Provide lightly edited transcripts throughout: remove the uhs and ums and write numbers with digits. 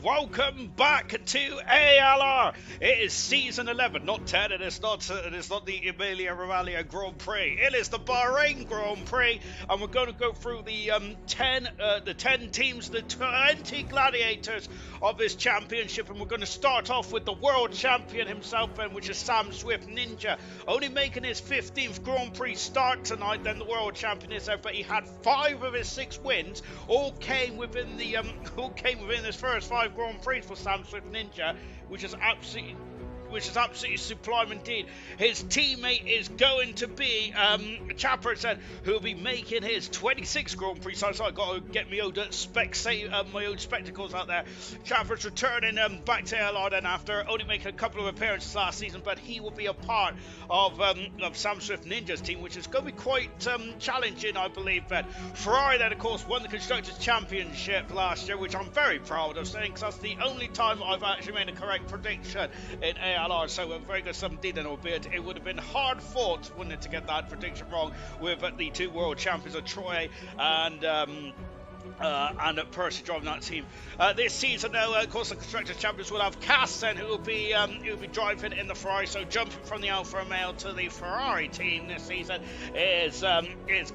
welcome back to ALR. It is season 11, not 10. It is not the Emilia Romagna Grand Prix. It is the Bahrain Grand Prix, and we're going to go through the 10 teams, the 20 gladiators of this championship, and we're going to start off with the world champion himself, which is Sam Swift Ninja, only making his 15th Grand Prix start tonight. Then the world champion is there, but he had 5 of his 6 wins all came within his first 5 Grand Prix for Sam Swift Ninja, which is absolutely sublime indeed. His teammate is going to be Chapper said, who will be making his 26th Grand Prix. So I've got to get my own spectacles out there. Chapper's returning back to ALR then after only making a couple of appearances last season, but he will be a part of Sam Swift Ninja's team, which is going to be quite challenging, I believe. But Ferrari then, of course, won the Constructors' Championship last year, which I'm very proud of saying, because that's the only time I've actually made a correct prediction in ALR. So a very good sum indeed, and albeit it would have been hard fought, wouldn't it, to get that prediction wrong with the 2 world champions of Troy and Percy driving that team. This season, though, of course, the Constructors Champions will have Cass then, who will be driving in the Ferrari. So jumping from the Alfa Romeo to the Ferrari team this season is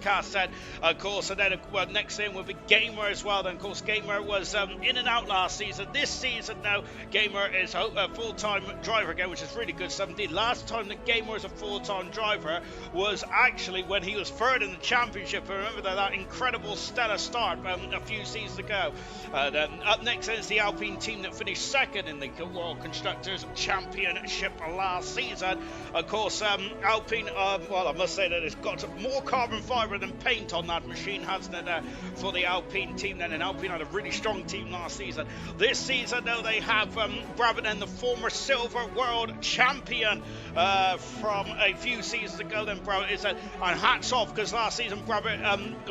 Cass then, of course. And then next in will be Gamer as well. Then, of course, Gamer was in and out last season. This season now, Gamer is a full-time driver again, which is really good stuff indeed. Last time that Gamer was a full-time driver was actually when he was 3rd in the championship. Remember that incredible stellar start a few seasons ago. Up next is the Alpine team that finished 2nd in the World Constructors Championship last season. Of course, Alpine, well, I must say that it's got more carbon fibre than paint on that machine, hasn't it, for the Alpine team then. And Alpine had a really strong team last season. This season, though, they have Brabant, the former silver world champion from a few seasons ago. Then Brabant is and hats off, because last season Brabant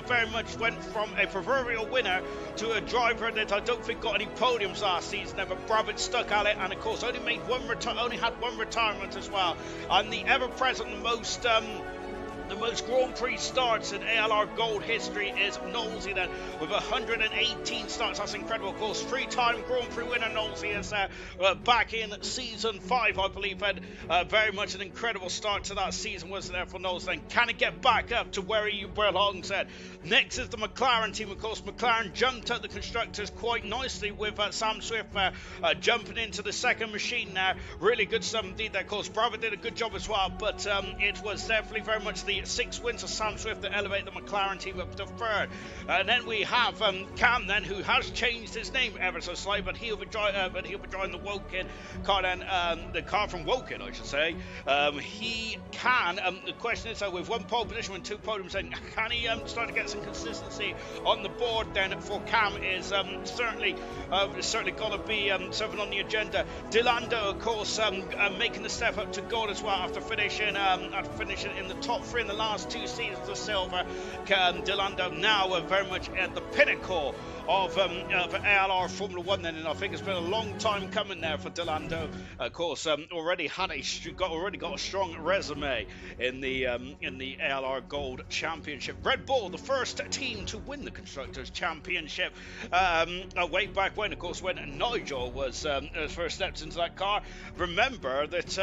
very much went from a proverbial winner to a driver that I don't think got any podiums last season, but Brabant stuck at it, and of course only had one retirement as well. And the ever-present, the most Grand Prix starts in ALR Gold history is Knowlesy then, with 118 starts. That's incredible. Of course, 3-time Grand Prix winner Knowlesy is back in season 5, I believe, and very much an incredible start to that season, wasn't there, for Knowles then? Can he get back up to where he belongs then? Next is the McLaren team. Of course, McLaren jumped at the Constructors quite nicely with Sam Swift jumping into the 2nd machine now. Really good stuff indeed there. Of course, Brabant did a good job as well, but it was definitely very much the 6 wins of Sam Swift that elevate the McLaren team up to 3rd. And then we have Cam then, who has changed his name ever so slightly, but he'll be driving the Woking car then, the car from Woking, I should say. He can. The question is, with 1 pole position and 2 podiums, then can he start to get some consistency on the board? Then for Cam is certainly going to be something on the agenda. Delando, of course, making the step up to gold as well after finishing in the top 3 in the last 2 seasons of silver. Delando now very much at the pinnacle of ALR Formula 1 then, and I think it's been a long time coming there for Delando. Of course, already got a strong resume in the ALR Gold Championship. Red Bull, the first team to win the Constructors Championship way back when, of course, when Nigel was first steps into that car. Remember that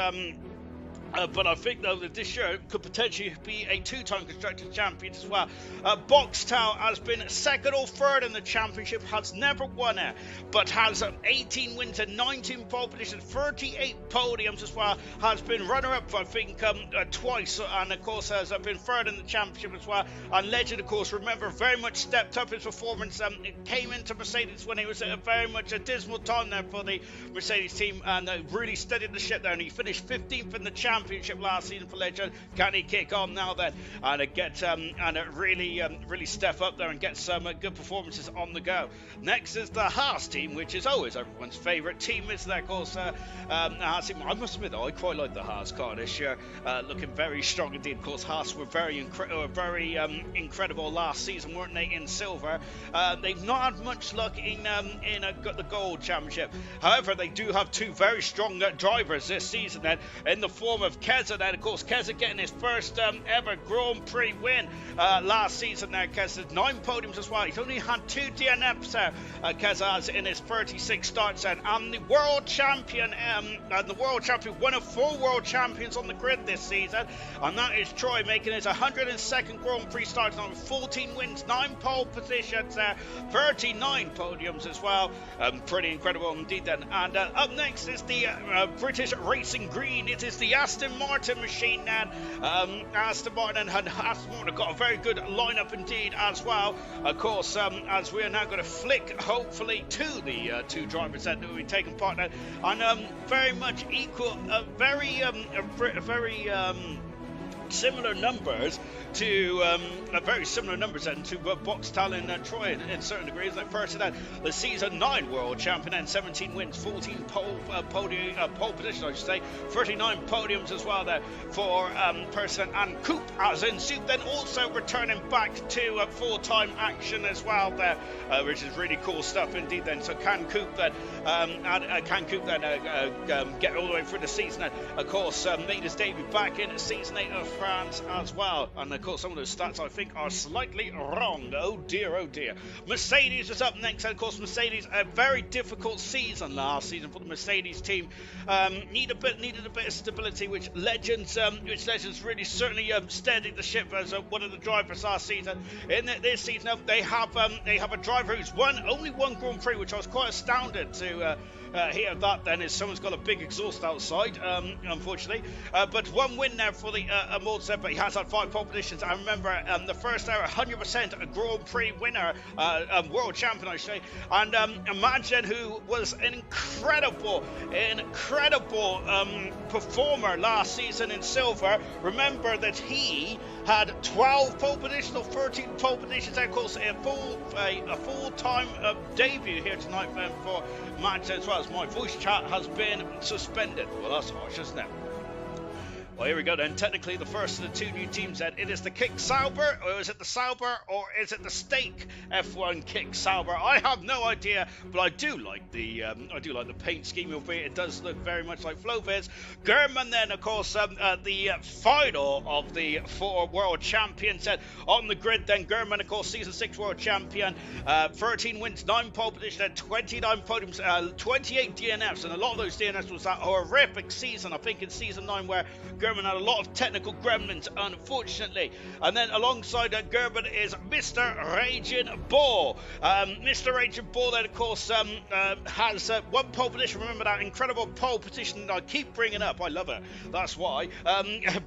but I think, though, that this year could potentially be a 2-time Constructors Champion as well. Boxtel has been 2nd or 3rd in the championship, has never won it, but has 18 wins and 19 pole positions, 38 podiums as well, has been runner-up, I think, twice, and, of course, has been 3rd in the championship as well. And Legend, of course, remember, very much stepped up his performance. It came into Mercedes when it was very much a dismal time there for the Mercedes team, and really steadied the ship there, and he finished 15th in the championship last season for Legend. Can he kick on now then and get really step up there and get some good performances on the go? Next is the Haas team, which is always everyone's favourite team, isn't there? Of course, Haas team. I must admit, though, I quite like the Haas car this year, looking very strong indeed. Of course, Haas were very incredible last season, weren't they, in silver? They've not had much luck in the Gold Championship. However, they do have 2 very strong drivers this season then, in the form of of Keza then. Of course, Keza getting his first ever Grand Prix win last season there. Keza's 9 podiums as well. He's only had 2 DNFs there. Keza has in his 36 starts then. And the world champion, one of 4 world champions on the grid this season, and that is Troy, making his 102nd Grand Prix start on 14 wins, 9 pole positions there, 39 podiums as well. Pretty incredible indeed then. And up next is the British Racing Green. It is the Aston Martin machine then. Aston Martin have got a very good lineup indeed as well. Of course, as we are now going to flick hopefully to the 2 drivers that will be taking part in, and very much equal, very similar numbers to Box Talon and Troy in certain degrees. Like first then, the season 9 world champion and 17 wins, 14 pole positions, I should say, 39 podiums as well there for Person and Coop, as in Soup, then also returning back to full-time action as well there, which is really cool stuff indeed then. So can Coop then get all the way through the season, and of course made his debut back in season 8 of France as well. And of course some of those stats I think are slightly wrong. Oh dear, oh dear. Mercedes is up next, and of course Mercedes, a very difficult season last season for the Mercedes team. Needed a bit of stability, which Legends really certainly steadied the ship as one of the drivers last season. In this season they have a driver who's only won Grand Prix, which I was quite astounded to hear that then, is someone's got a big exhaust outside, unfortunately. But 1 win there for the Amundsen, but he has had 5 pole positions. I remember the first hour, 100% a Grand Prix winner, world champion, I say. And imagine who was an incredible performer last season in silver. Remember that he had 12 pole positions or 13 pole positions. Of course, a full-time debut here tonight for Max, as well as my voice chat has been suspended. Well, that's harsh, isn't it? Well, here we go then. Technically, the first of the 2 new teams then. It is the Kick Sauber, or is it the Sauber, or is it the Stake F1 Kick Sauber? I have no idea, but I do like the paint scheme of it. It does look very much like Floviz. German then, of course, the final of the 4 world champions on the grid. Then German, of course, season 6 world champion, 13 wins, 9 pole positions, 29 podiums, 28 DNFs, and a lot of those DNFs was that horrific season, I think in season 9, where Gerben had a lot of technical gremlins, unfortunately. And then alongside Gerben is Mr. Raging Bull. Mr. Raging Bull then, of course, has 1 pole position. Remember that incredible pole position I keep bringing up. I love it. That's why.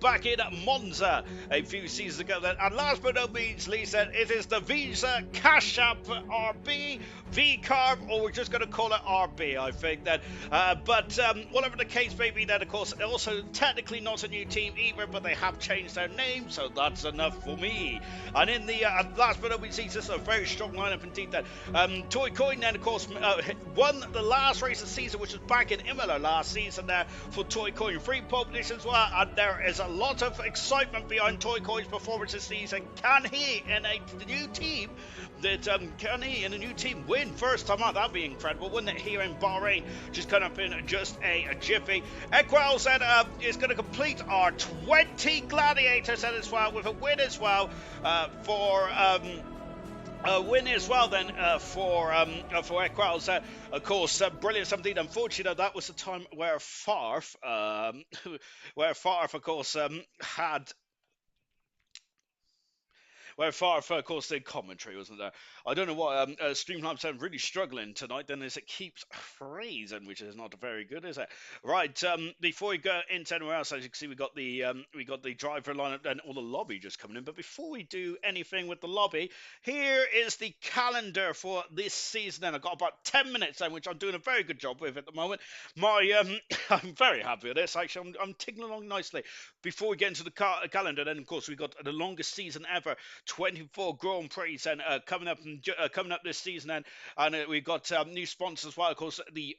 Back in Monza a few seasons ago then. And last but not least, it is the Visa Cash App RB, V-Carb, or we're just going to call it RB, I think then. But whatever the case may be then, of course, also technically not a new team either, but they have changed their name, so that's enough for me. And in the last but not least, this is a very strong lineup indeed then. Toy Coin then, of course, won the last race of the season, which was back in Imola last season there for Toy Coin. 3 pole positions as well, and there is a lot of excitement behind Toy Coin's performance this season. Can he in a new team win first time out? That'd be incredible, wouldn't it, here in Bahrain, just kind of in just a jiffy. Equal said is going to complete our 20 gladiators as well, with a win as well for a win as well then for Equals. Of course, brilliant indeed. Unfortunately, that was the time where Farf, of course, had... Where of course, the commentary wasn't there. I don't know why Streamlabs are really struggling tonight, then, as it keeps freezing, which is not very good, is it? Right, before we go into anywhere else, as you can see, we got the driver lineup and all the lobby just coming in. But before we do anything with the lobby, here is the calendar for this season. And I've got about 10 minutes then, which I'm doing a very good job with at the moment. I'm very happy with this. Actually, I'm ticking along nicely. Before we get into the calendar, then of course we got the longest season ever 2024 Grand Prix and coming up this season. And we've got new sponsors as well. Of course, the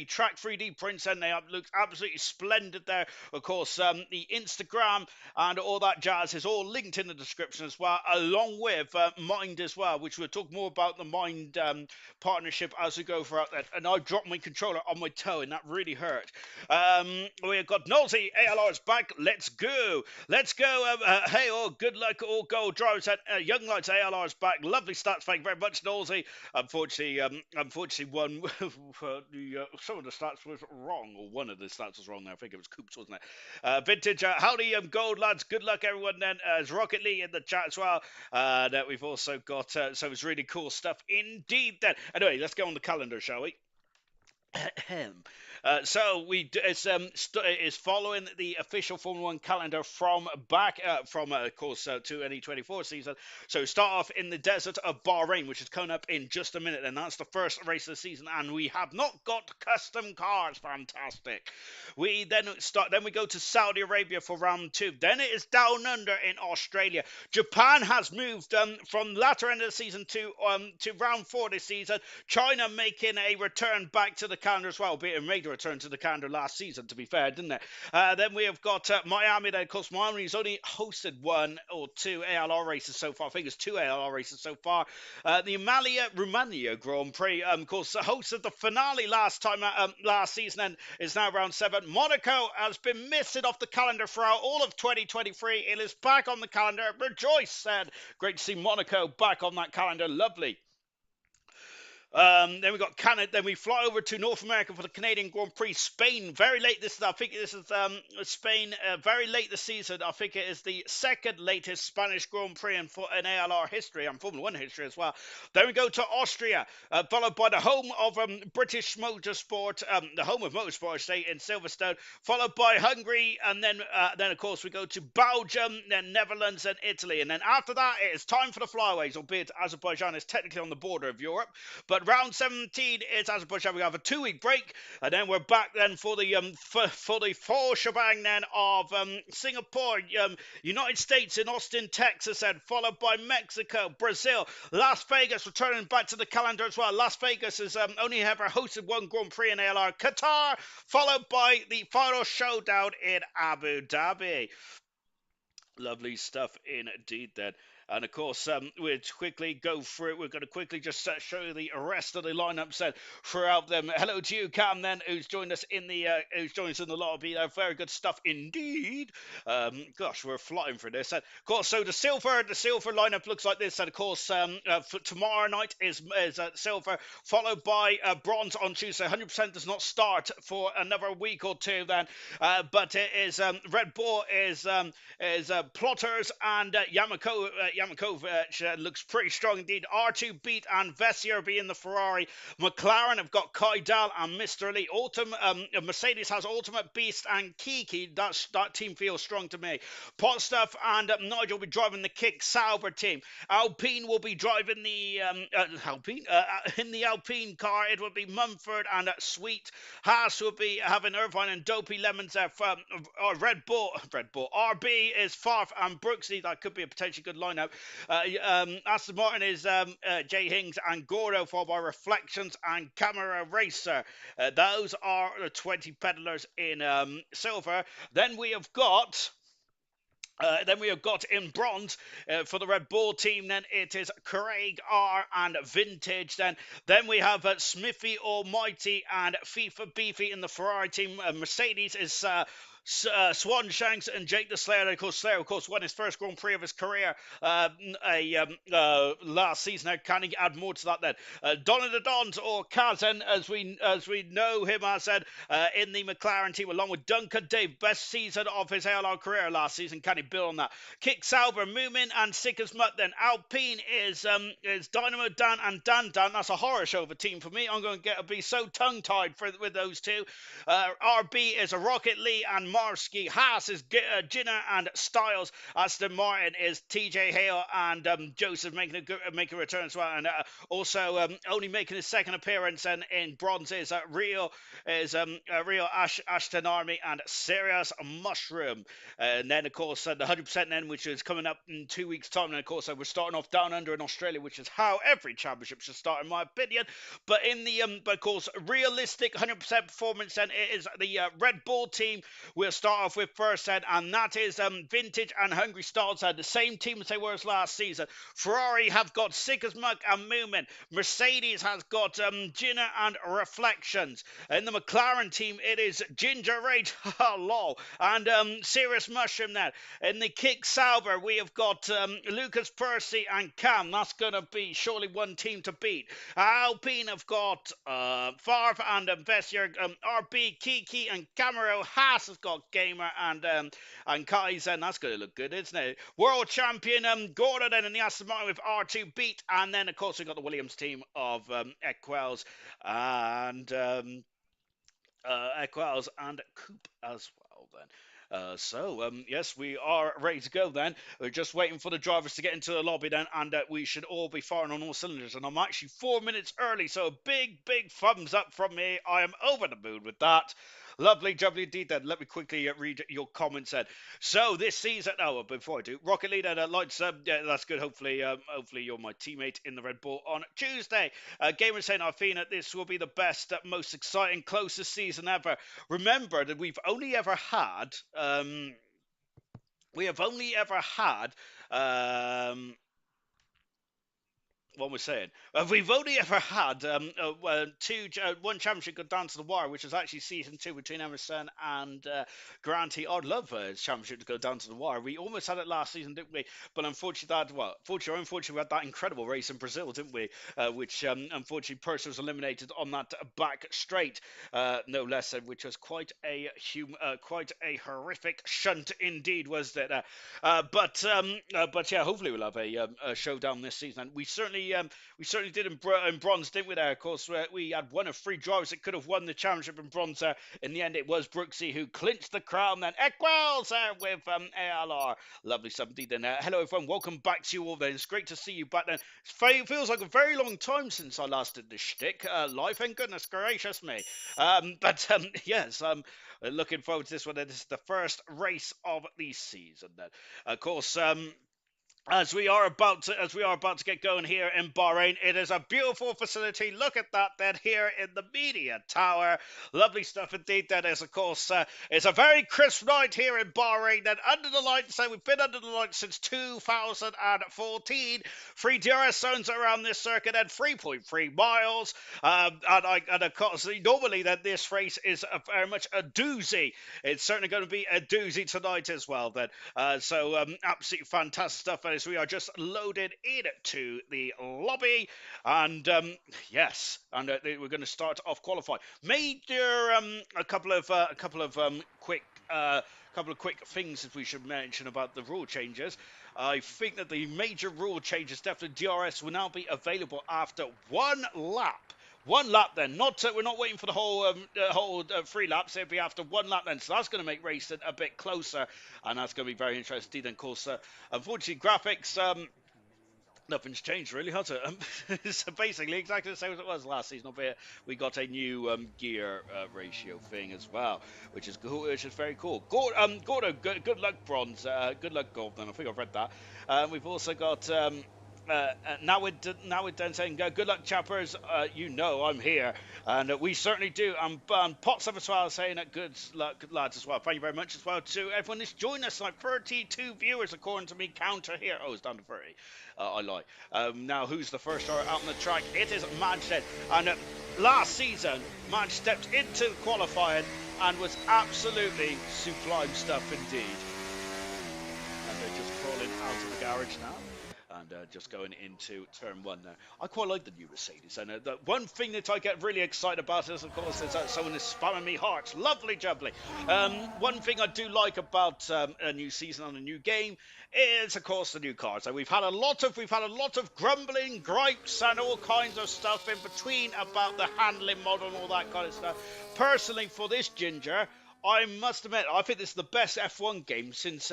track 3D prints, and they look absolutely splendid there. Of course, the Instagram and all that jazz is all linked in the description as well, along with Mind as well, which we'll talk more about the Mind partnership as we go throughout that. And I dropped my controller on my toe, and that really hurt. We've got Nosy, ALR's back. Let's go. Let's go. Hey, all good luck, all gold drivers at Young Lights. ALR's back. Lovely stats. Thank you very much, Nosy. Unfortunately, one some of the stats was wrong, or one of the stats was wrong there. I think it was Coops, wasn't it? Vintage, howdy, gold lads. Good luck, everyone. Then as Rocket Lee in the chat as well. We've also got so it's really cool stuff indeed. Then anyway, let's go on the calendar, shall we? So it's following the official Formula One calendar from of course 2024 season. So start off in the desert of Bahrain, which is coming up in just a minute, and that's the first race of the season. And we have not got custom cars. Fantastic. We go to Saudi Arabia for round 2. Then it is down under in Australia. Japan has moved from latter end of the season to round 4 this season. China making a return back to the calendar as well, be it a major return to the calendar last season, to be fair, didn't it? Then we have got Miami. Then, of course, Miami's only hosted 1 or 2 ALR races so far. I think it's 2 ALR races so far. The Romania Grand Prix, of course, hosted the finale last season and is now round 7. Monaco has been missing off the calendar throughout all of 2023. It is back on the calendar. Rejoice, said. Great to see Monaco back on that calendar. Lovely. Then we got Canada. Then we fly over to North America for the Canadian Grand Prix. Spain, very late this. I think this is Spain, very late this season. I think it is the second latest Spanish Grand Prix in ALR history and Formula One history as well. Then we go to Austria, followed by the home of British motorsport, the home of motorsport, I say, in Silverstone. Followed by Hungary, and then of course we go to Belgium, then Netherlands, and Italy. And then after that, it is time for the flyaways, albeit Azerbaijan is technically on the border of Europe, but round 17 is Azerbaijan. We have a 2-week break, and then we're back then for the full shebang then of Singapore, United States in Austin, Texas, and followed by Mexico, Brazil, Las Vegas, returning back to the calendar as well. Las Vegas has only ever hosted 1 Grand Prix in ALR. Qatar, followed by the final showdown in Abu Dhabi. Lovely stuff indeed then. And of course, we'll quickly go through it. We're going to quickly just show you the rest of the lineups throughout them. Hello to you, Cam, then, who's joined us in the lobby. Very good stuff indeed. Gosh, we're flying for this. And of course, so the silver lineup looks like this. And of course, for tomorrow night is silver, followed by bronze on Tuesday. 100% does not start for another week or two then. But it is Red Bull is Plotters and Yamakovic looks pretty strong indeed. R2 Beat and Vessier be in the Ferrari. McLaren have got Kaidal and Mr. Lee. Mercedes has Ultimate Beast and Kiki. That team feels strong to me. Potstuff and Nigel will be driving the Kick Sauber team. Alpine will be driving the in the Alpine car. It will be Mumford and Sweet. Haas will be having Irvine and Dopey Lemons there. Red Bull. RB is Farf and Brooksy. That could be a potentially good lineup. Aston Martin is Jay Hings and Gordo, followed by Reflections and Camera Racer. Those are the 20 pedalers in silver. Then we have got in bronze for the Red Bull team. Then it is Craig R and Vintage. Then we have Smithy Almighty and FIFA Beefy in the Ferrari team. Mercedes is Swan Shanks and Jake the Slayer. Of course, Slayer, won his first Grand Prix of his career last season. Can he add more to that then? Donna the Dons, or Kazan, as we know him as said, in the McLaren team, along with Duncan Dave, best season of his ALR career last season. Can he build on that? Kick Sauber, Moomin, and Sick as Mutt. Then Alpine is Dynamo Dan and Dan. That's a horror show of a team for me. I'm going to be so tongue-tied with those two. RB is a Rocket Lee and Marsky. Haas is Ginner and Styles. Aston Martin is TJ Hale and Joseph making a return as well. And also only making his second appearance in bronze is Ashton Army and Serious Mushroom. And then, of course, the 100% then, which is coming up in 2 weeks' time. And, of course, we're starting off down under in Australia, which is how every championship should start, in my opinion. But in the, but of course, realistic 100% performance, then it is the Red Bull team we'll start off with first, then, and that is Vintage and Hungry Styles, the same team as they were as last season. Ferrari have got Sick as Muck and Moomin. Mercedes has got Gina and Reflections. In the McLaren team, it is Ginger Rage, lol, and Serious Mushroom there. In the Kick Sauber, we have got Lucas Percy and Cam. That's going to be surely one team to beat. Alpine have got Favre and Vessier, RB, Kiki and Camaro. Haas has got Gamer and Kaizen. That's going to look good, isn't it? World champion Gordon and the Aston Martin with R2 beat. And then, of course, we've got the Williams team of Equels and Equels and Coop as well, then. Yes, we are ready to go then. We're just waiting for the drivers to get into the lobby then, and we should all be firing on all cylinders. And I'm actually 4 minutes early, so a big thumbs up from me. I am over the moon with that. Lovely, jubbly indeed then. Let me quickly read your comments then. So this season, before I do, Rocket Leader lights, yeah, that's good. Hopefully you're my teammate in the Red Bull on Tuesday. Gamer saying, I think that this will be the best, most exciting, closest season ever. Remember that we've only ever had, what we're saying. We've only ever had one championship go down to the wire, which was actually season 2 between Emerson and Garanti. I'd love his championship to go down to the wire. We almost had it last season, didn't we? But unfortunately, we had that incredible race in Brazil, didn't we? Which unfortunately, Purser was eliminated on that back straight, no less, which was quite a horrific shunt indeed, was that? But yeah, hopefully we'll have a showdown this season. We certainly did in bronze, didn't we? There, of course, we had one of 3 drivers that could have won the championship in bronze. In the end, it was Brooksy who clinched the crown. Then Equels with ALR. Lovely stuff indeed. Then hello everyone, welcome back to you all. Then it's great to see you back. Then it feels like a very long time since I last did this shtick live. And goodness gracious me. Yes. Looking forward to this one. This is the first race of the season. Then, of course. As we are about to get going here in Bahrain, it is a beautiful facility. Look at that, then, here in the media tower. Lovely stuff indeed. That is, of course, it's a very crisp night here in Bahrain. Then under the lights, so we've been under the lights since 2014. 3 DRS zones around this circuit, and 3.3 miles. And of course, normally that this race is very much a doozy. It's certainly going to be a doozy tonight as well. Then, absolutely fantastic stuff. We are just loaded into the lobby, and yes, and we're going to start off qualifying. Major a couple of quick things that we should mention about the rule changes. I think that the major rule changes, definitely DRS will now be available after 1 lap. 1 lap then, we're not waiting for the whole 3 laps. It'll be after 1 lap then, so that's going to make racing a bit closer, and that's going to be very interesting. And of course, unfortunately, graphics, nothing's changed really, has it? It's basically exactly the same as it was last season, albeit we got a new gear ratio thing as well, which is cool, which is very cool. Gordo, good luck, Bronze. Good luck, Gold. Then I think I've read that. We've also got. Now we're done saying good luck, chappers. You know I'm here, and we certainly do. And Pots as well saying good luck, lads, as well. Thank you very much as well to everyone that's joined us. Like 32 viewers according to me counter here. Oh, it's down to 30. I lie. Now who's the first driver out on the track? It is Madge then. And last season, Madge stepped into qualifying and was absolutely sublime stuff indeed. And they're just crawling out of the garage now. And just going into turn 1 now. I quite like the new Mercedes. And the one thing that I get really excited about is, of course, is that someone is spamming me hearts. Lovely jubbly. One thing I do like about a new season on a new game is, of course, the new cars. So we've had a lot of grumbling, gripes, and all kinds of stuff in between about the handling model and all that kind of stuff. Personally, for this Ginger, I must admit, I think this is the best F1 game since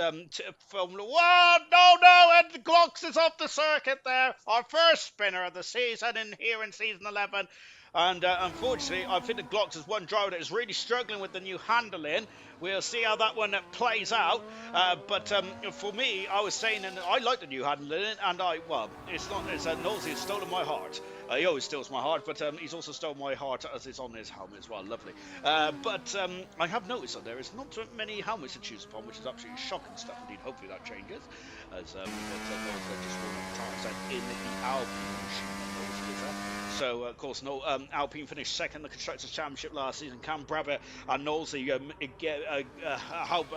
Formula One. No, and the Glocks is off the circuit there. Our first spinner of the season in here in season 11. And unfortunately, I think the Glocks is one driver that is really struggling with the new handling. We'll see how that one plays out. But for me, I was saying, and I like the new handling, and it's not, it's Nosey has stolen my heart. He always steals my heart, but he's also stolen my heart as it's on his helmet as well. Lovely. But I have noticed that there is not many helmets to choose upon, which is absolutely shocking stuff indeed. Hopefully that changes, as we've got just one tires in the Alpine machine. So, of course, Alpine finished second in the Constructors' Championship last season. Cam Brabber and Knowlesy help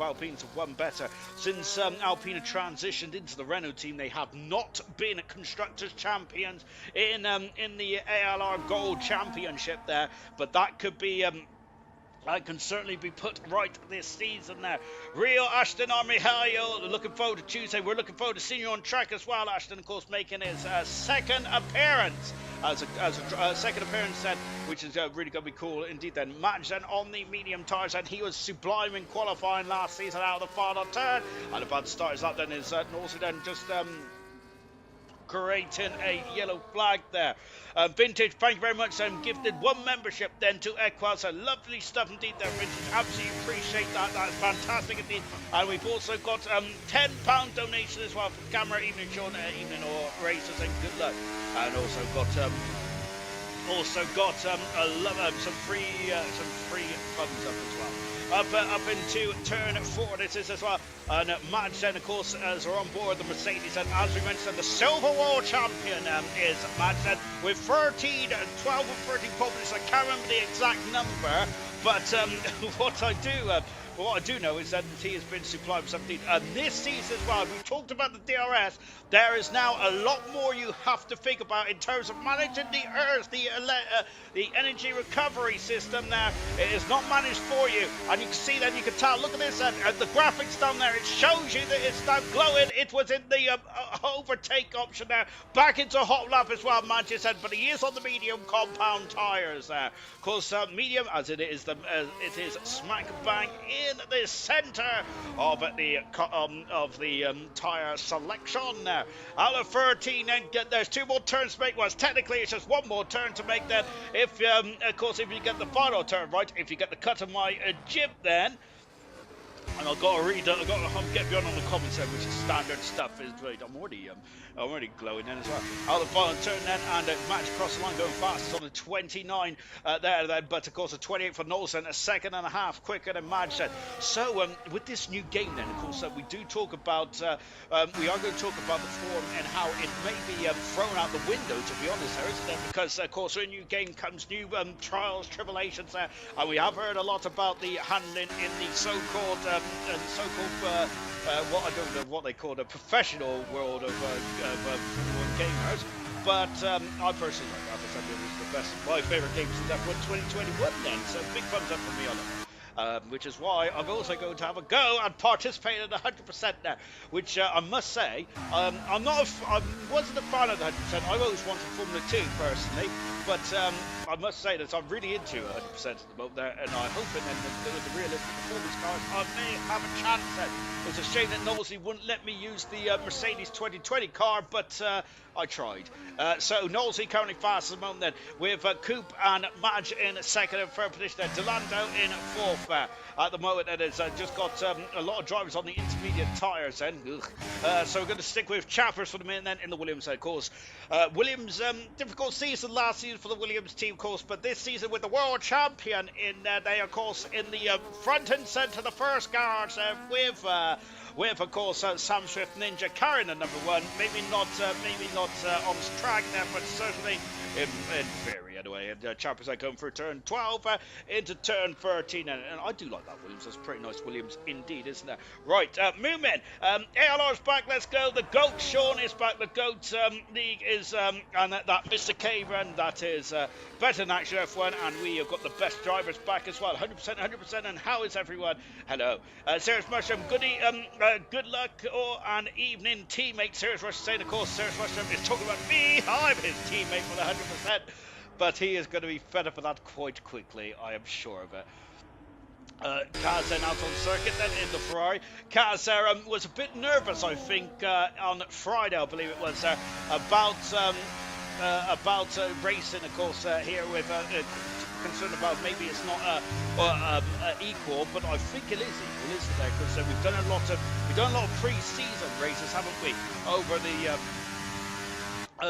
Alpines have won better. Since Alpine have transitioned into the Renault team, they have not been Constructors' Champions in the ALR Gold Championship there. But that could be... I can certainly be put right this season there. Rio, Ashton, or Mihail, looking forward to Tuesday. We're looking forward to seeing you on track as well. Ashton, of course, making his second appearance as a second appearance then, which is really going to be cool indeed then. Match then on the medium tyres, and he was sublime in qualifying last season out of the final turn. And about to start his lap then is also then just... creating a yellow flag there. Vintage, thank you very much. Gifted one membership then to Equal. So lovely stuff indeed there, Vintage. Absolutely appreciate that. That's fantastic indeed. And we've also got £10 donation as well for Camera Evening, Sean, Evening or Racers, and good luck. And also got some free funds up as well. Up into turn 4, this is as well. And Mads then, of course, as we're on board the Mercedes, and as we mentioned, the Silver World Champion is Mads then with 12 or 13 podiums. I can't remember the exact number, but what I do know is that he has been sublime for 17. And this season as well, we talked about the DRS. There is now a lot more you have to think about in terms of managing the Earth, the energy recovery system there. It is not managed for you. And you can see that, you can tell. Look at this, and the graphics down there. It shows you that it's now glowing. It was in the overtake option there. Back into hot lap as well, Manchester, but he is on the medium compound tyres there. Of course, medium, as it is, it is smack bang in the centre of the tyre selection there. Out of 13, and there's 2 more turns to make. Well, technically it's just 1 more turn to make then. If of course, if you get the final turn right, if you get the cut of my jib then. And I've got to read. I've got to get beyond on the comments there, which is standard stuff. Is great. I'm already glowing then as well. Out of the final turn then, and match across the line going fast. It's on the 29 there, but of course a 28 for Knowlson, a second and a half quicker than Madge said. So with this new game then, of course, we do talk about. We are going to talk about the form and how it may be thrown out the window. To be honest, there isn't there, because of course with a new game comes new trials, tribulations there, and we have heard a lot about the handling in the so-called. What I don't know what they call the professional world of gamers, but I personally like that. I think it was the best, my favourite game since F1 2021 then, so big thumbs up for me on it. Which is why I'm also going to have a go and participate at 100% now. Which I must say, I wasn't a fan of the 100%. I always wanted Formula 2 personally, but I must say that I'm really into 100% at the moment there, and I'm hoping that with the realistic performance cars, I may have a chance then. It's a shame that Knowlesy wouldn't let me use the Mercedes 2020 car, but I tried. So Knowlesy currently fast at the moment then, with Coop and Madge in second and third position there. Delando in fourth at the moment, and it's just got a lot of drivers on the intermediate tyres then. So we're going to stick with Chappers for the minute then in the Williams of course. Williams, difficult season last season for the Williams team, of course, but this season with the world champion in they, of course, in the front and centre, the first guards with of course Sam Swift Ninja carrying the number 1. Maybe not on track there, but certainly in theory anyway. And Chappers are going for turn 12 into turn 13, and I do like that Williams. That's pretty nice Williams indeed, isn't it? Right, movement. ALR's back. Let's go. The GOAT Sean is back. The GOAT League is and that Mr. Caveran, that is better than Action F1, and we have got the best drivers back as well. 100%. And how is everyone? Hello, Serious Mushroom. Good luck and evening, teammate. Serious Mushroom saying, of course, Serious Mushroom is talking about me. I'm his teammate for the 100%, but he is going to be fed up with that quite quickly. I am sure of it. Kaz then out on circuit, then in the Ferrari. Kaz was a bit nervous, I think, on Friday, I believe it was, about racing, of course, here with concerned about maybe it's not equal, but I think it is equal, isn't there? Because we've done a lot of pre-season races, haven't we? Over the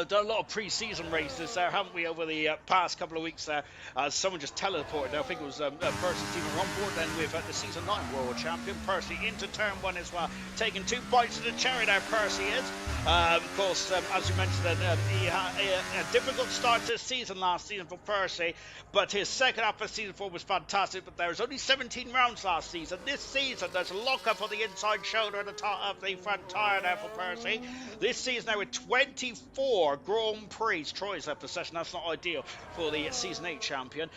done a lot of pre-season races there, haven't we, over the past couple of weeks there. Someone just teleported. I think it was Percy Stephen on board then with the Season 9 World Champion. Percy into turn 1 as well, taking 2 bites of the cherry there, Percy is. Of course, as you mentioned, he had a difficult start to the season last season for Percy, but his second half of season 4 was fantastic. But there was only 17 rounds last season. This season, there's a lock-up on the inside shoulder at the top of the front tyre there for Percy. This season now with 24 Grand Prix. Troy's left the session. That's not ideal for the Season 8 champion.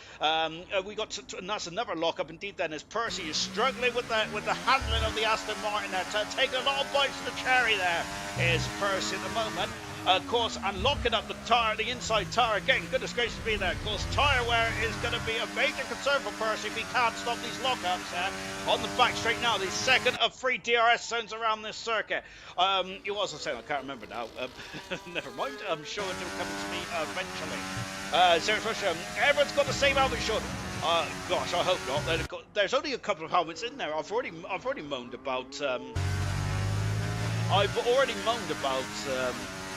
We got and that's another lock-up indeed then, as Percy is struggling with the handling of the Aston Martin there, taking a lot of bites of the cherry there is Percy at the moment. Of course, and locking up the tyre, the inside tyre again. Goodness gracious me there. Of course, tyre wear is going to be a major concern for Percy if he can't stop these lockups on the back straight now. The second of 3 DRS zones around this circuit. You also saying, I can't remember now. Never mind. I'm sure it will come to me eventually. Serious Russia. Everyone's got the same helmet, Sean. Gosh, I hope not. There's only a couple of helmets in there. I've already moaned about.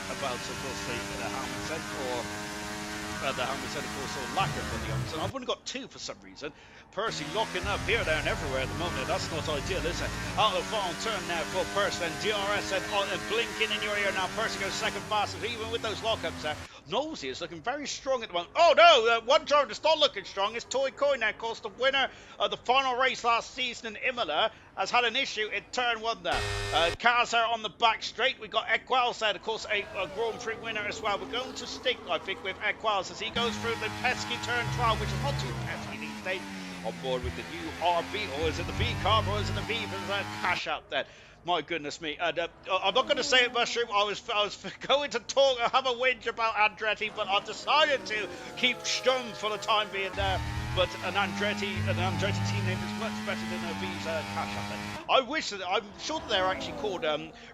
About, of course, the helmet set, or the helmet set, of course, or lacquer for the helmet. And I've only got 2 for some reason. Percy locking up here, there, and everywhere at the moment. That's not ideal, is it? Out of the final turn now for Percy, and DRS and blinking in your ear now. Percy goes second fastest, even with those lockups there. Nosy is looking very strong at the moment. Oh no, one driver that's not looking strong is Toy Coin now. Of course, the winner of the final race last season in Imola has had an issue in turn 1 there. Kazar on the back straight. We got Equals there, of course, a Grand Prix winner as well. We're going to stick, I think, with Equals as he goes through the pesky turn 12, which is not too pesky these days. On board with the new RB, or is it the V carb, or is it the V for that cash out there? My goodness me. And, I'm not going to say it, Mushroom. I was going to talk, have a whinge about Andretti, but I've decided to keep stum for the time being there. But an Andretti team name is much better than a Visa cash out there. I'm sure that they're actually called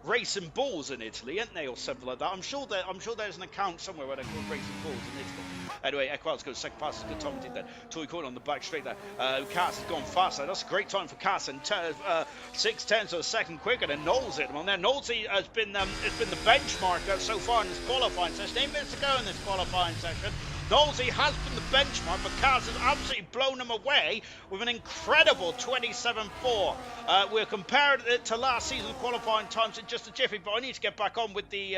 Racing Balls in Italy, aren't they, or something like that. I'm sure there's an account somewhere where they're called Racing Balls in Italy. Anyway, Equals goes second fastest. Good time indeed there. Toy Corn on the back straight there. Cass has gone faster. That's a great time for Cass, and 6/10 of a second quicker than Knowlesy. Well, now Knowlesy has been the benchmark so far in this qualifying session. 8 minutes to go in this qualifying session. Knowlesy has been the benchmark, but Kaz has absolutely blown him away with an incredible 27.4. We're compared it to last season's qualifying times in just a jiffy, but I need to get back on with the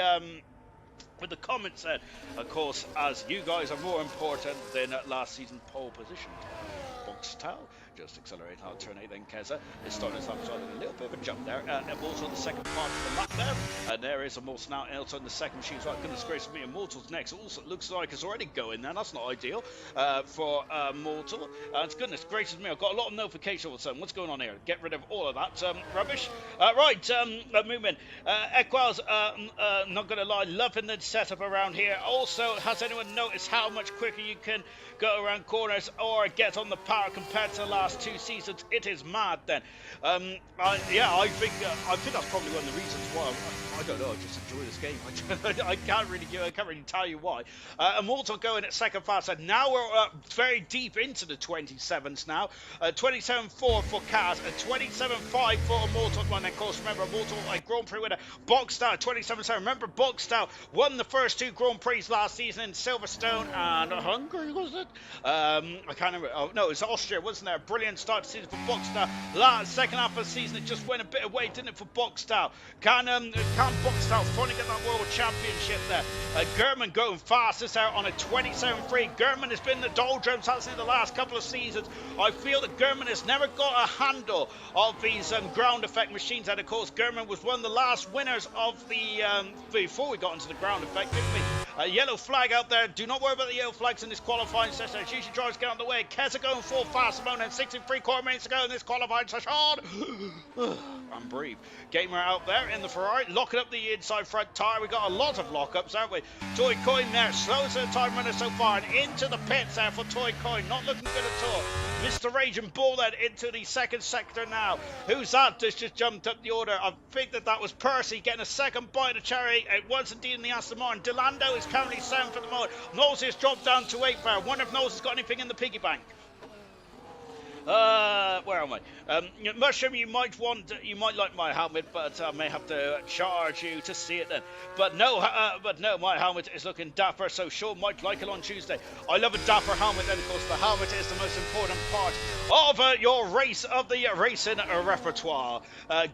comments then, of course, as you guys are more important than last season's pole position. Box towel. Just accelerate, I'll turn 8 then Keza is starting us up, so a little bit of a jump there. Immortal on the second part of the lap there, and there is Immortal now, also in the second machine. So goodness gracious me, Immortal's next. Also looks like it's already going there. That's not ideal for Mortal. It's goodness gracious me, I've got a lot of notifications all of a sudden. What's going on here? Get rid of all of that rubbish. Right, movement. Equals, not going to lie, loving the setup around here. Also, has anyone noticed how much quicker you can go around corners or get on the power compared to the last 2 seasons? It is mad then. I think that's probably one of the reasons why I don't know, I just enjoy this game. I can't really tell you why. Immortal going at second fast, and now we're very deep into the 27s now. 27.4 for Kaz, and 27.5 for Immortal. And of course, remember, Immortal, a Grand Prix winner. Boxstar 27.7. Remember, Boxstar won the first 2 Grand Prix last season in Silverstone and Hungary, was it? I can't remember. Oh no, it was Austria, wasn't there? Brilliant start to season for Boxstar. Second half of the season, it just went a bit away, didn't it, for Boxstar? Can Boxstar finally get that World Championship there? German going fastest out on a 27.3. German has been the doldrums, hasn't he, the last couple of seasons. I feel that German has never got a handle of these ground effect machines. And of course, German was one of the last winners of the before we got into the ground effect, didn't we? Yellow flag out there. Do not worry about the yellow flags in this qualifying session. As usually drivers get on the way. Keza going full fast at the moment. 63 minutes to go in this qualifying session. And breathe. Gamer out there in the Ferrari, locking up the inside front tyre. We got a lot of lockups, haven't we? Toy Coin there, slows the time runner so far, and into the pits there for Toy Coin. Not looking good at all. Mr. Raging Bull then into the second sector now. Who's that that's just jumped up the order? I think that was Percy getting a second bite of cherry. It was indeed in the Aston Martin. Delando is currently 7th at the moment. Knowles has dropped down to 8th there. Wonder if Knowles has got anything in the piggy bank. Where am I? Mushroom, you might like my helmet, but I may have to charge you to see it then. But no, my helmet is looking dapper, so sure might like it on Tuesday. I love a dapper helmet, and of course the helmet is the most important part of your race of the racing repertoire.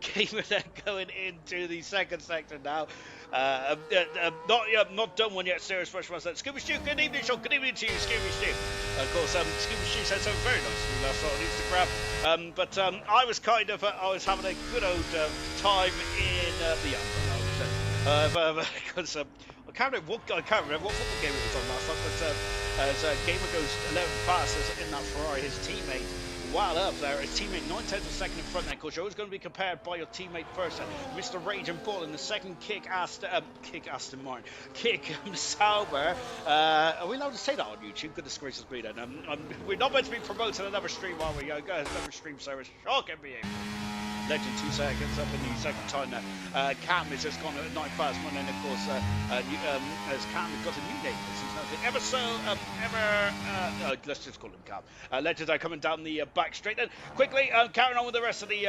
Gamer then going into the second sector now. Not done one yet. Serious first one. Scooby Stu, good evening, Sean. Good evening to you, Scooby Stu. Of course, Scooby Stu said something very nice to me last night on Instagram. But I was having a good old time in the Amber. Because I can't remember what football game it was on last night. But as Gamer goes 11 passes in that Ferrari, his teammate. While up there, his teammate 9/10 of a second in front there. Of course, you're always going to be compared by your teammate first. Mr. Rage and Bull in the second kick Aston Martin. Kick Sauber. Are we allowed to say that on YouTube? Goodness gracious me then. We're not meant to be promoting another stream, are we? Go ahead, another stream service. Shocking behavior. Legend 2 seconds up in the second time now. Cam has just gone at 9 past 1, and of course, as Cam has got a new name. Let's just call him Cam. Legends are coming down the back straight. Then quickly carrying on with the rest of the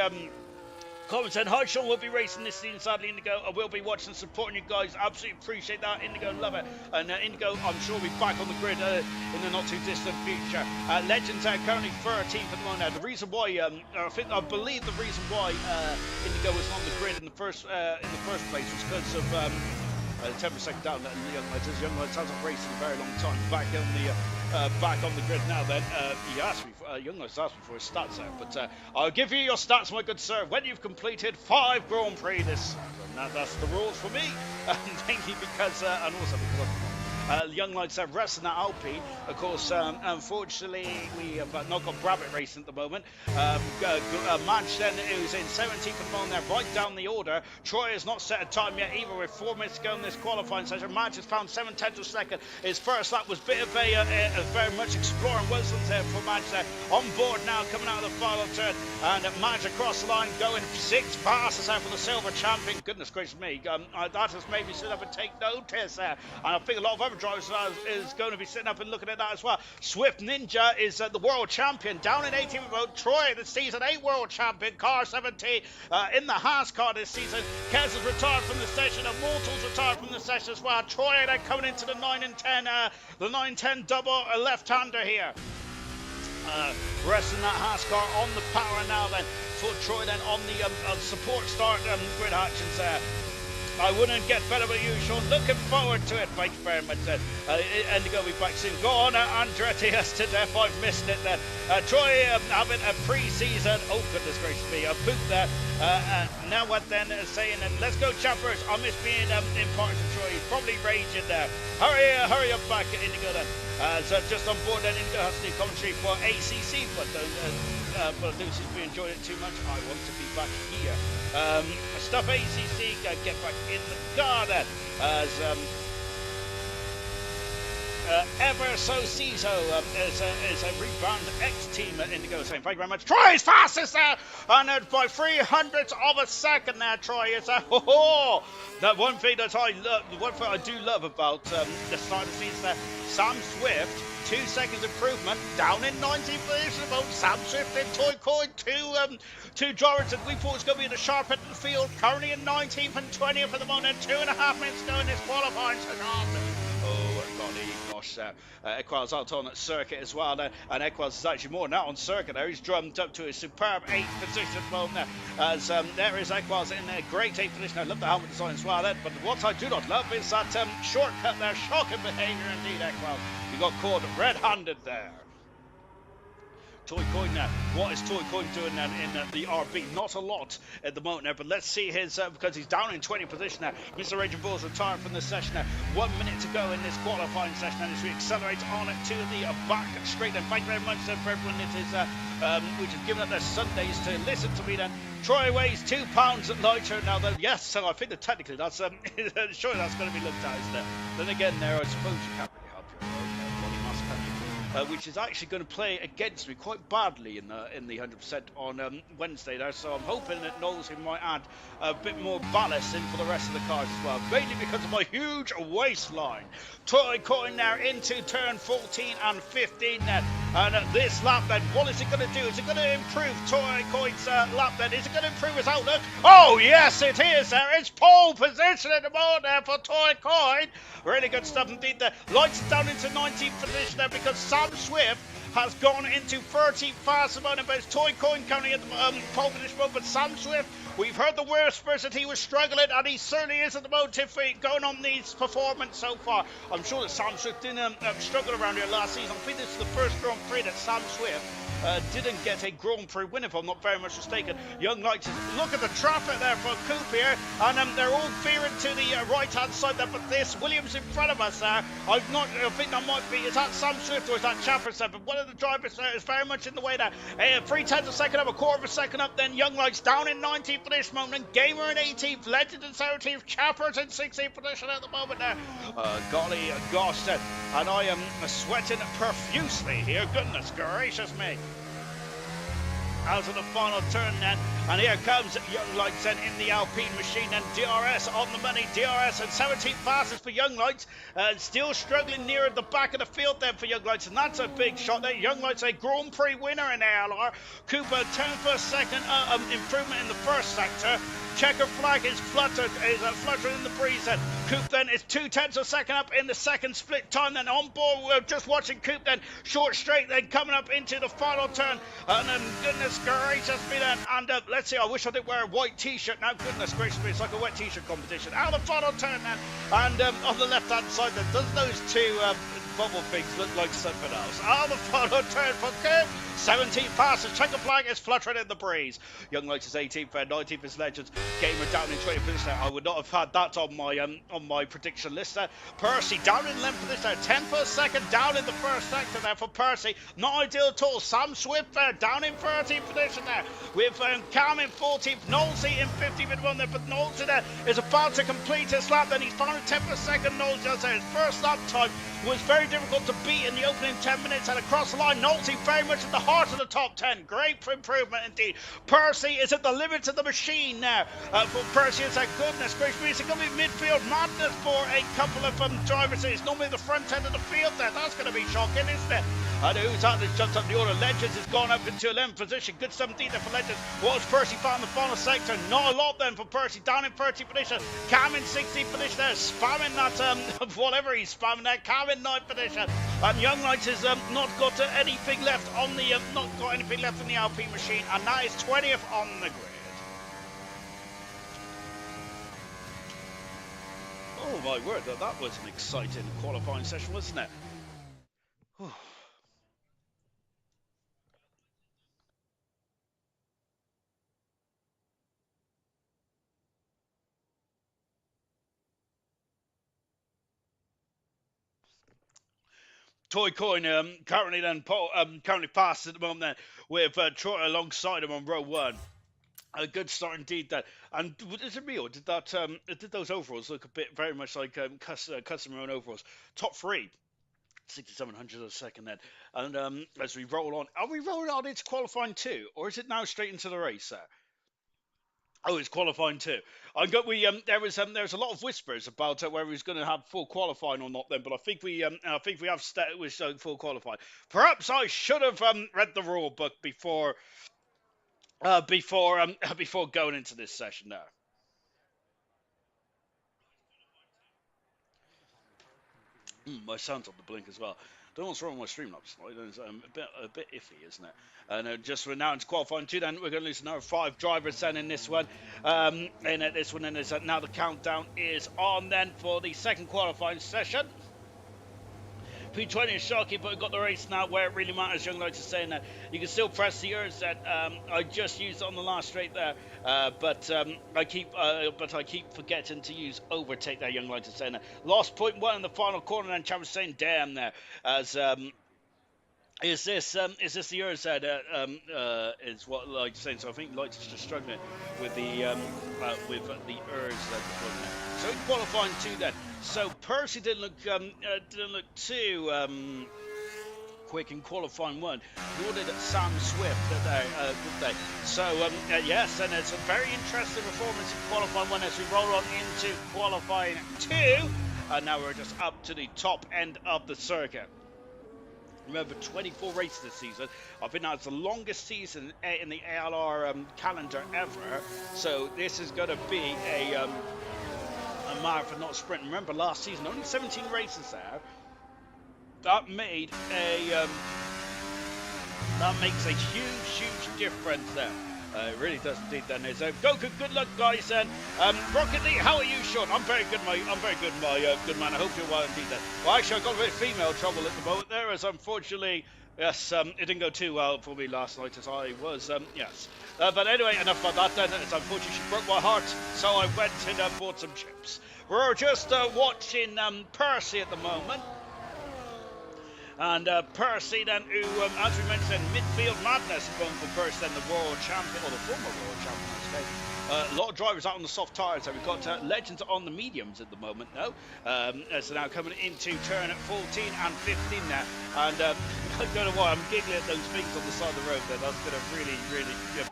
comments. And hi, Sean, will be racing this season. Sadly, Indigo, I will be watching and supporting you guys. Absolutely appreciate that. Indigo, love it. And Indigo, I'm sure will be back on the grid in the not too distant future. Legends are currently 13th at the moment. Now, the reason why, I believe the reason why Indigo was on the grid in the first place was because of 10% down, and the Young Lads hasn't raced in a very long time. Back on the grid now. Then Young Lads asked me for his stats there, but I'll give you your stats, my good sir, when you've completed 5 Grand Prix this season. That's the rules for me, mainly because and also because Young Lads have resting at Alpine. Of course, unfortunately, we have not got Brabbit racing at the moment. Madge then, who's in 17th at the moment there, right down the order. Troy has not set a time yet either, with 4 minutes to go in this qualifying session. Madge has found 7/10 of a second. His first lap was a bit of a very much exploring Wilson's there for Madge there. On board now, coming out of the final turn, and Madge across the line, going 6 passes out for the silver champion. Goodness gracious me, that has made me sit up and take notice there. And I think a lot of other drivers is going to be sitting up and looking at that as well. Swift Ninja is the world champion down in 18th road. Troy, the season 8 world champion, car 17 in the Haas car this season. Kez is retired from the session, and Mortal's retired from the session as well. Troy then coming into the 9 and 10, the 9-10 double left-hander here. Resting that Haas car on the power now then for Troy then on the support start grid actions there. I wouldn't get better with you, Sean. Looking forward to it. Thank you very much. Indigo will be back soon. Go on, Andretti, as to death. I've missed it then. Troy having a pre-season. Oh, goodness gracious me. A poop there. Now what then? Saying, let's go, chappers. I miss being important to Troy. He's probably raging there. Hurry up back, Indigo then. So just on board then, Indigo has to do commentary for ACC, but I don't seem to be enjoying it too much. I want to be back here. Stuff ACC, get back in the car then, as ever so CISO is a rebound X-team at Indigo saying thank you very much. Troy is fastest there, and by 300ths of a second there, Troy is that one thing that I do love about the start of the season there, Sam Swift, 2 seconds improvement, down in 19th position about Sam Swift and Toy Coin, two drivers that we thought was going to be in the sharp end of the field, currently in 19th and 20th at the moment, 2.5 minutes to go in this qualifying session. Oh, golly gosh, Equals out on circuit as well, and Equals is actually more now on circuit there. He's drummed up to a superb 8th position at the moment there, as there is Equals in a great 8th position. I love the helmet design as well, but what I do not love is that shortcut there, shocking behaviour indeed, Equals. You got caught red-handed there. Toy Coin now. What is Toy Coin doing now in the RB? Not a lot at the moment now, but let's see his, because he's down in 20th position now. Mr. Raging Bull's retired from the session now. 1 minute to go in this qualifying session, and as we accelerate on it to the back straight. And thank you very much for everyone that is, which has given up their Sundays to listen to me then. Troy weighs 2 pounds lighter now, though. Yes, so I think that technically that's, sure that's going to be looked at, isn't it? Then again, there, I suppose you can't really help your body mass, can you? Which is actually going to play against me quite badly in the 100% on Wednesday there. So I'm hoping that Knowles might add a bit more ballast in for the rest of the cars as well, mainly because of my huge waistline. Toy Coin now into turn 14 and 15 then. And this lap then, what is it going to do? Is it going to improve Toy Coin's lap then? Is it going to improve his outlook? Oh yes, it is there. It's pole position at the moment there for Toy Coin. Really good stuff indeed there. Lights down into 19th position there because Sam Swift has gone into 13th fast about him, but it's Toy Coin currently at the pole position, but Sam Swift, we've heard the whispers that he was struggling, and he certainly is at the moment if going on these performance so far. I'm sure that Sam Swift didn't struggle around here last season. I think this is the first Grand Prix that Sam Swift didn't get a Grand Prix win, if I'm not very much mistaken. Young Lights, look at the traffic there for Coop here, and they're all veering to the right-hand side there, but this Williams in front of us there, I think that might be, is that Sam Swift or is that Chapperson? But one of the drivers there is very much in the way there. 3/10 a second up, a quarter of a second up, then Young Lights down in 19th for this moment, Gamer in 18th, Legend in 17th, Chappers in 16th position at the moment there. Golly gosh, and I am sweating profusely here, goodness gracious me. Out of the final turn then, and here comes Young Lights then in the Alpine machine, and DRS on the money. DRS and 17th fastest for Young Lights, still struggling near the back of the field there for Young Lights, and that's a big shot there. Young Lights a Grand Prix winner in ALR. Cooper 10 for a second improvement in the first sector. Checker flag is fluttering in the breeze then. Coop then is 2/10 a second up in the second split time then. On board, we're just watching Coop then short straight then coming up into the final turn, and goodness gracious me then, and let's see, I wish I did wear a white t-shirt now, goodness gracious me, it's like a wet t-shirt competition. Out of the final turn then, and on the left hand side then, does those two bubble things look like something else? Out of the final turn for Coop. 17th fastest, checker flag is fluttering in the breeze. Young Lights is 18th and 19th is Legends. Gamer down in 20th position. I would not have had that on my prediction list there. Percy down in 11th position. 10 for a second down in the first sector there for Percy. Not ideal at all. Sam Swift there down in 13th position there. With Cam in 14th. Knowlesy in 50th there, but Knowlesy there is about to complete his lap. Then he's found a 10 for a second. Knowlesy does his first lap time was very difficult to beat in the opening 10 minutes, and across the line, Knowlesy very much at the heart of the top 10. Great improvement indeed. Percy is at the limit of the machine now. For Percy, it's a goodness gracious me. It's going to be midfield madness for a couple of drivers. It's normally the front end of the field there. That's going to be shocking, isn't it? And who's that that jumped up the order? Legends has gone up into 11th position. Good 17 there for Legends. What has Percy found in the final sector? Not a lot then for Percy. Down in 30th position. Cam in 16th position there. Spamming that, whatever he's spamming there. Cam in 9th position. And Young Lights has not got anything left on the, in the Alpine machine. And that is 20th on the grid. Oh my word, that was an exciting qualifying session, wasn't it? Whew. Toy Coin currently passed at the moment then, with Troy alongside him on row one. A good start indeed. That, and is it real? Did that did those overalls look a bit very much like custom owned overalls? Top three. 6,700 a second then, and as we roll on, are we rolling on into qualifying two, or is it now straight into the race there? Oh, it's qualifying too. There was a lot of whispers about whether he's going to have full qualifying or not. Then, but I think we have with full qualifying. Perhaps I should have read the rule book before going into this session now. My sound's on the blink as well. Don't know what's wrong with my Streamlabs. It's a bit iffy, isn't it? And just we're now into qualifying two. Then we're going to lose another 5 drivers then in this one. In this one, and now the countdown is on then for the second qualifying session. P20 is shocking, but we've got the race now where it really matters. Young Lights is saying that you can still press the urge that I just used on the last straight there, but I keep forgetting to use overtake there. Young Lights is saying that. Lost point one in the final corner, and Chav is saying damn there as. Is this the urge that is what Lights is saying? So I think Lights is just struggling with the urge that. So in qualifying two then. So Percy didn't look too quick in qualifying one, nor did Sam Swift did they? So yes, and it's a very interesting performance in qualifying one as we roll on into qualifying two, and now we're just up to the top end of the circuit. Remember, 24 races this season. I think that's the longest season in the ALR calendar ever. So this is going to be a marathon, not a sprint. Remember, last season only 17 races there. That makes a huge difference there. It really does indeed. Then so good luck, guys. Then Rocket Lee, how are you, Sean? I'm very good, my good man. I hope you're well indeed. Then. Well, actually, I got a bit of female trouble at the moment there, as unfortunately, yes, it didn't go too well for me last night as I was, yes. But anyway, enough about that. Then, as unfortunately, she broke my heart, so I went and bought some chips. We're just watching Percy at the moment. And Percy then, who, as we mentioned, midfield madness going for Percy then, the world champion, or the former world champion, in this case. A lot of drivers out on the soft tyres. So we've got Legends on the mediums at the moment now. So now coming into turn at 14 and 15 now. And I don't know why I'm giggling at those things on the side of the road there. That's going to really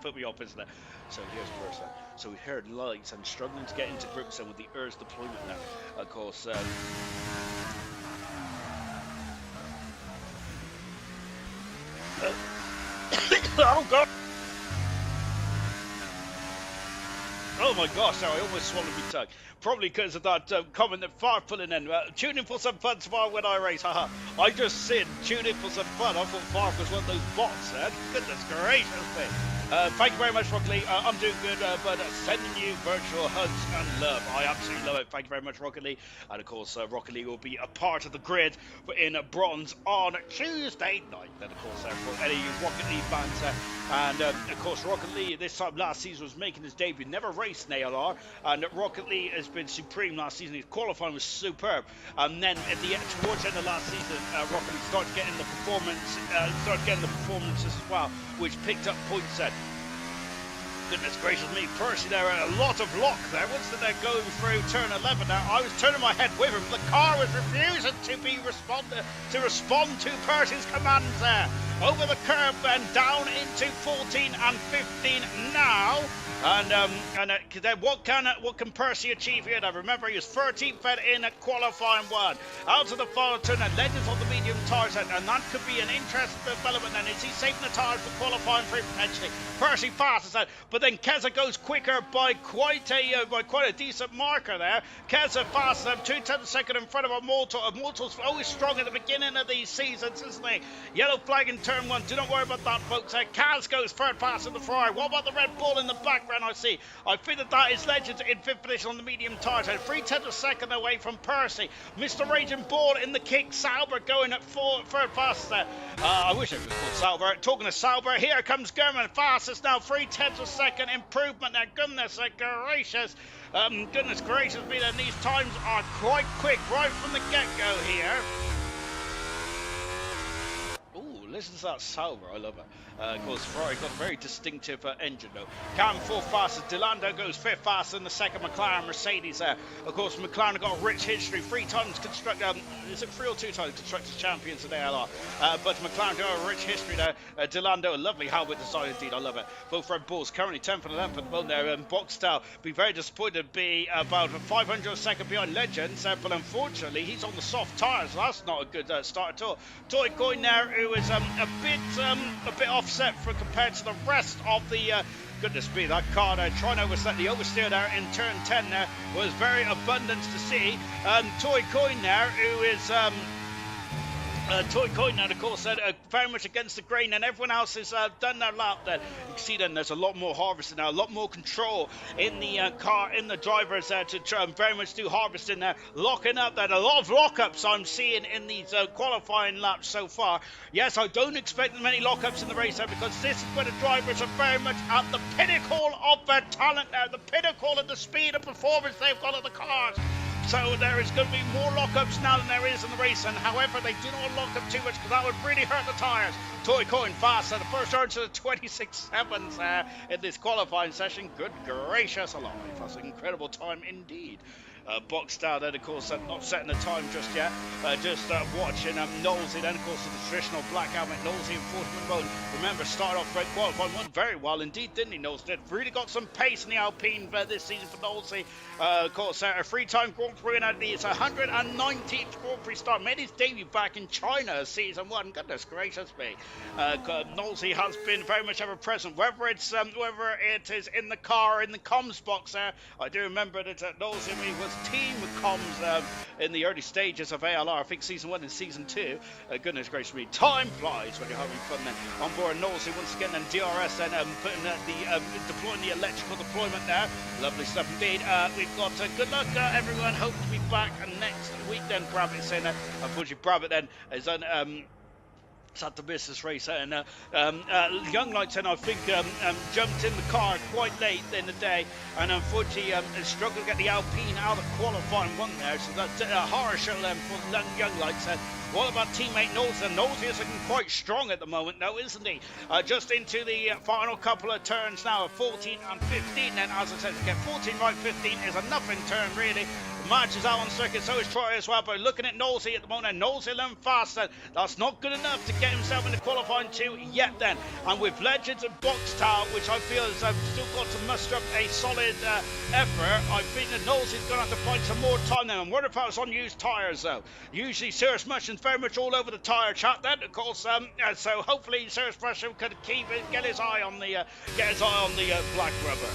put me off, isn't it? So here's Percy. So we heard lights and struggling to get into grips then with the ERS deployment now. Of course, oh god! Oh my gosh, I almost swallowed my tongue. Probably because of that comment that Far pulling in. Tune in for some fun tomorrow when I race. Haha. I just said tune in for some fun. I thought Far was one of those bots. Goodness gracious me. Thank you very much, Rocket Lee. I'm doing good, but sending you virtual hugs and love. I absolutely love it. Thank you very much, Rocket Lee. And of course, Rocket Lee will be a part of the grid in bronze on Tuesday night. And of course, for any Rocket Lee fans, and of course, Rocket Lee this time last season was making his debut. Never raced an ALR, and Rocket Lee has been supreme last season. His qualifying was superb. And then at the end, towards the end of last season, Rocket Lee started getting the performances as well, which picked up points then. Goodness gracious me, Percy there, a lot of lock there. Once they're going through turn 11 now, I was turning my head with him. The car was refusing to respond to Percy's commands there. Over the curb and down into 14 and 15 now. And then what can Percy achieve here? Now remember, he was 13th in qualifying one. Out to the final turn, and Legends on the medium tyres, and that could be an interesting development. And is he saving the tyres for qualifying three potentially? Percy fastest that, but then Keza goes quicker by quite a decent marker there. Keza faster, 2/10 second in front of a Mortal. Mortal's always strong at the beginning of these seasons, isn't he? Yellow flag in turn one. Do not worry about that, folks. Kaz goes third past in the Ferrari. What about the Red Bull in the background? I see. I think that is Legends in fifth position on the medium tyres. 3/10 second away from Percy. Mr. Raging Ball in the kick. Sauber going at third fast there. I wish it was called Sauber. Talking to Sauber, here comes German fastest now. 3/10 second improvement there. Goodness gracious. Goodness gracious me, then these times are quite quick right from the get-go here. Ooh, listen to that Sauber. I love it. Of course, Ferrari got a very distinctive engine though. Cam fourth fastest, Delando goes fifth fastest in the second, McLaren, Mercedes there. Of course, McLaren got a rich history, 3 times is it 3 or 2 times Constructors Champions in ALR? But McLaren got a rich history there. Delando, a lovely helmet design indeed, I love it. Both Red Bulls currently 10th and 11th at the moment there. Boxtel, be very disappointed to be about 500 second behind Legends, but unfortunately he's on the soft tyres, so that's not a good start at all. Toy Coin there, who is a bit offset compared to the rest of the goodness me, that car there trying to overset the oversteer there in turn 10 there was very abundant to see. Toy Coin there, who is Toy Coin, and of course, very much against the grain, and everyone else has done their lap. Then you can see then there's a lot more harvesting now, a lot more control in the car, in the drivers there to try and very much do harvesting there, locking up. That a lot of lockups I'm seeing in these qualifying laps so far. Yes, I don't expect many lockups in the race there because this is where the drivers are very much at the pinnacle of their talent there, the pinnacle of the speed and performance they've got on the cars. So there is going to be more lockups now than there is in the race, and however, they do not lock up too much because that would really hurt the tyres. Toy Coin fast at the first turn to the 26.7s in this qualifying session. Good gracious alive, that's an incredible time indeed. Boxed out then, of course, not setting the time just yet, just watching Knowlesy then, of course, the traditional black helmet. Knowlesy and Fortman Road, remember, started off qualifying one very well indeed, didn't he? Knowles did. Really got some pace in the Alpine this season for Knowlesy. Of course, a three-time Grand Prix winner. It's 119th Grand Prix start. Made his debut back in China season one. Goodness gracious me. Knowlesy has been very much ever present, whether it is in the car, in the comms box there. I do remember that Knowlesy was team comms in the early stages of ALR, I think season 1 and season 2. Goodness gracious me, time flies when you're having fun then. On board Knowlesy once again, and DRS then putting deploying the electrical deployment there. Lovely stuff indeed. We've got good luck everyone, hope to be back next week then. Brabbit saying that, unfortunately Brabbit then is on had to miss this race, and Young Lights and I think jumped in the car quite late in the day, and unfortunately struggled to get the Alpine out of qualifying one there, so that's a horror show for Young Lights. What about teammate Knowles? And Knowles is looking quite strong at the moment now, isn't he? Just into the final couple of turns now, 14 and 15. And as I said, to get 14 right, 15 is a nothing turn, really. March is out on circuit, so is Troy as well. But looking at Knowlesy at the moment, Knowlesy learned faster. That's not good enough to get himself into qualifying 2 yet then. And with Legends and Box Tower, which I feel has still got to muster up a solid effort, I think that Knowlesy's going to have to find some more time then. And what if I was on used tyres though? Usually Cirrus Mushroom's very much all over the tyre chat then, of course. So hopefully Cirrus Mushroom could get his eye on the black rubber.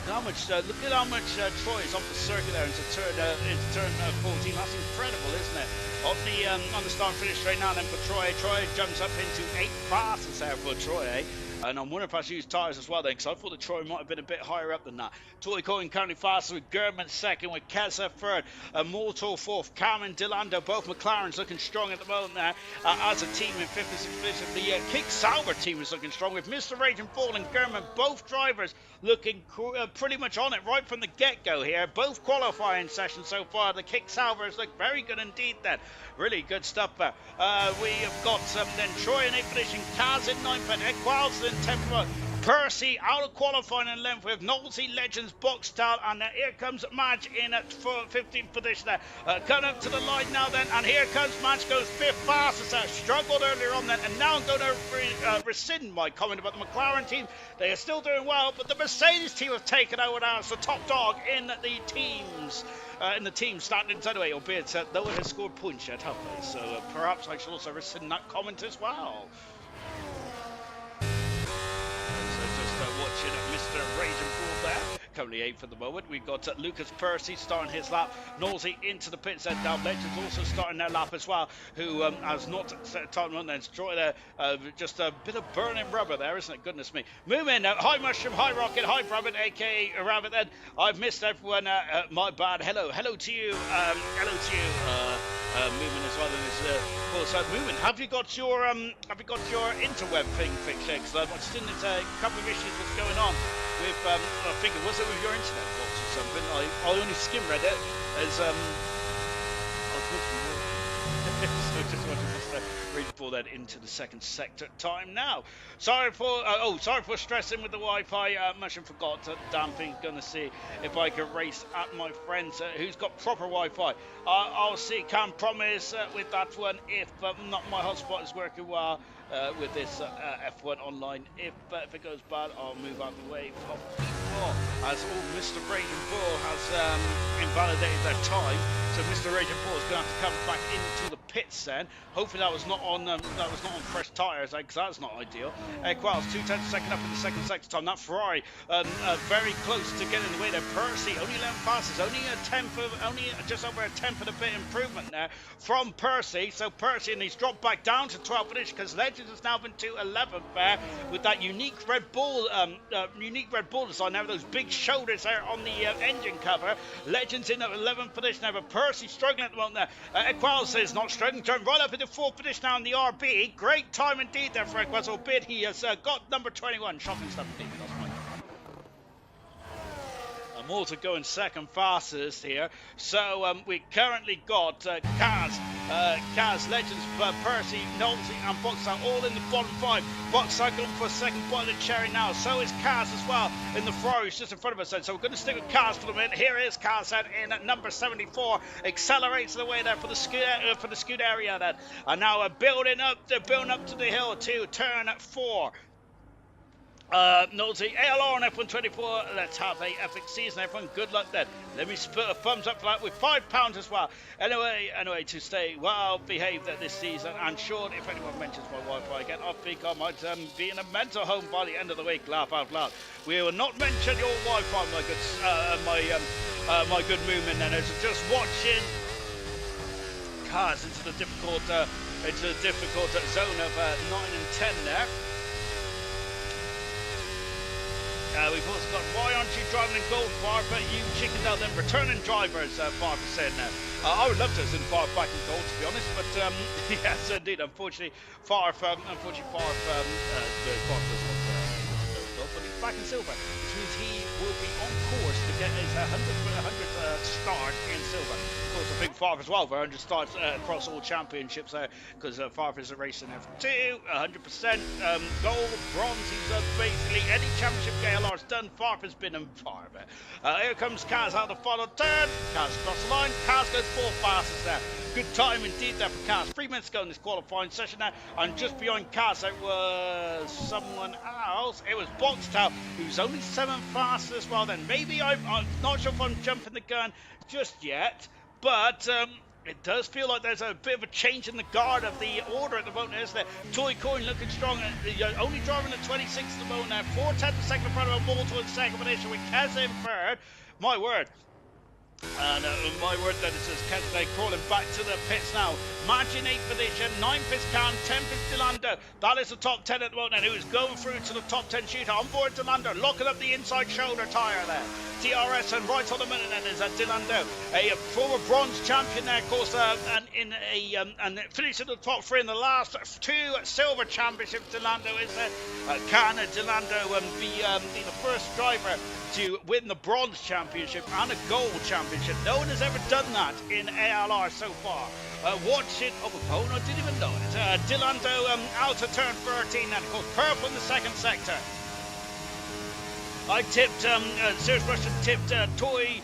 Look at how much Troy is off the circuit there into turn 14. That's incredible, isn't it? On the start finish straight now then for Troy. Troy jumps up into 8 fastest there for Troy. And I'm wondering if I should use tyres as well then, because I thought the Troy might have been a bit higher up than that. Toy Coin currently faster with German second, with Keza third, Mortal fourth, Cameron Delando, both McLarens looking strong at the moment there as a team in 5th and 6th position. The Kick Sauber team is looking strong with Mr. Raging Bull and German, both drivers looking pretty much on it right from the get-go here. Both qualifying sessions so far. The Kick Saubers look very good indeed then. Really good stuff there. We have got then Troy in 8th position, Kaz in 9th, and Equals in 10th. Percy out of qualifying in length with Knowlesy, Legends, Boxtal, and here comes Madge in at 15th position there. Coming up to the line now then, and here comes Madge, goes 5th fastest. Struggled earlier on then, and now I'm going to rescind my comment about the McLaren team. They are still doing well, but the Mercedes team have taken over now as the top dog in the teams. In the team standings anyway, albeit no one has scored points yet, have they? So perhaps I should also rescind that comment as well. Watching Mr. Raging Bull there, currently 8th at the moment. We've got Lucas Percy starting his lap, Knowlesy into the pits, and now Legends also starting their lap as well, who has not set a time on there. Troy there, just a bit of burning rubber there, isn't it? Goodness me. Moomin, hi Mushroom, hi Rocket, hi Rabbit, aka Rabbit then. I've missed everyone, my bad. Hello to you, Moomin as well. Moomin, have you got your interweb thing fixed yet? Because I've seen a couple of issues was going on with I think it was with your internet box or something. I only skim read it as I was looking so just wanted to read before that into the second sector time now. Sorry for stressing with the Wi-Fi. Mushroom forgot to damping. Gonna see if I can race at my friends who's got proper Wi-Fi. I'll see. Can't promise with that one if not my hotspot is working well. with this F1 online. If it goes bad, I'll move out the way of people, as Mr. Raging Bull has invalidated their time. So Mr. Raging Bull is going to have to come back into the pits then. Hopefully that was not on fresh tyres, because that's not ideal. Qualls 2/10 second up in the second sector time. That Ferrari very close to getting away there. Percy only 11 passes, only just over a tenth of a bit improvement there from Percy. So Percy, and he's dropped back down to 12 finish, because Legends has now been to 11th there with that unique Red Bull design there, with those big shoulders there on the engine cover. Legends in at 11th position now, but Percy struggling at the moment there. Equals says not struggling, turned right up into 4th position now in the RB. Great time indeed there for Equals, albeit he has got number 21. Shocking stuff indeed. That's my Malta going second fastest here. So we currently got Kaz, Legends, Percy, Nolte and Boxer all in the bottom 5. Boxer going for a second bite of the cherry now. So is Kaz as well in the Ferrari just in front of us. So we're going to stick with Kaz for the minute. Here is Kaz in at number 74. Accelerates the way there for the scoot area then. And now building up to the hill to turn 4. Nolte, ALR on F124, let's have a epic season, everyone. Good luck then. Let me put a thumbs up for that with £5 as well. Anyway, to stay well behaved this season, and sure, if anyone mentions my Wi-Fi again, I think I might be in a mental home by the end of the week. Laugh out loud. We will not mention your Wi-Fi, my good movement then. As just watching cars into the difficult zone of 9 and 10 there. We've also got, why aren't you driving in gold, Farfa? You chickened out them returning drivers, Farfa said now. I would love to have seen Farfa back in gold, to be honest, but yes, indeed, unfortunately, Farfa doesn't want gold, but he's back in silver, which means he will be on course to get his 100th start in silver. Of course, a big Farfa as well for 100 starts across all championships, because Farfa is a race in F2, 100% gold, bronze. He's basically any championship ALR's done. Farfa's been in Farfa. Here comes Kaz out of the final turn. Kaz across the line. Kaz goes 4 fastest there. Good time indeed there for Kaz. 3 minutes ago in this qualifying session now, and just behind Kaz it was someone else. It was Boxtel, who's only 7th fastest as well. Then maybe I'm not sure if I'm jumping the gun just yet, but it does feel like there's a bit of a change in the guard of the order at the moment, isn't there? Toy Coin looking strong, only driving at 26 at the moment now. 4/10 second in front of Malta in second position with Kaz in third. My word. And my word that it says Kaz crawling back to the pits now. Margin 8th position, 9th is Khan, 10th is Delando. That is the top 10 at the moment, and who is going through to the top 10 shooter. On board Delando, locking up the inside shoulder tyre there. TRS, and right on the minute then is Delando, a former bronze champion there, of course, and finished in the top 3 in the last 2 silver championships. Delando is Khan and Delando be the first driver to win the bronze championship and a gold championship. No one has ever done that in ALR so far. Watch it. Oh, no, I didn't even know it. Delando out of turn 13, and of course purple in the second sector. I tipped, Serious Russian tipped Toy,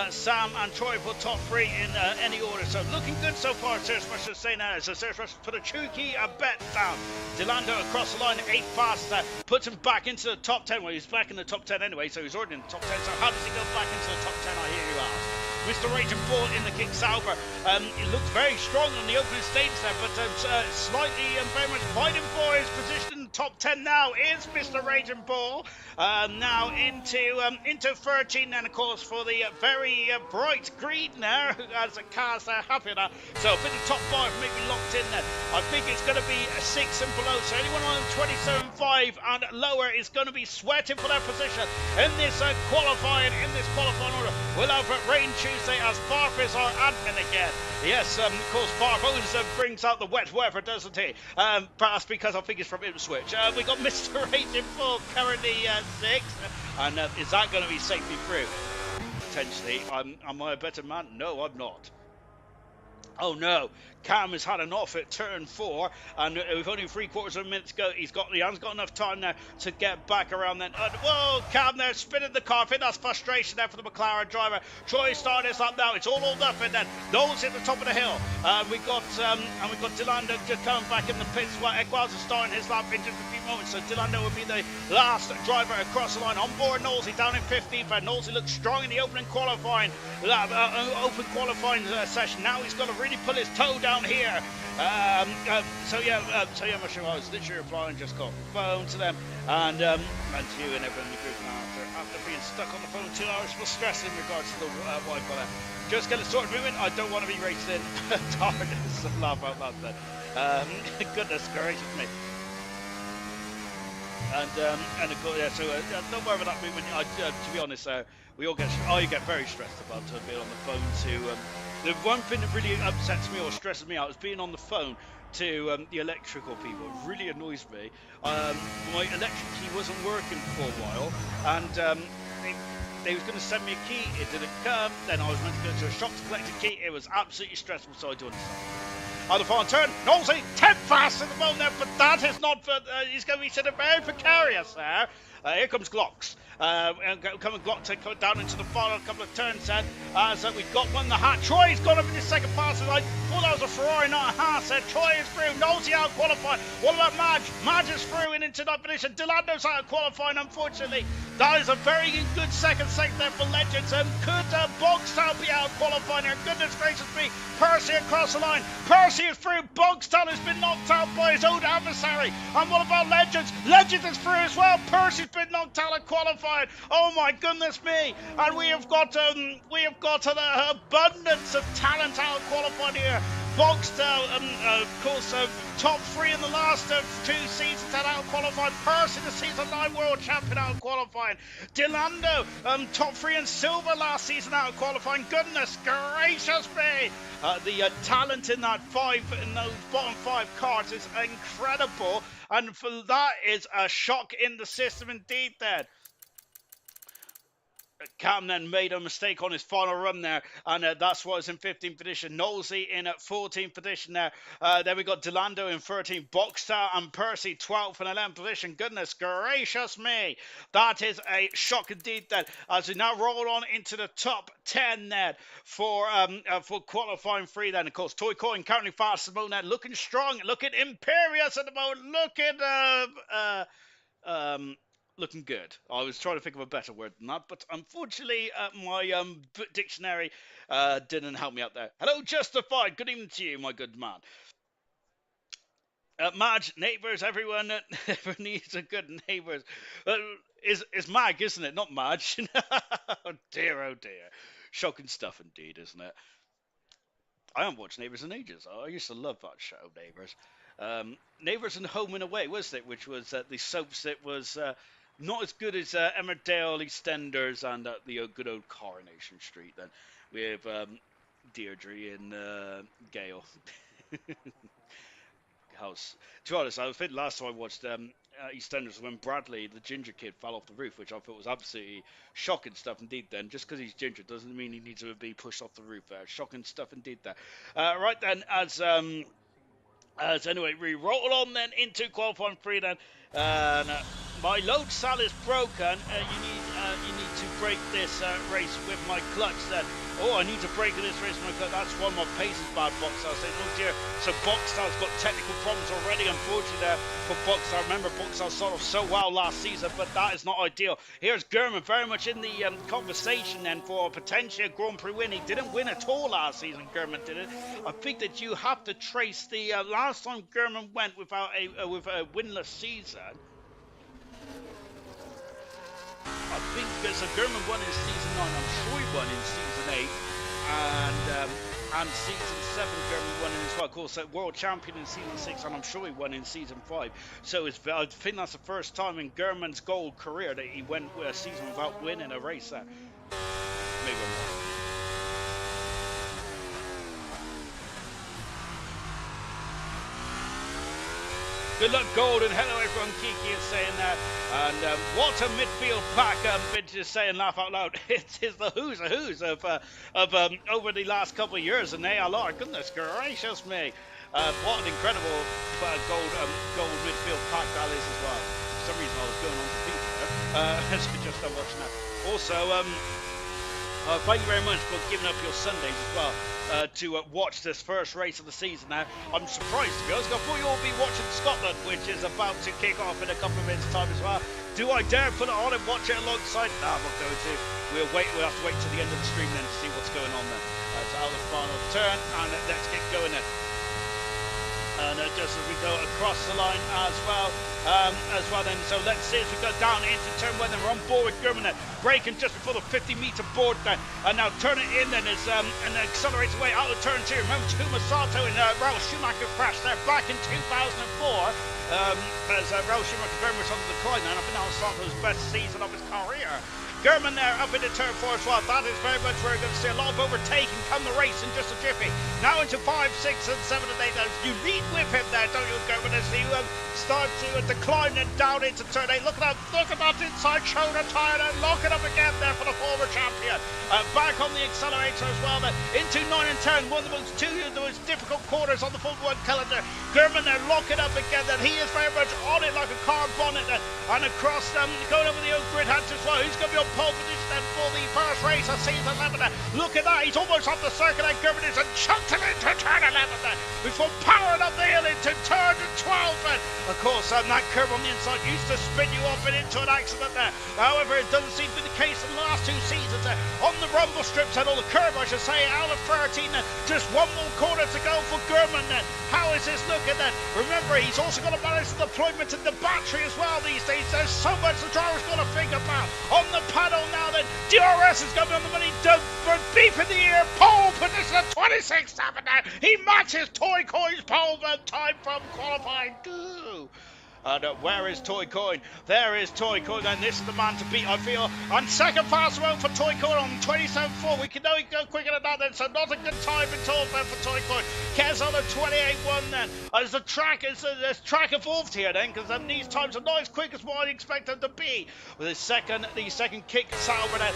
Sam and Troy for top 3 in any order. So looking good so far, Serious Russian saying that. So Serious Russian put a cheeky bet down. Delando across the line, 8 fastest, puts him back into the top 10. Well, he's back in the top 10 anyway, so he's already in the top 10. So how does he go back into the top 10, I hear you ask? Mr. Raging Bull in the King Sauber. It looked very strong on the opening stage there, but slightly very much fighting for his position in the top 10 now is Mr. Raging Bull. Now into 13, and of course for the very bright green there, as a cars there, happy now. So a bit of top 5 maybe locked in there. I think it's going to be a 6 and below, so anyone on 27.5 and lower is going to be sweating for their position in this qualifying order. We'll have Rain Tuesday as Farf is our admin again. Yes, of course, Farf always brings out the wet weather, doesn't he? Perhaps because I think it's from Ipswich. We got Mr. Raging Bull currently 6, and is that going to be safely through? Potentially. Am I a better man? No, I'm not. Oh no, Cam has had enough at turn 4, and with only 3/4 of a minute to go, he hasn't got enough time now to get back around then. Whoa, Cam there spinning the car. I think that's frustration there for the McLaren driver. Troy starting his lap now. It's all or nothing then. Knowles at the top of the hill. We got Delando just coming back in the pits. Equals is starting his lap in just a few moments, so Delando will be the last driver across the line. On board Knowles, down in 15th, and Knowles looks strong in the opening qualifying lap, session. Now he's got to really pull his toe down here. My show, I was literally replying, just got phone to them, and to you and everyone in the group now after being stuck on the phone 2 hours for stress in regards to the Wi-Fi there. Just get it sorted moving. I don't want to be raced in. Tiredness and laugh out loud then. Goodness gracious me. And of course, yeah, so don't worry about that movement. To be honest, I get very stressed about being on the phone to. The one thing that really upsets me or stresses me out is being on the phone to the electrical people. It really annoys me. My electric key wasn't working for a while, and they was going to send me a key. It didn't come. Then I was meant to go to a shop to collect a key. It was absolutely stressful, so I do understand. On the final turn, Nosey, 10 fast at the moment there, but that is not for, he's going to be sort of very precarious there. Here comes Glocks. Coming Glock to go down into the final couple of turns then. So we've got one, the hat. Troy's got up in his second pass. I thought that was a Ferrari, not a Haas. Troy is through. Nosey out qualified. What about Madge? Madge is through and into that position. Delando's out of qualifying, unfortunately. That is a very good second there for Legends. And could Bogstown be out qualifying here? Goodness gracious me. Percy across the line. Percy is through. Bogstown has been knocked out by his own adversary. And what about Legends? Legends is through as well. Percy's been knocked out of qualifying. Oh my goodness me. And we have got an abundance of talent out qualifying here. Bogstown, of course, top 3 in the last 2 seasons that out qualified. Percy, the season 9 world champion out qualifying. Delando, top 3 in silver last season out qualifying. Goodness gracious me. The talent in those bottom 5 cars is incredible. And for that is a shock in the system indeed then. Cam then made a mistake on his final run there, and that's why it's in 15th position. Knowlesy in at 14th position there. Then we got Delando in 13th, Boxstar and Percy 12th and 11th position. Goodness gracious me, that is a shock indeed then. As we now roll on into the top 10 then for qualifying 3 then. Of course, Toy Coin currently fast at the moment, looking strong, looking imperious at the moment, looking good. I was trying to think of a better word than that, but unfortunately, my dictionary didn't help me out there. Hello, Justified. Good evening to you, my good man. Madge, neighbours, everyone never needs a good neighbours. Is Mag, isn't it? Not Madge. Oh dear, oh dear. Shocking stuff indeed, isn't it? I haven't watched Neighbours in ages. I used to love that show, Neighbours. Neighbours and Home and Away, wasn't it? Which was the soaps that was not as good as Emmerdale, EastEnders, and the good old Coronation Street. Then we have Deirdre and Gail. House. To be honest, I think last time I watched EastEnders was when Bradley, the ginger kid, fell off the roof, which I thought was absolutely shocking stuff indeed. Then, just because he's ginger doesn't mean he needs to be pushed off the roof. Shocking stuff indeed. There. Right then, as anyway, we roll on then into qualifying 3 then. My load cell is broken. You need to break this race with my clutch then. Oh, I need to break this race with my clutch. That's one of my paces bad, Boxstar says. Oh dear. So Boxstar's got technical problems already, unfortunately, there for Boxstar. Remember, Boxstar started off so well last season, but that is not ideal. Here's Gurman very much in the conversation then for potentially a Grand Prix win. He didn't win at all last season, Gurman did it. I think that you have to trace the last time Gurman went without with a winless season. I think so Gurman won in season 9, I'm sure he won in season 8, and season 7 Gurman won in as well. Of course, world champion in season 6, and I'm sure he won in season 5. So I think that's the first time in Gurman's gold career that he went a season without winning a race there. Maybe I'm wrong. Good luck, Gold, and hello everyone. Kiki is saying that. And what a midfield pack, Vintage is saying, laugh out loud. It is the who's of over the last couple of years in ALR. Goodness gracious me. What an incredible gold midfield pack that is as well. For some reason I was going on to people there. So just watching that. Also, thank you very much for giving up your Sundays as well to watch this first race of the season. Now, I'm surprised, to be honest. I thought you all be watching Scotland, which is about to kick off in a couple of minutes' time as well. Do I dare put it on and watch it alongside? No, I'm not going to. We'll have to wait till the end of the stream then to see what's going on then. It's out of the final turn, and let's get going then. And just as we go across the line as well then. So let's see as we go down into turn one, then we're on board with German, braking just before the 50-meter board then, and now turn it in then as and accelerates away out of turn two. Remember Takuma Sato and Raul Schumacher crashed there back in 2004 as Raul Schumacher very much on the decline now. I think that was Sato's best season of his career. German there up into turn 4 as well. That is very much where we're going to see a lot of overtaking come the race in just a jiffy. Now into 5, 6 and 7 and 8. You lead with him there, don't you, German, as you start to decline and down into turn 8. Look at that inside shoulder tire and lock it up again there for the former champion. Back on the accelerator as well then. Into 9 and 10, one of the most difficult corners on the Formula 1 calendar. German there, lock it up again then. He is very much on it like a car bonnet then. And across going over the oak grid hatch as well. Who's going to be on pole position then for the first race of season 11 there. Look at that, he's almost off the circuit and German is and chucked him into turn 11 there before powering up the hill into turn 12 then. Of course, that curve on the inside used to spin you off and into an accident there. However, it doesn't seem to be the case in the last 2 seasons there. On the rumble strips and all the curve, I should say, out of 13 then. Just one more corner to go for German then. How is this looking then? Remember, he's also got to manage the deployment in the battery as well these days. There's so much the driver's got to think about. On the panel now then, DRS is going to be on the money. Beep in the ear, pole position at 26.7 now. He matches Toy Coin's pole time from qualifying 2. And where is Toy Coin? There is Toy Coin, and this is the man to beat, I feel. And second fast road for Toy Coin on 27.4. We can only go quicker than that then, so not a good time at all then for Toy Coin. Kez on a 28.1 then. As the track evolved here then, because these times are not as quick as what I'd expect them to be. With the second kick Sauber then,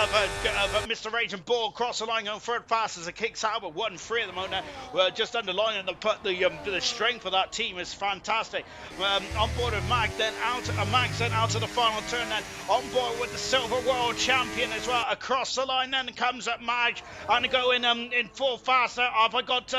of Mr. Rage and Ball across the line going third fast as a kick Sauber 1-3 at the moment. We're just underlining the strength of that team is fantastic. On board with Max then out to the final turn then, on board with the silver world champion as well. Across the line then comes up Mag and going in full fast there. I've got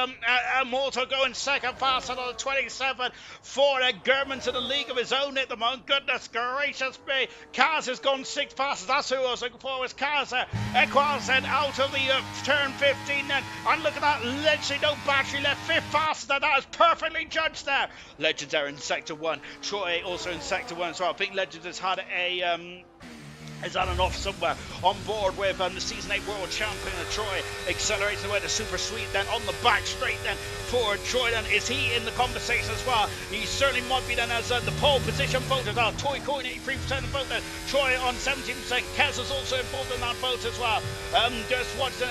Morto going second fast on the 27 for German to the league of his own at the moment. Goodness gracious me. Kaz has gone 6th fastest. That's who I was looking for, was Kaz there. Equals then out of the turn 15 then, and look at that, literally no battery left, 5th fastest. That is perfectly judged there. Legends are in sector 1. Troy also in sector 1, so I think Legends has had an off somewhere. On board with the season 8 world champion Troy, accelerates away to super sweet then on the back straight then for Troy then. Is he in the conversation as well? He certainly might be then as the pole position voters are. Toy Coin 83% of the vote then. Troy on 17%. Kez is also involved in that vote as well. Just watch the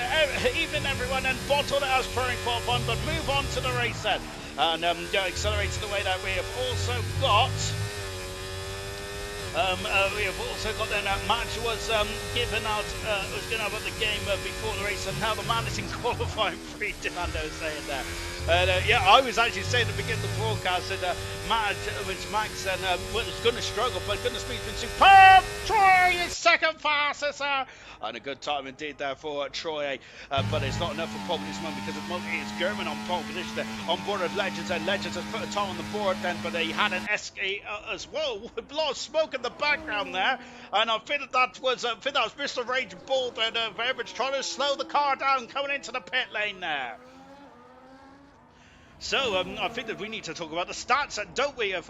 evening everyone, and bottle as per in qual fun, but move on to the race then. And accelerating the way that we have also got then match was given out the game before the race, and now the man is in qualifying 3. Delando saying there. Yeah, I was actually saying at the beginning of the broadcast that Max said was going to struggle, but goodness me, he's been superb. Troy is second fastest there. And a good time indeed there for Troy, but it's not enough for pole position because it's German on pole position there. On board of Legends, and Legends has put a time on the board then, but he had an SK as well with a lot of smoke in the background there, and I think that was Mr. Rage Bull then very much trying to slow the car down coming into the pit lane there. So I think that we need to talk about the stats, don't we? If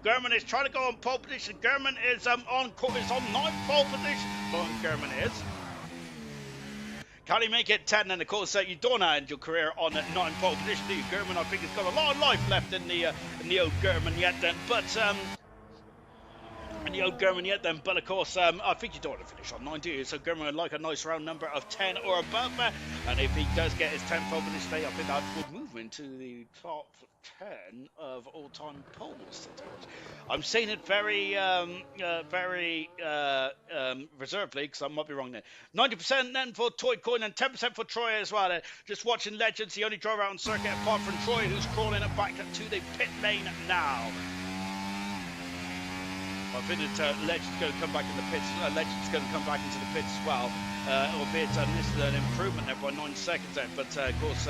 German is trying to go on pole position, German is on 9th pole position. German is. Can he make it 10? And of course, you don't end your career on 9th pole position, do you? German, I think, has got a lot of life left in the old German yet then, but but of course, I think you don't want to finish on 9, do you? So German would like a nice round number of 10 or above, and if he does get his 10th pole position, I think that would move into the top 10 of all-time pole sitters. I'm saying it very, reservedly because I might be wrong there. 90% then for Toy Coin and 10% for Troy as well. Just watching Legends, the only driver out on circuit apart from Troy, who's crawling it back to the pit lane now. I think that Legends going to come back in the pits. Legends going to come back into the pits as well. Albeit this is an improvement there by 9 seconds there. But of course,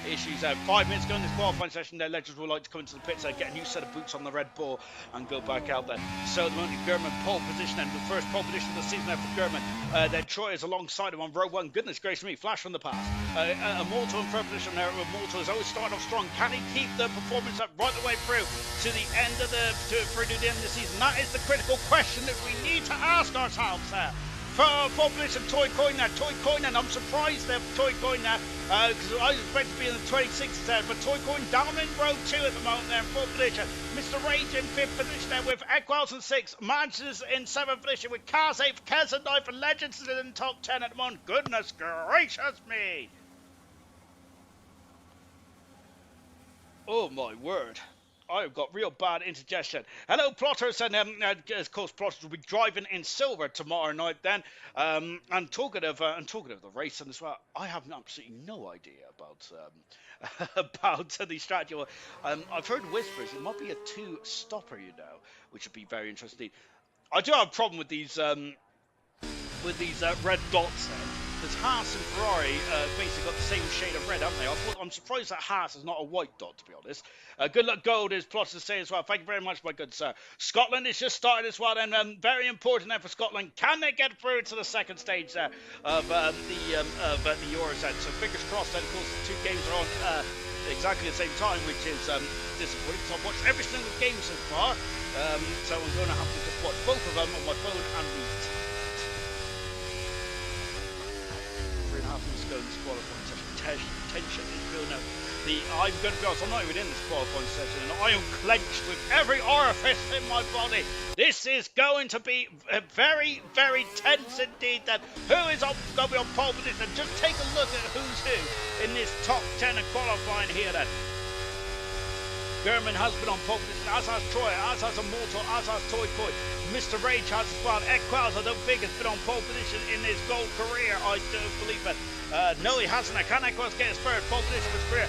issues 5 minutes going this qualifying session there. Legends will like to come into the pits, get a new set of boots on the Red Bull and go back out there. So the moment German pole position and the first pole position of the season there for German. Then Troy is alongside him on row 1. Goodness gracious me, flash from the past. Immortal in third position there. Immortal is always starting off strong. Can he keep the performance up right the way through to the end of the end of the season? That is the critical question that we need to ask ourselves there. For position, Toy Coin now. Toy Coin, and I'm surprised there for Toy Coin now because I was expected to be in the 26th there, but Toy Coin down in row 2 at the moment there in 4th position. Mr. Rage in 5th position there with Equals in 6th. Manches in 7th position with Cars 8th, Kez in 9th, and Legends is in the top 10 at the moment. Goodness gracious me. Oh my word. I've got real bad indigestion. Hello, plotters, and of course, plotters will be driving in silver tomorrow night. Then, and talking of the racing as well, I have absolutely no idea about about the strategy. I've heard whispers it might be a 2-stopper, which would be very interesting. I do have a problem with these red dots then. Because Haas and Ferrari basically got the same shade of red, haven't they? I'm surprised that Haas is not a white dot, to be honest. Good luck, Gold, is plotted to say as well. Thank you very much, my good sir. Scotland is just started as well, and very important there for Scotland. Can they get through to the second stage there of the Euros? So fingers crossed. And of course, the 2 games are on exactly the same time, which is disappointing. So I've watched every single game so far. So I'm going to have to just watch both of them on my phone and the 3.5 minutes ago in this qualifying session. Tension is building up. I'm going to be honest, I'm not even in this qualifying session, and I am clenched with every orifice in my body. This is going to be very, very tense indeed. Then who is going to be on pole position? Just take a look at who's who in this top 10 of qualifying here. Then German has been on pole position, as has Troy, as has Immortal, as has Toy Toy. Mr. Rage has as well. Equals, I don't think, has been on pole position in his gold career. I don't believe it. No, he hasn't. Can Equals get his third pole position of his career?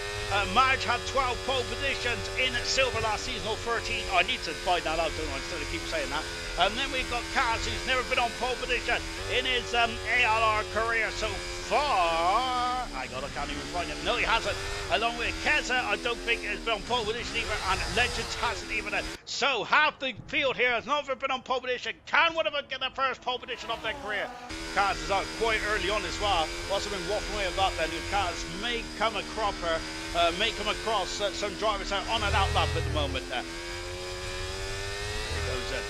Marge had 12 pole positions in silver last season, or 13. I need to find that out, don't I? Instead of keep saying that. And then we've got Kaz, who's never been on pole position in his ALR career so far. I can't even find him. No, he hasn't. Along with Keza, I don't think has been on pole position either, and Legends hasn't even. So half the field here has never been on pole position. Can one of them get their first pole position of their career? Kaz is out quite early on as well. Also been walking away about then. Kaz may come across some drivers out on an outlap at the moment there. Here goes it.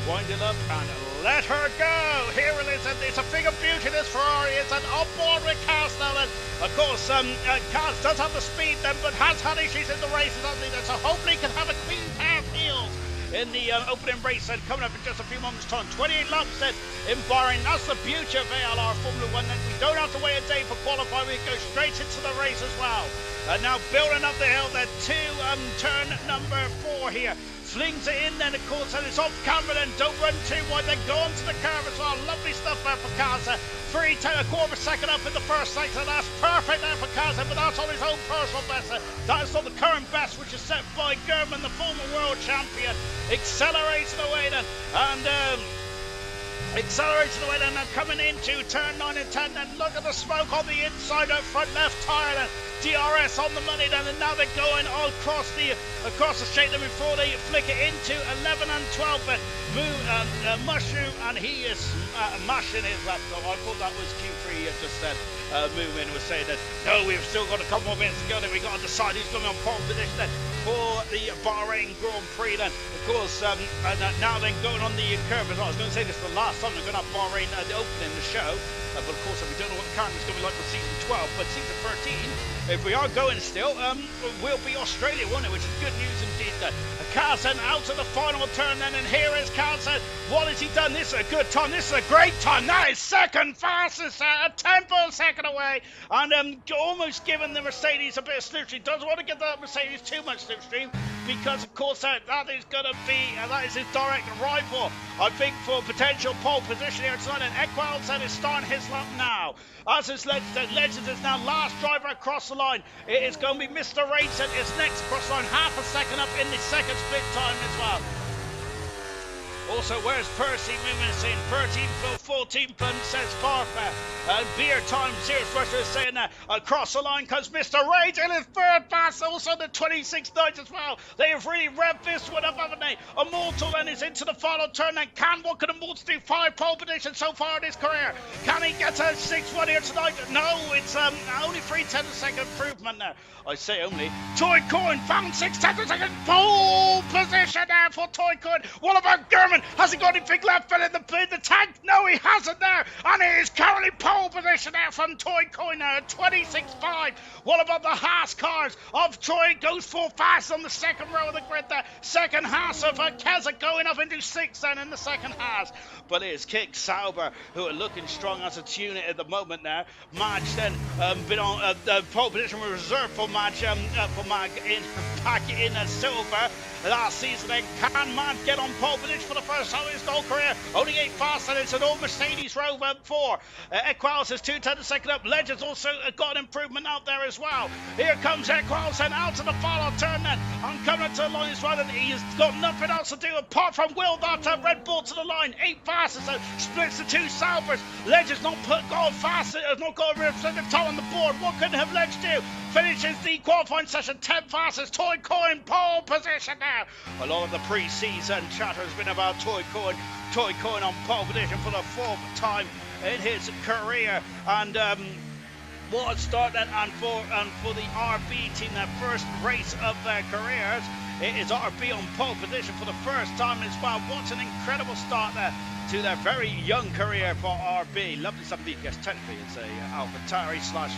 Wind it up and let her go. Here it is, and it's a thing of beauty. This Ferrari is an onboard with Kaz now. And of course, Kaz does have the speed then, but has had issues in the races, hasn't he? So hopefully he can have a clean pair of heels in the opening race and coming up in just a few moments' time. 28 laps then in Bahrain. That's the beauty of ALR Formula 1. Then we don't have to wait a day for qualifying. We go straight into the race as well. And now building up the hill then to turn number 4 here. Flings it in then, of course, and it's off camera then. Don't run too wide, then go onto the curve as well. Lovely stuff there for Kaza. 3/10, a quarter of a second up in the first sector. That's perfect there for Kaza, but that's on his own personal best. That is not the current best, which is set by German, the former world champion. Accelerating away then, and accelerating away then, and coming into turn 9 and 10. Then look at the smoke on the inside out front left tire then. DRS on the money then, and now they're going all across the straight then before they flick it into 11 and 12. But Mushroom, and he is mashing his laptop. I thought that was Q3 just then. Moomin was saying that no, we've still got a couple more minutes to go. Then we got to decide who's going to be on pole position then for the Bahrain Grand Prix. Then of course, and now then going on the curve as well. I was going to say this for the last time. They're going to have Bahrain opening the show. But of course, we don't know what the calendar is going to be like for season 12. But season 13, if we are going still, will be Australia, won't it? Which is good news indeed. Carlsen out to the final turn then, and here is Carlsen. What has he done? This is a good time. This is a great time. That is second fastest, a tenth of a second away, and almost giving the Mercedes a bit of slipstream. Doesn't want to give the Mercedes too much slipstream, because of course that is going to be that is his direct rival, I think, for potential pole position here tonight. And Equalson is starting his lap now. As is Legends is now last driver across the line. It is going to be Mr. Racing is next across the line, half a second up in the second split time as well. Also, where's Percy moving in? 13 says Farfa. Beer time, Serious Rusher is saying that across the line comes Mr. Rage in his third pass, also the 26 nights as well. They have really revved this one up, haven't they? Immortal then is into the final turn, and what can Immortal do? 5 pole positions so far in his career. Can he get a 6-1 here tonight? No, it's only 3/10 of a second improvement there. I say only. Toy Coin found 6/10 of a second pole position there for Toy Coin. What about German? Has he got anything left in the tank? No, he hasn't there. And it is currently pole position there from Toy Coin now at 26.5. What about the Haas cars of Troy? Goes full fast on the second row of the grid there. Second Haas of Keza going up into 6th then in the second Haas. But it is Kick Sauber who are looking strong as a unit at the moment now. Madge then been on the pole position was reserved for Madge back in silver last season. Then can Madge get on pole position for the first time in his whole career? Only 8 fast, and it's an old Mercedes Rover 4. Equals is 2/10 a second up. Legends also got an improvement out there as well. Here comes Equals and out to the final turn then. I'm coming to the line as well, and he's got nothing else to do apart from will that Red Bull to the line. 8 fastest, so splits the 2 Saubers. Legends not gone fast, has not got a representative time on the board. What can have Legends do? Finishes the qualifying session 10 fastest. Toy Coin pole position now. A lot of the pre-season chatter has been about Toy Coin. Toy Coin on pole position for the 4th time in his career, and what a start then. And for the RB team, their first race of their careers, it is RB on pole position for the first time as well. What an incredible start there to their very young career for RB. Lovely something, I guess technically it's a AlphaTauri slash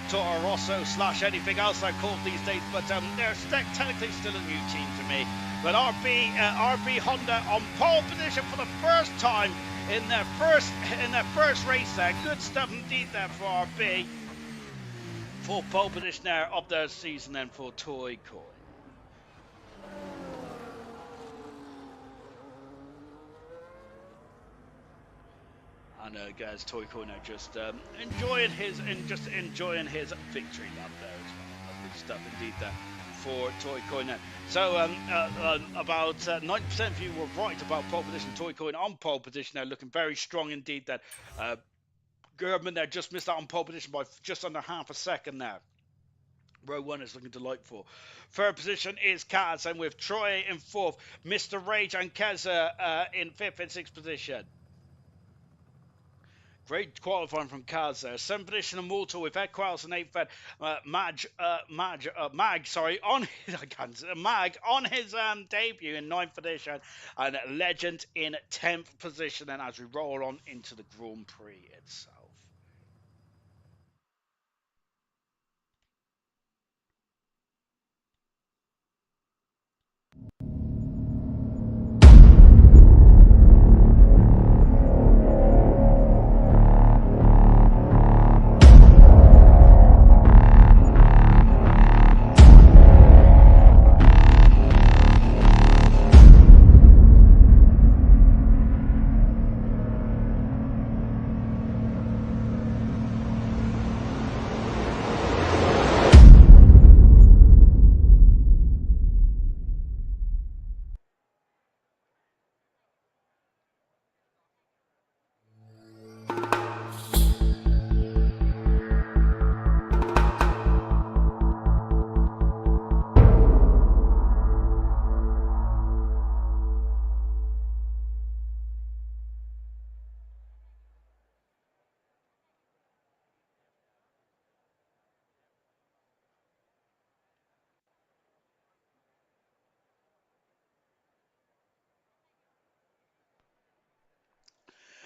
Toro Rosso slash anything else they're called these days, but they're technically still a new team to me. But RB Honda on pole position for the first time in their first race there. Good stuff indeed there for RB. For pole position there of their season then for Toy Coin. And guys, Toy Corner just enjoying his victory lap there as well. Lovely stuff indeed there for Toy Corner. So about 90% of you were right about pole position. Toy Corner on pole position now, looking very strong indeed. That Gerdman there just missed out on pole position by just under half a second there. Row 1 is looking delightful. Third position is Kaz, and with Troy in 4th, Mr. Rage and Keza in 5th and 6th position. Great qualifying from Kaz there. 7th position Immortal with Equals and 8th Mag on his debut in 9th position, and Legend in 10th position. And as we roll on into the Grand Prix itself.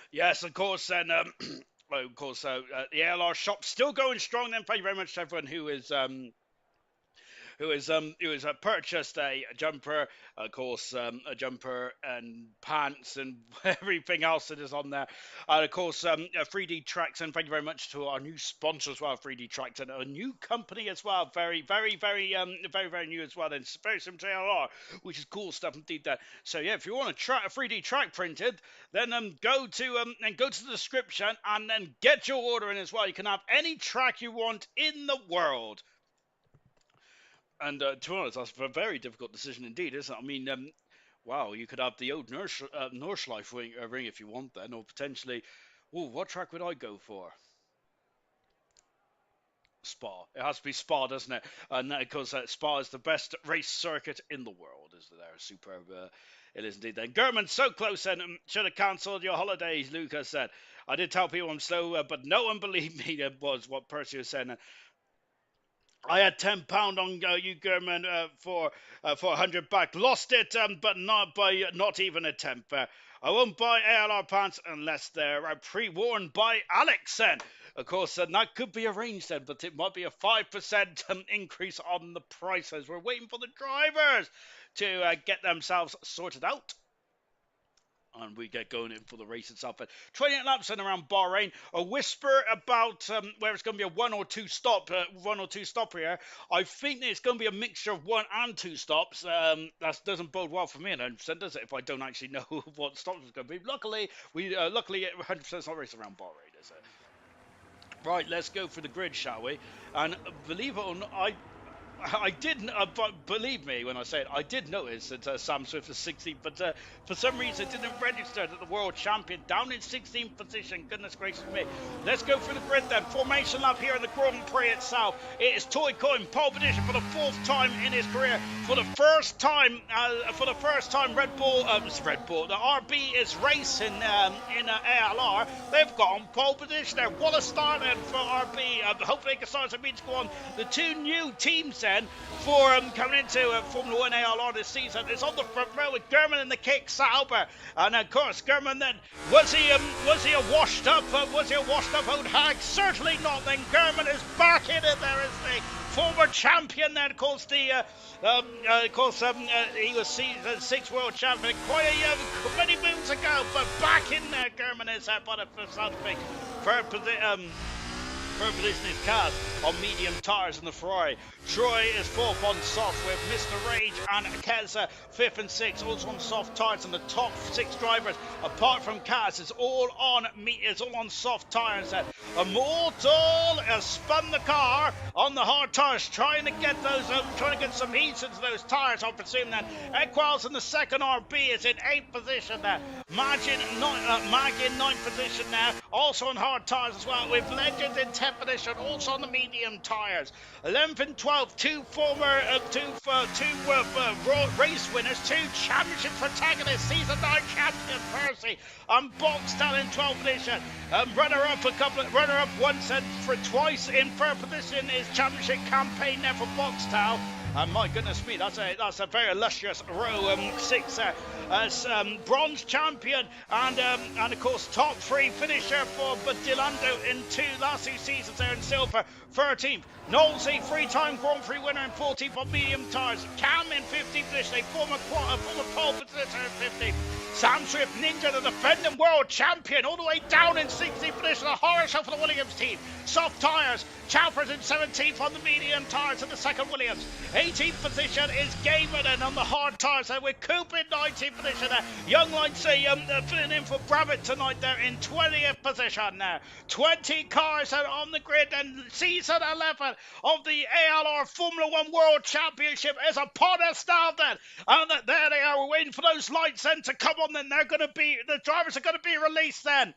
Yes, of course, and of course, the ALR shop still going strong. Then thank you very much to everyone who is who has purchased a jumper, of course, a jumper and pants and everything else that is on there. And of course, 3D Tracks, and thank you very much to our new sponsor as well, 3D Tracks, and a new company as well, very, very, very, very, very new as well. And it's very similar to ALR, which is cool stuff indeed. There. So yeah, if you want a 3D track printed, then go to the description and then get your order in as well. You can have any track you want in the world. And to be honest, that's a very difficult decision indeed, isn't it? I mean, wow, you could have the old Nordschleife ring if you want, then, or potentially, oh, what track would I go for? Spa. It has to be Spa, doesn't it? And because Spa is the best race circuit in the world, is there? Superb. It is indeed. Then German, so close. And should have cancelled your holidays. Lucas said, "I did tell people I'm slow, but no one believed me." That was what Percy was saying. I had £10 on you, German, for 100 back. Lost it, but not by not even a tenth. I won't buy ALR pants unless they're pre-worn by Alex. Then, of course, that could be arranged then, but it might be a 5% increase on the prices. We're waiting for the drivers to get themselves sorted out. And we get going in for the race itself at 28 laps and around Bahrain. A whisper about where it's going to be a one or two stop here. I think it's going to be a mixture of 1 and 2 stops. That doesn't bode well for me, and does it? If I don't actually know what stops it's going to be. Luckily, 100% not race around Bahrain, is it? Right, let's go for the grid, shall we? And believe it or not, I didn't, but believe me when I say it, I did notice that Sam Swift was 16th, but for some reason it didn't register that the world champion down in 16th position. Goodness gracious me. Let's go through the grid then. Formation lap here in the Grand Prix itself. It is Toy Coin pole position for the 4th time in his career. For the first time, Red Bull, the RB is racing in ALR. They've got on pole position there. What a start then for RB. Hopefully they can start some means to go on. The 2 new teams for coming into Formula 1 ALR this season. It's on the front row with German in the kick, Sauber, and of course German. Then was he a washed up old hag? Certainly not. Then German is back in it. There is the former champion. Then of course he was season 6 world champion quite many moons ago, but back in there. German is by the something for Third position is Kaz on medium tyres in the Ferrari. Troy is 4th on soft with Mr. Rage and Keza 5th and 6th, also on soft tyres. And the top 6 drivers, apart from Kaz, is all on soft tyres. Immortal has spun the car on the hard tyres, trying to get some heat into those tyres. I presume that Equals in the second RB is in 8th position there. Mag in 9th position now, also on hard tyres as well, with Legend in 10th position, also on the medium tyres. 11th and 12th, two race winners, 2 championship protagonists, season 9 champion Percy and Boxtel in 12th position. Runner-up once and for twice in 3rd position is championship campaign there for Boxtel. And my goodness me, that's a very illustrious row 6 there. As bronze champion and of course top 3 finisher for Badilando in last 2 seasons there in silver. 13th, Knowlesy, 3-time Grand Prix winner in 14th on medium tyres. Cam in 15th position, a former pole position in 15th. Sam Swift, Ninja, the defending world champion, all the way down in 16th position. A horror show for the Williams team. Soft tyres, Chalfers in 17th on the medium tyres in the second Williams. 18th position is Gaiman on the hard tyres there with Cooper in 19th position there. Young Lightsey filling in for Brabbit tonight there in 20th position there. 20 cars on the grid, and season 11 of the ALR Formula 1 World Championship is upon us now then. And there they are, we're waiting for those lights then to come on. Then the drivers are going to be released then.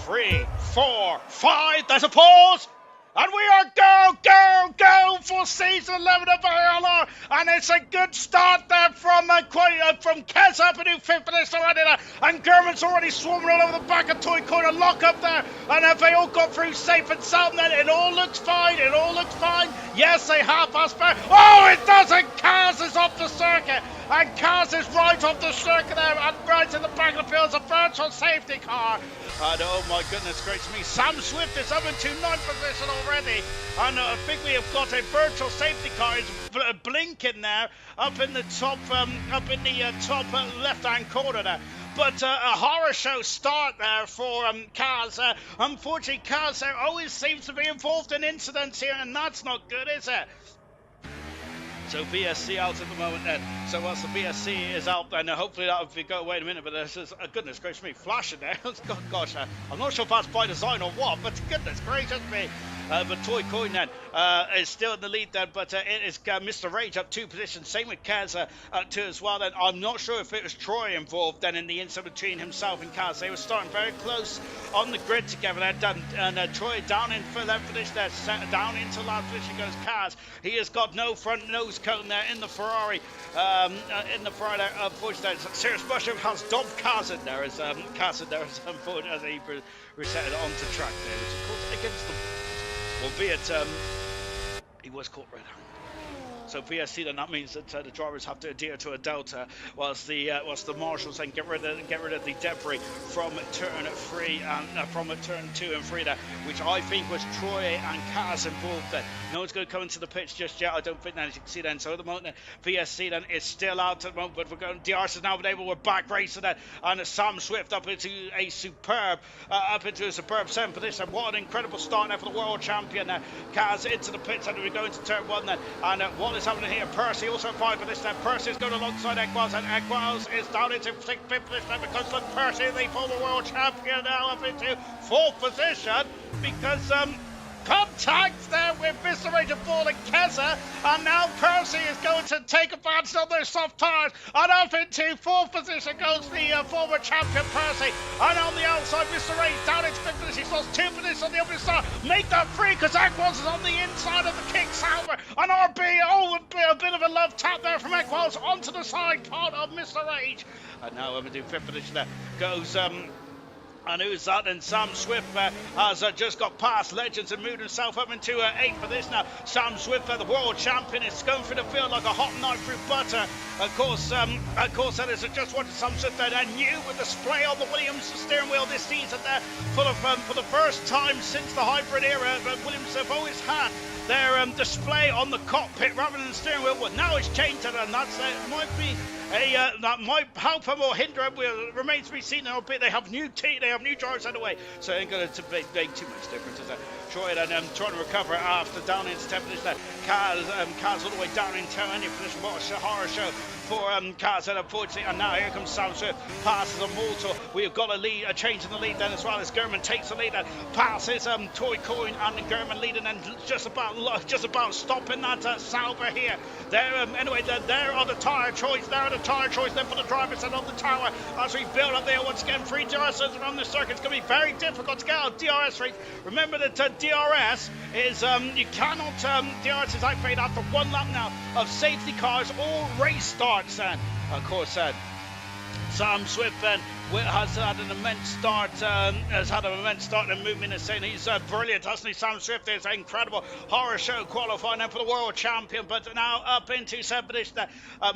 3, 4, 5, there's a pause. And we are go for season 11 of ALR, and it's a good start there from Kez up a new 5th position already there, and German's already swarming all over the back of Toy Corner, lock up there, and have they all got through safe and sound then? It all looks fine, yes they have, Asper. Oh, it doesn't. Kaz is off the circuit, and Kaz is right off the circuit there, and right in the back of the field is a virtual safety car. And oh my goodness gracious me, Sam Swift is up into 9th position already. And I think we have got a virtual safety car is blinking there up in the top, top left-hand corner there. But a horror show start there for cars. Unfortunately, cars there always seems to be involved in incidents here, and that's not good, is it? So BSC out at the moment then. So once the BSC is out then, hopefully that'll be go away in a minute. But this is, goodness gracious me, flashing there. Gosh, I'm not sure if that's by design or what, but goodness gracious me. But Toy Coin then is still in the lead then, but it is Mr. Rage up 2 positions, same with Kaz up 2 as well then. I'm not sure if it was Troy involved then in the incident between himself and Kaz. They were starting very close on the grid together there, and Troy down in for left position there, down into last position goes Kaz. He has got no front nose cone there in the Ferrari, there, unfortunately. Serious Mushroom has dumped Kaz in there as unfortunately as he reset it onto track there, which of course against the albeit he was caught red-handed. So BSC then, that means that the drivers have to adhere to a delta, whilst the marshals then get rid of the debris from turn 3 and from turn 2 and 3 there, which I think was Troy and Kaz involved there. No one's going to come into the pitch just yet. I don't think that, as you can see then. So at the moment, BSC then is still out at the moment, but we're going. DRS has now been able. We're back racing there, and Sam Swift up into a superb 7th position. What an incredible start there for the world champion there. Kaz into the pits, and we go into turn 1 then, and what is happening here? Percy also fired for this time. Percy is going alongside Equals, and Equals is down into 5th position because look, Percy, the former world champion, now up into 4th position because contact there with Mr. Rage of Ball and Keza, and now Percy is going to take advantage of those soft tires, and up into 4th position goes the former champion Percy, and on the outside Mr. Rage down into 5th position. He's lost 2 positions on the opening start. Make that 3 because Equals is on the inside of the kick salver, and RB, a bit of a love tap there from Equals onto the side part of Mr. Rage, and now I'm going to do 5th position there goes and who's that? And Sam Swift has just got past Legends and moved himself up into 8th for this now. Sam Swift, the world champion, is going through the field like a hot knife through butter. Of course, that is just what Sam Swift there, and new with the display on the Williams steering wheel this season there for the first time since the hybrid era. Williams have always had their display on the cockpit rather than the steering wheel. Well, now it's changed, and that's might be that might help them or hinder them. It remains to be seen. Albeit they have new drivers underway, so it ain't going to make too much difference. Is that Troy then trying to recover after down into 10th position. Kaz all the way down in 10th position. What a horror show for Kaz, and unfortunately, and now here comes Sam Swift, passes on Malta. We have got a change in the lead then as well as German takes the lead and passes Toy Coin and German leading and just about stopping that salver here. Anyway, there are the tyre choice. There are the tyre choice then for the drivers and on the tower as we build up there once again. 3 DRSs around the circuit. It's going to be very difficult to get out DRS rates. Remember that DRS is you cannot DRS is activated after 1 lap now of safety cars or race starts. And of course, Sam Swift then has had an immense start, and movement is saying he's brilliant, hasn't he? Sam Swift is an incredible horror show qualifying for the world champion, but now up into 7th position.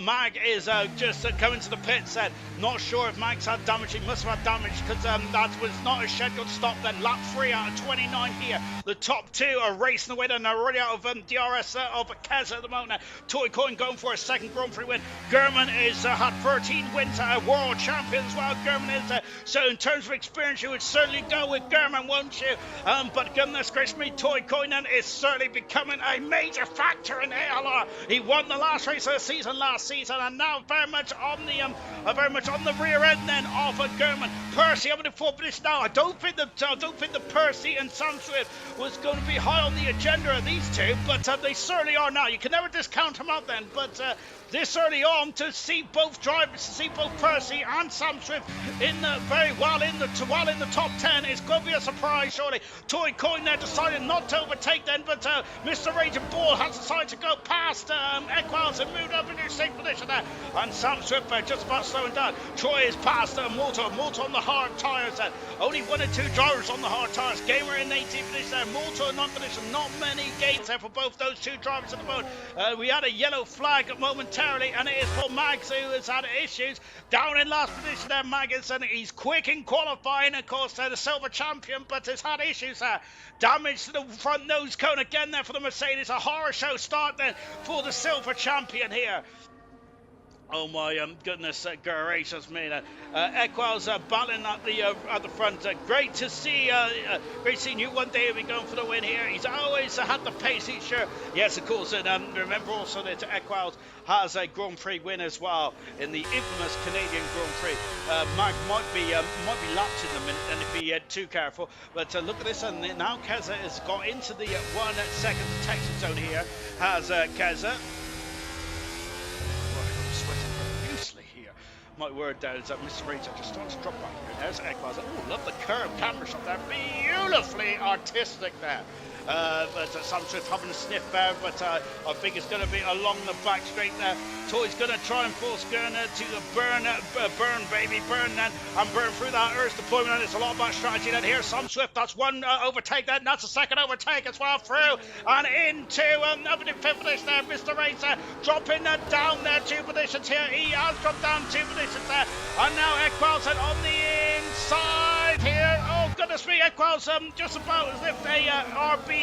Mag is just coming to the pits. Not sure if Mag's had damage. He must have had damage because that was not a scheduled stop. Then lap 3 out of 29 here. The top 2 are racing away. They're already out of DRS of Kez at the moment. Toy Coin going for a 2nd Grand Prix win. German is had 13 wins, world champion as well. German is so in terms of experience, you would certainly go with German, won't you? But goodness gracious me, Toy Coinen is certainly becoming a major factor in ALR. He won the last race of the season last season, and now very much on the rear end then of German. Percy up in the 4th position now. I don't think that Percy and Sam Swift was going to be high on the agenda of these two, but they certainly are now. You can never discount them out then, but this early on to see both drivers, to see both Percy and Sam Swift in very well in the top 10 is going to be a surprise, surely. Toy Coin there decided not to overtake then, but Mr. Raging Ball has decided to go past Equals and moved up into 6th position there, and Sam Swift just about slowing down. Troy is past Malta on the hard tyres then. Only 1 or 2 drivers on the hard tyres. Gamer in 18th position there, Malta in 9th position. Not many gates there for both those 2 drivers at the moment. We had a yellow flag at moment momentarily, and it is for Mags who has had issues. Down in last position there, Mags, and he's quick in qualifying, of course, they're the silver champion, but has had issues there. Damage to the front nose cone again there for the Mercedes. A horror show start then for the silver champion here. Oh my goodness gracious me! Equals battling at the front. Great to see you one day. He'll be going for the win here. He's always had the pace each year. Yes, of course. And remember also that Equals has a Grand Prix win as well in the infamous Canadian Grand Prix. Mark might be lapped in a minute, and if he too careful. But look at this, and now Keza has got into the 1 second detection zone here. Has Keza. My word, there's Mr. Rita just starts to drop back here. There's Equals. Oh, love the curve camera shot there. Beautifully artistic there. But Sam Swift having a sniff there, but I think it's going to be along the back straight there. Toy's going to try and force Gurner to burn, baby, burn then, and burn through that Earth deployment, and it's a lot about strategy then. Here's Sam Swift, that's one overtake then, that's a second overtake as well through, and into another fifth position there, Mr. Racer, dropping down there 2 positions here. He has dropped down 2 positions there, and now Equals on the inside here. Oh, goodness me, Equals just about as if they RB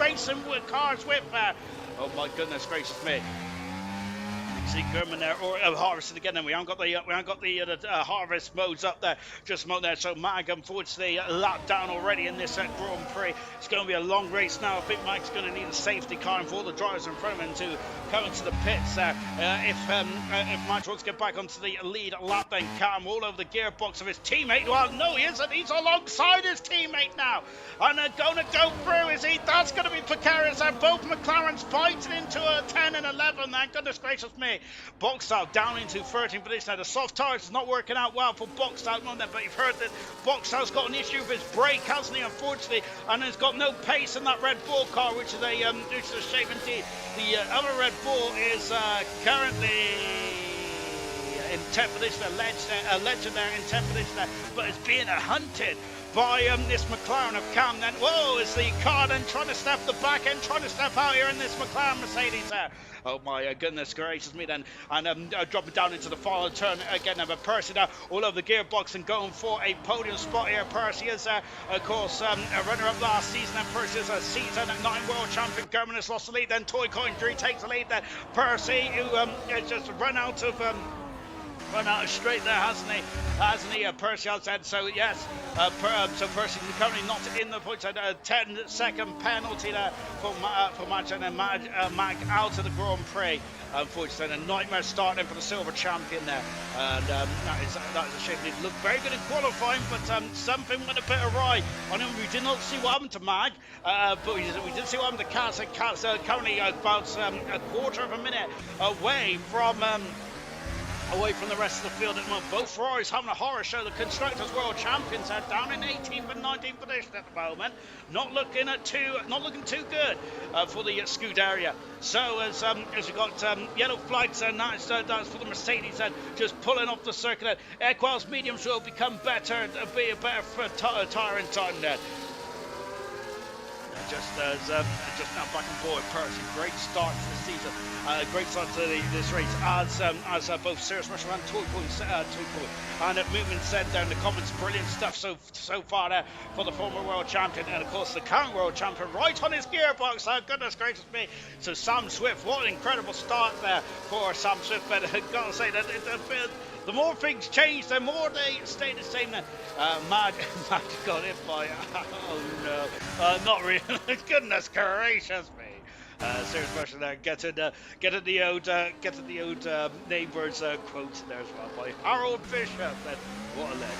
racing with cars with oh my goodness gracious me. See German there, or harvesting again. Then we haven't got the harvest modes up there, just mode there. So Mag, unfortunately, lapped down already in this Grand Prix. It's going to be a long race now. I think Mag's going to need a safety car and for all the drivers in front of him to come into the pits. If Mag wants to get back onto the lead lap, then Cam all over the gearbox of his teammate. Well, no, he isn't. He's alongside his teammate now, and going to go through. Is he? That's going to be precarious. Both McLarens fighting into a 10 and 11. Thank goodness gracious me. Boxstyle down into 13th position. Now the soft tires is not working out well for Boxstyle, but you've heard that Boxstyle's got an issue with his brake, hasn't he, unfortunately, and has got no pace in that Red Bull car, which is a shame indeed. The other Red Bull is currently in 10th position, a legend there in 10th position there, but it's being hunted by this McLaren of Cam then. Whoa, is the car then trying to step the back end, trying to step out here in this McLaren Mercedes there. Oh my goodness gracious me then, and dropping down into the final turn again. But Percy now all over the gearbox and going for a podium spot here. Percy is of course a runner-up last season, and Percy is a season 9 world champion. German has lost the lead, then Toy Coin 3 takes the lead then. Percy who just run out of straight there, hasn't he? Percy outside. So yes, so Percy currently not in the points. A 10-second penalty there for Mag, and then Mag out of the Grand Prix. Unfortunately, a nightmare start then for the silver champion there, and that is a shame. It looked very good in qualifying, but something went a bit awry on him. We did not see what happened to Mag, but we did see what happened to Cass. Cass currently about a quarter of a minute away from the rest of the field at the moment. Both Ferraris having a horror show. The Constructors World Champions are down in 18th and 19th position at the moment. Not looking too good for the Scuderia. So as we got yellow flags, and that's for the Mercedes, and just pulling off the circuit. Equals mediums will become better, be a better tyre in time then. Just now back and forward, Percy. Great start to the season. Great start to this race, as both Serious Russian and Toy and Movement said there in the comments. Brilliant stuff so far there for the former world champion, and of course the current world champion right on his gearbox. Goodness gracious me! So Sam Swift, what an incredible start there for Sam Swift. But I've got to say that the more things change, the more they stay the same. Mag got hit by, oh no, not really. Goodness gracious me. Serious question there. Getting the old neighbours quote there as well by Harold Bishop. And what a ledge.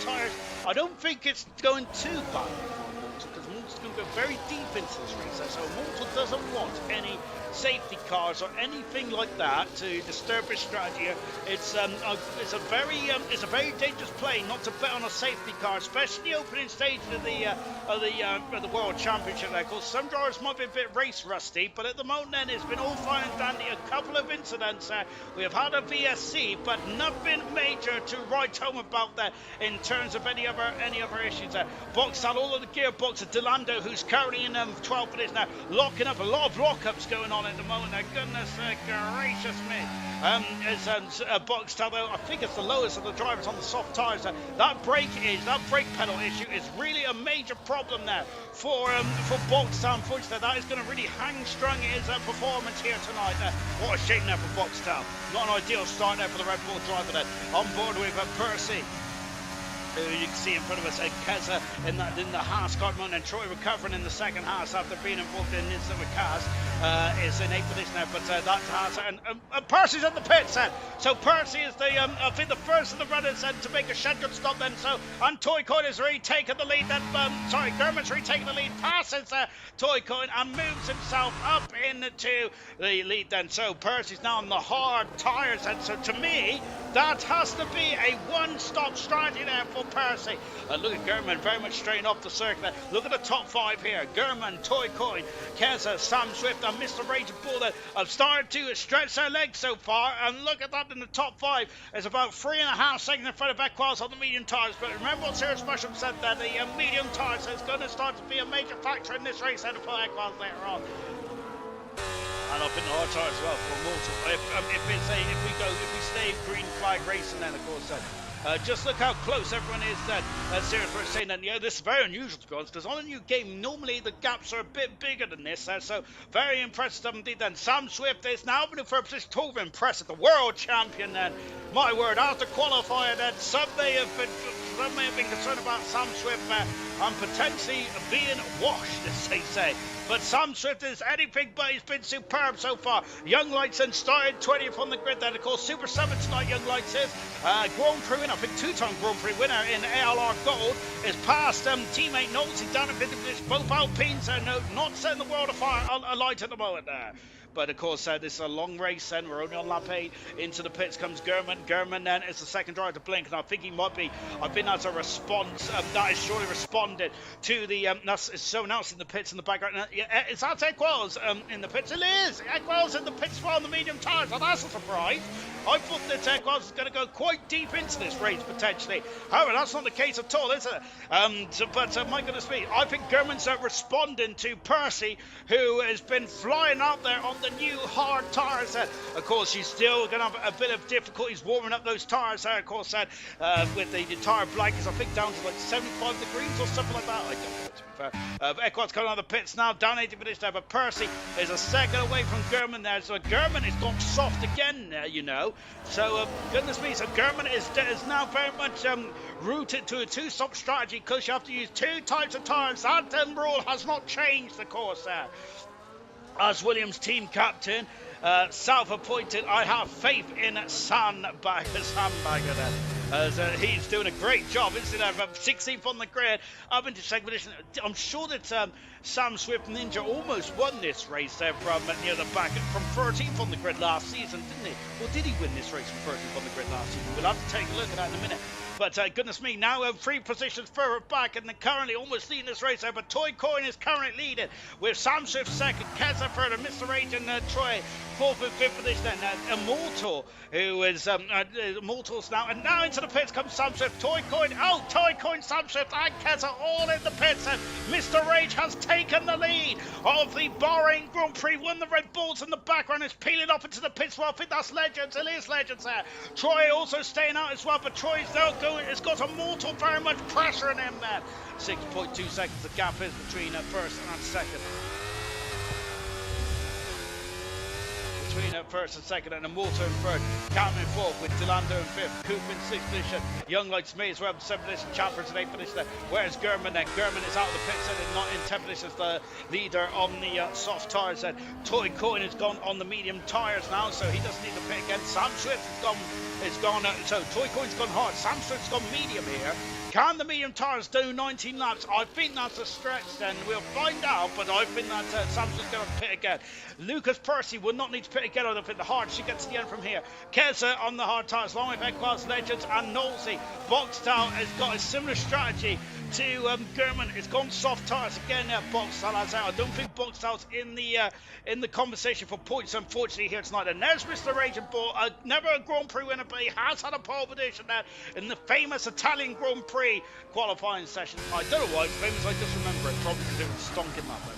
Tires. I don't think it's going too bad. Because Mortal's going to go very deep into this race, so Mortal doesn't want any safety cars or anything like that to disturb his strategy. It's a very dangerous play not to bet on a safety car, especially the opening stage of the World Championship. There, of course, some drivers might be a bit race rusty, but at the moment, then it's been all fine and dandy. A couple of incidents. We have had a VSC, but nothing major to write home about that in terms of any other issues. Boxed out all of the gearbox of Delando, who's currently in 12 minutes now, locking up. A lot of lockups going on at the moment. Goodness gracious me. Boxed out, though, I think it's the lowest of the drivers on the soft tyres. That brake pedal issue is really a major problem there for Boxtown. Unfortunately, that is going to really hang-strung his performance here tonight. What a shame there for Boxtown. Not an ideal start there for the Red Bull driver there. On board with Percy, who you can see in front of us, Keza in the Haas car moment, and Troy recovering in the second Haas after being involved in an incident with Kaz, is in 8th position now, but that's Haas, and Percy's in the pits then. So Percy is I think the first of the runners to make a shotgun stop then, and Toy Coin has retaken the lead then, Gurman's retaken the lead, passes Toy Coin and moves himself up into the lead then. So Percy's now on the hard tyres, and so to me, that has to be a one-stop strategy there for Percy. Look at Gurman very much straight off the circuit. Look at the top 5 here. Gurman, Toy Coin, Keza, Sam Swift and Mr. Rage Bull that have started to stretch their legs so far, and look at that in the top 5. It's about 3.5 seconds in front of Equals on the medium tyres, but remember what Sarah Special said there, the medium tyres is going to start to be a major factor in this race and for Equals later on. And up in the hard tyres as well for Mortal. If we stay green flag racing, then of course just look how close everyone is then. Serious was saying that, this is very unusual to be honest, because on a new game, normally the gaps are a bit bigger than this, so very impressive indeed then. Sam Swift is now moving for a position 12, impressive, the world champion then. My word, after qualifier then, some may have been concerned about Sam Swift and potentially being washed, as they say. But Sam Swift is anything but. He's been superb so far. Young Lightson started 20th on the grid then. Of course, Super 7 tonight, Young Lights is. Grand Prix winner, I think 2-time Grand Prix winner in ALR Gold, is past teammate Knowles. He's down a bit of this. Both Alpines are not setting the world alight at the moment there. But of course, this is a long race then. We're only on lap 8. Into the pits comes Gurman. Gurman then is the second driver to blink, and I think he might be. I think that's a response. That is surely responded to the. That's someone else in the pits in the background. Yeah, is that Equals in the pits? It is. Equals in the pits for on the medium tyres. Well, that's a surprise. I thought that Equals was going to go quite deep into this race potentially. However, that's not the case at all, is it? But my goodness me, I think Gurman's responding to Percy, who has been flying out there on the new hard tyres. Of course, she's still going to have a bit of difficulties warming up those tyres there. Of course, with the tyre blankets, I think down to like 75 degrees or something like that. I don't know, to be fair. Equals coming out of the pits now, down 80 minutes there, but Percy is a second away from Gurman there. So Gurman is gone soft again, So, goodness me, so Gurman is now very much rooted to a two-stop strategy because you have to use 2 types of tyres. That rule has not changed, of course, there. As Williams' team captain, self-appointed, I have faith in Sandbagger there. As he's doing a great job, isn't he? 16th on the grid, up into second position. I'm sure that Sam Swift Ninja almost won this race there from near the back, from 13th on the grid last season, didn't he? Or did he win this race from 13th on the grid last season? We'll have to take a look at that in a minute. But goodness me, now 3 positions further back, and they're currently almost leading this race there. But Toy Coin is currently leading with Sam Swift second, Keza third, and Mr. Rage and Troy 4th and 5th position. Then Immortal, who is Immortal's now, and now into the pits comes Sam Swift, Toy Coin, Sam Swift, and Keza all in the pits. And Mr. Rage has taken the lead of the Bahrain Grand Prix. Won the Red Bulls in the background, is peeling up into the pits. Well, I think that's Legends. It is Legends there. Troy also staying out as well, but Troy's now going. It's got Immortal very much pressuring him there. 6.2 seconds the gap is between first and second. Between first and second, and Immortal in third, Cameron in fourth, with Delando in fifth, Coop in sixth position, Young Lights may as well have 7th position, Champions in 8th position. Where's Gurman then? Gurman is out of the pits and not in 10th position as the leader on the soft tyres. Then Toy Coin has gone on the medium tyres now, so he doesn't need to pit again. Sam Swift has gone. So Toy Coin's gone hard. Sam Swift's gone medium here. Can the medium tires do 19 laps? I think that's a stretch then. We'll find out, but I think that Samson's going to pit again. Lucas Percy will not need to pit again. I don't think the hard should get to the end from here. Keza on the hard tires, along with Equals, Legends and Knowlesy. Boxtel has got a similar strategy to German. It's gone soft tires again. Boxtel has out. I don't think Boxtel's in the conversation for points, unfortunately, here tonight. And there's Mr. Raging Bull, never a Grand Prix winner, but he has had a pole position there in the famous Italian Grand Prix qualifying session. I don't know why it's famous, I just remember it, probably because it was stonking that way.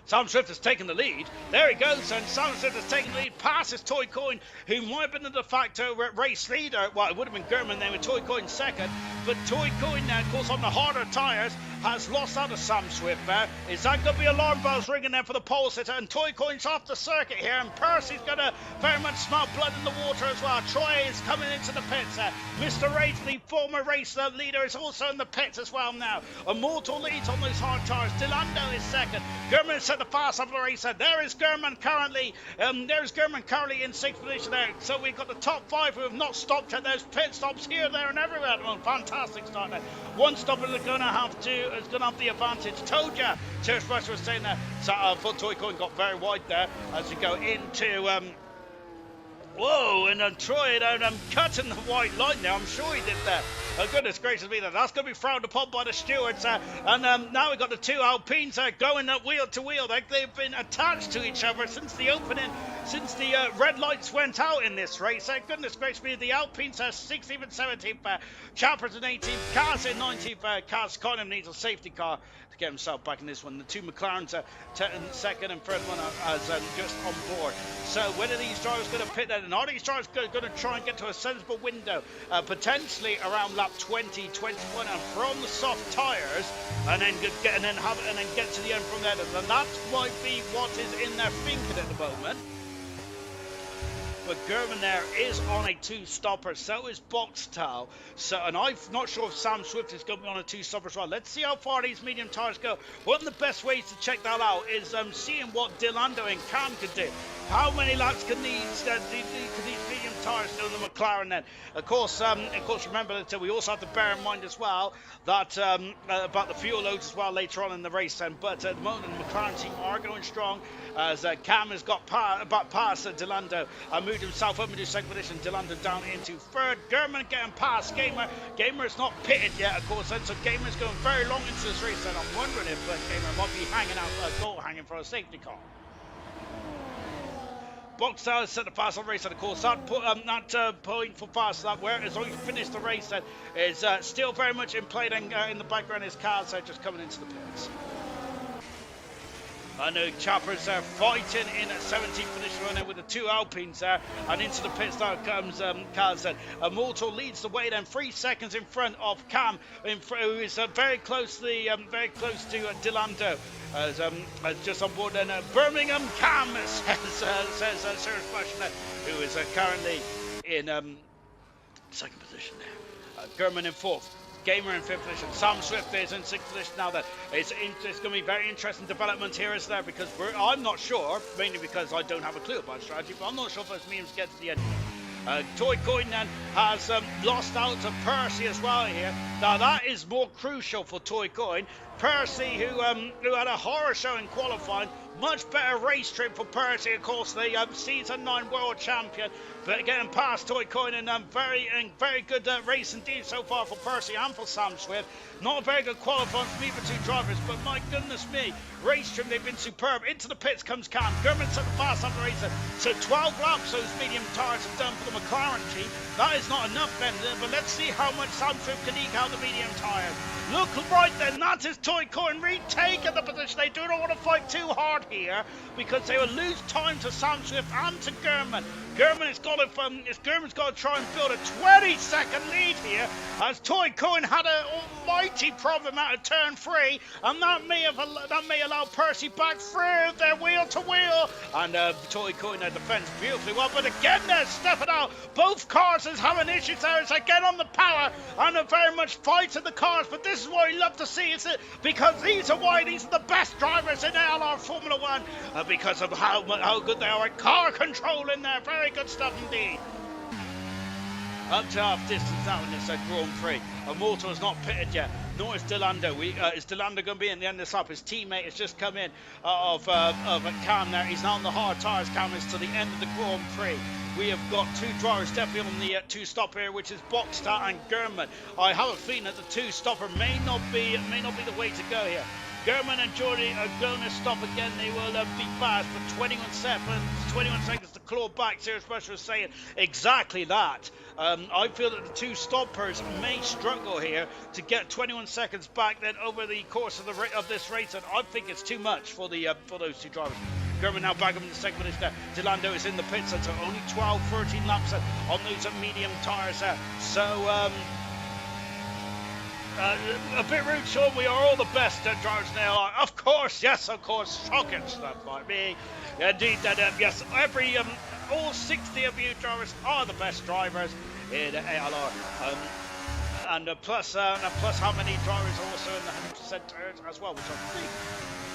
Sam Swift has taken the lead. There he goes, and Sam Swift has taken the lead. Passes Toy Coin, who might have been the de facto race leader. Well, it would have been German then with Toy Coin second. But Toy Coin now, of course, on the harder tyres, has lost out of Sam Swift there. Is that going to be alarm bells ringing there for the pole sitter? And Toy Coin's off the circuit here, and Percy's going to very much smell blood in the water as well. Troy is coming into the pits. Mr. Rage, the former race leader, is also in the pits as well now. Immortal leads on those hard tyres. Delando is second. German is set the fast of the race. There is German currently. In sixth position there. So we've got the top five who have not stopped yet. There's pit stops here, there, and everywhere. Well, fantastic start there. One stop is going to have the advantage. Told ya. Church Rush was saying that. So Toy Coin got very wide there as we go into. Whoa, and Troy cutting the white line there. I'm sure he did that. Oh, goodness gracious me, that's going to be frowned upon by the stewards. And now we've got the two Alpines going wheel to wheel. They've been attached to each other since the opening, since the red lights went out in this race. Goodness gracious me, the Alpines are 16th and 17th. Chappers in 18th, Kaz in 19th. Kaz kind of needs a safety car to get himself back in this one. The two McLarens are second and third one as just on board. So when are these drivers going to pit then? And are these drivers going to try and get to a sensible window? Potentially around lap 20, 21, and from the soft tyres, and then get to the end from there. And that might be what is in their thinking at the moment. But German there is on a two-stopper, so is Boxtel. So, and I'm not sure if Sam Swift is going to be on a two-stopper as well. Let's see how far these medium tyres go. One of the best ways to check that out is seeing what Delando and Cam could do. How many laps can these medium tyres do the McLaren then? Of course, remember that we also have to bear in mind as well that about the fuel loads as well later on in the race. But at the moment, the McLaren team are going strong as Cam has got past Delando and moved himself up into second position. Delando down into third. German getting past Gamer. Gamer is not pitted yet, of course, so Gamer is going very long into this race, and I'm wondering if Gamer might be hanging for a safety car. Boxtel has set the fast lap race, and of course that point for fast lap, where as long as you finish the race, then is still very much in play. Then in the background is cars just coming into the pits. I know Chappers are fighting in 17th position running with the two Alpines there, and into the pits now comes Kaz. Immortal leads the way then 3 seconds in front of Cam, who is very close to Delando. Just on board then Birmingham Cam says Sarah Splash, who is currently in second position there. German in fourth. Gamer in fifth position. Sam Swift is in sixth position now. That it's going to be very interesting development here, isn't there? Because I'm not sure, mainly because I don't have a clue about strategy, but I'm not sure if those memes get to the end. Toy Coin then has lost out to Percy as well here. Now that is more crucial for Toy Coin. Percy, who had a horror show in qualifying, much better race trip for Percy, of course, the season 9 world champion. But getting past Toy Coin and very good race indeed so far for Percy and for Sam Swift. Not a very good qualifying for either two drivers, but my goodness me, race trim, they've been superb. Into the pits comes Cam. German set the fast lap race. So 12 laps those medium tyres have done for the McLaren team. That is not enough then, but let's see how much Sam Swift can eke out the medium tyres. Look right then, that is Toy Coin retaking the position. They do not want to fight too hard here because they will lose time to Sam Swift and to German. German's got to try and build a 20-second lead here, as Toy Coin had an almighty problem out of turn 3, and that may allow Percy back through their wheel to wheel, and Toy Coin defends beautifully well. But again, they're stepping out. Both cars is having issues there as they get on the power and are very much fighting the cars. But this is what we love to see, is it? Because these are the best drivers in ALR Formula 1 because of how good they are at car control in there. Very good stuff indeed. up to half distance now in this Grand Prix. Immortal is not pitted yet, nor is Delando. Is Delando going to be in the end of this up? His teammate has just come in of Cam there. He's now on the hard tyres, Cam, is to the end of the Grand Prix. We have got two drivers definitely on the two-stop here, which is Boxstar and German. I have a feeling that the two-stopper may not be the way to go here. German and Jordy are going to stop again. They will be fast for 21 seconds to claw back. Serious Pressure is saying exactly that. I feel that the two stoppers may struggle here to get 21 seconds back then over the course of this race, and I think it's too much for those two drivers. German now back up in the second position there. Delando is in the pits, so only 13 laps on those medium tyres there. So a bit rude, Sean. We are all the best at drivers in ALR. Of course, yes, of course. Shocking stuff like me. Indeed, yes, all 60 of you drivers are the best drivers in ALR. And plus how many drivers are also in the 100% as well, which